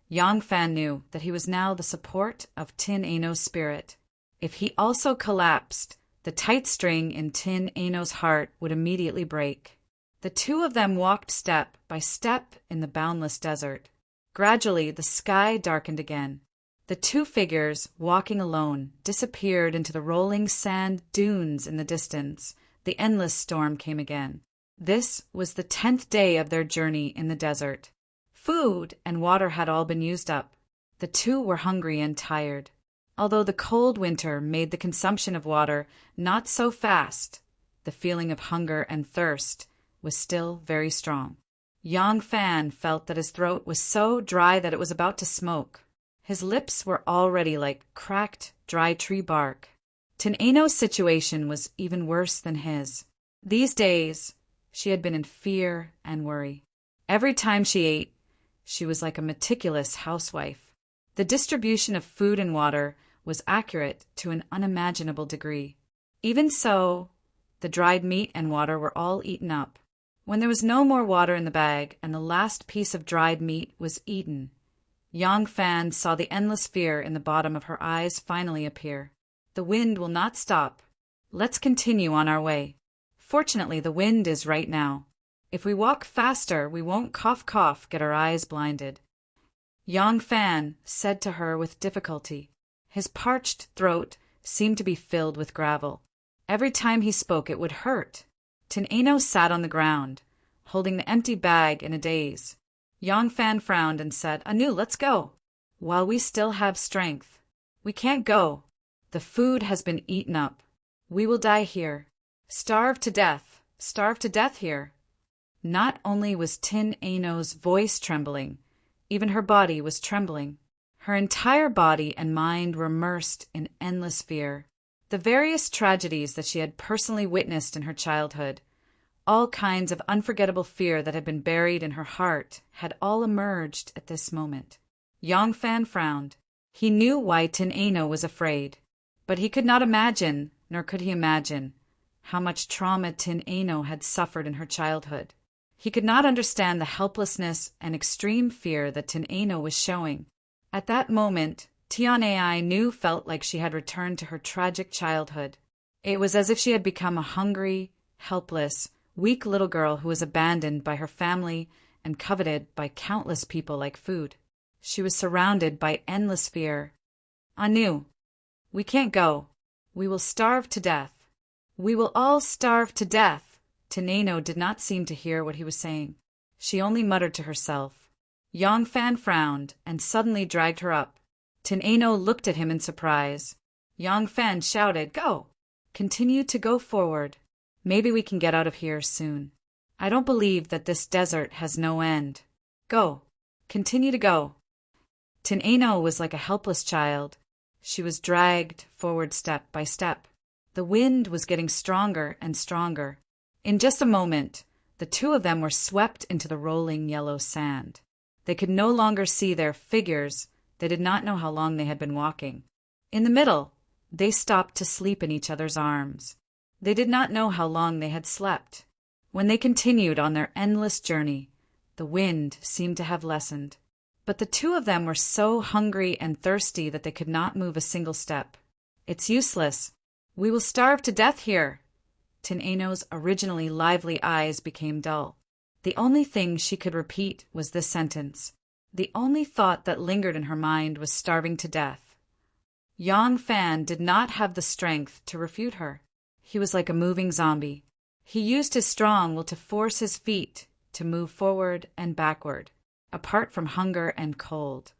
Yang Fan knew that he was now the support of Tin Ano's spirit. If he also collapsed, the tight string in Tin Ano's heart would immediately break. The two of them walked step by step in the boundless desert. Gradually, the sky darkened again. The two figures, walking alone, disappeared into the rolling sand dunes in the distance. The endless storm came again. This was the 10th day of their journey in the desert. Food and water had all been used up. The two were hungry and tired. Although the cold winter made the consumption of water not so fast, the feeling of hunger and thirst was still very strong. Yang Fan felt that his throat was so dry that it was about to smoke. His lips were already like cracked, dry tree bark. Tin Ano's situation was even worse than his. These days, she had been in fear and worry. Every time she ate, she was like a meticulous housewife. The distribution of food and water was accurate to an unimaginable degree. Even so, the dried meat and water were all eaten up. When there was no more water in the bag and the last piece of dried meat was eaten, Yang Fan saw the endless fear in the bottom of her eyes finally appear. The wind will not stop. Let's continue on our way. Fortunately, the wind is right now. If we walk faster, we won't cough, get our eyes blinded. Yang Fan said to her with difficulty. His parched throat seemed to be filled with gravel. Every time he spoke, it would hurt. Tin Ano sat on the ground, holding the empty bag in a daze. Yang Fan frowned and said, Anu, let's go. While we still have strength. We can't go. The food has been eaten up. We will die here. Starve to death here. Not only was Tin Ano's voice trembling, even her body was trembling. Her entire body and mind were immersed in endless fear. The various tragedies that she had personally witnessed in her childhood, all kinds of unforgettable fear that had been buried in her heart, had all emerged at this moment. Yang Fan frowned. He knew why Tin Ano was afraid, but he could not imagine, nor could he imagine, how much trauma Tin Ano had suffered in her childhood. He could not understand the helplessness and extreme fear that Tin Ano was showing. At that moment, Tian Ai felt like she had returned to her tragic childhood. It was as if she had become a hungry, helpless, weak little girl who was abandoned by her family and coveted by countless people like food. She was surrounded by endless fear. Anu, we can't go. We will starve to death. We will all starve to death. Tin Ano did not seem to hear what he was saying. She only muttered to herself. Yang Fan frowned and suddenly dragged her up. Tin Ano looked at him in surprise. Yang Fan shouted, Go! Continue to go forward. Maybe we can get out of here soon. I don't believe that this desert has no end. Go. Continue to go. Tin Ano was like a helpless child. She was dragged forward step by step. The wind was getting stronger and stronger. In just a moment, the two of them were swept into the rolling yellow sand. They could no longer see their figures. They did not know how long they had been walking. In the middle, they stopped to sleep in each other's arms. They did not know how long they had slept. When they continued on their endless journey, the wind seemed to have lessened. But the two of them were so hungry and thirsty that they could not move a single step. It's useless. We will starve to death here. Tin Ano's originally lively eyes became dull. The only thing she could repeat was this sentence. The only thought that lingered in her mind was starving to death. Yang Fan did not have the strength to refute her. He was like a moving zombie. He used his strong will to force his feet to move forward and backward, apart from hunger and cold.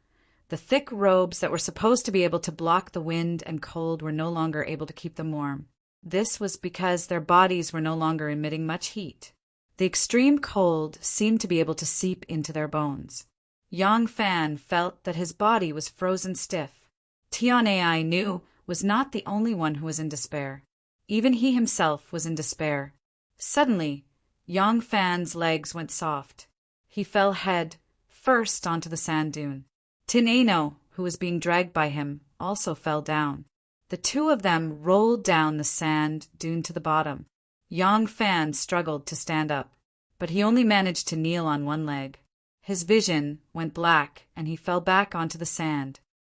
The thick robes that were supposed to be able to block the wind and cold were no longer able to keep them warm. This was because their bodies were no longer emitting much heat. The extreme cold seemed to be able to seep into their bones. Yang Fan felt that his body was frozen stiff. Tian Ai was not the only one who was in despair. Even he himself was in despair. Suddenly, Yang Fan's legs went soft. He fell head first onto the sand dune. Tin Ano, who was being dragged by him, also fell down. The two of them rolled down the sand dune to the bottom. Yang Fan struggled to stand up, but he only managed to kneel on one leg. His vision went black and he fell back onto the sand.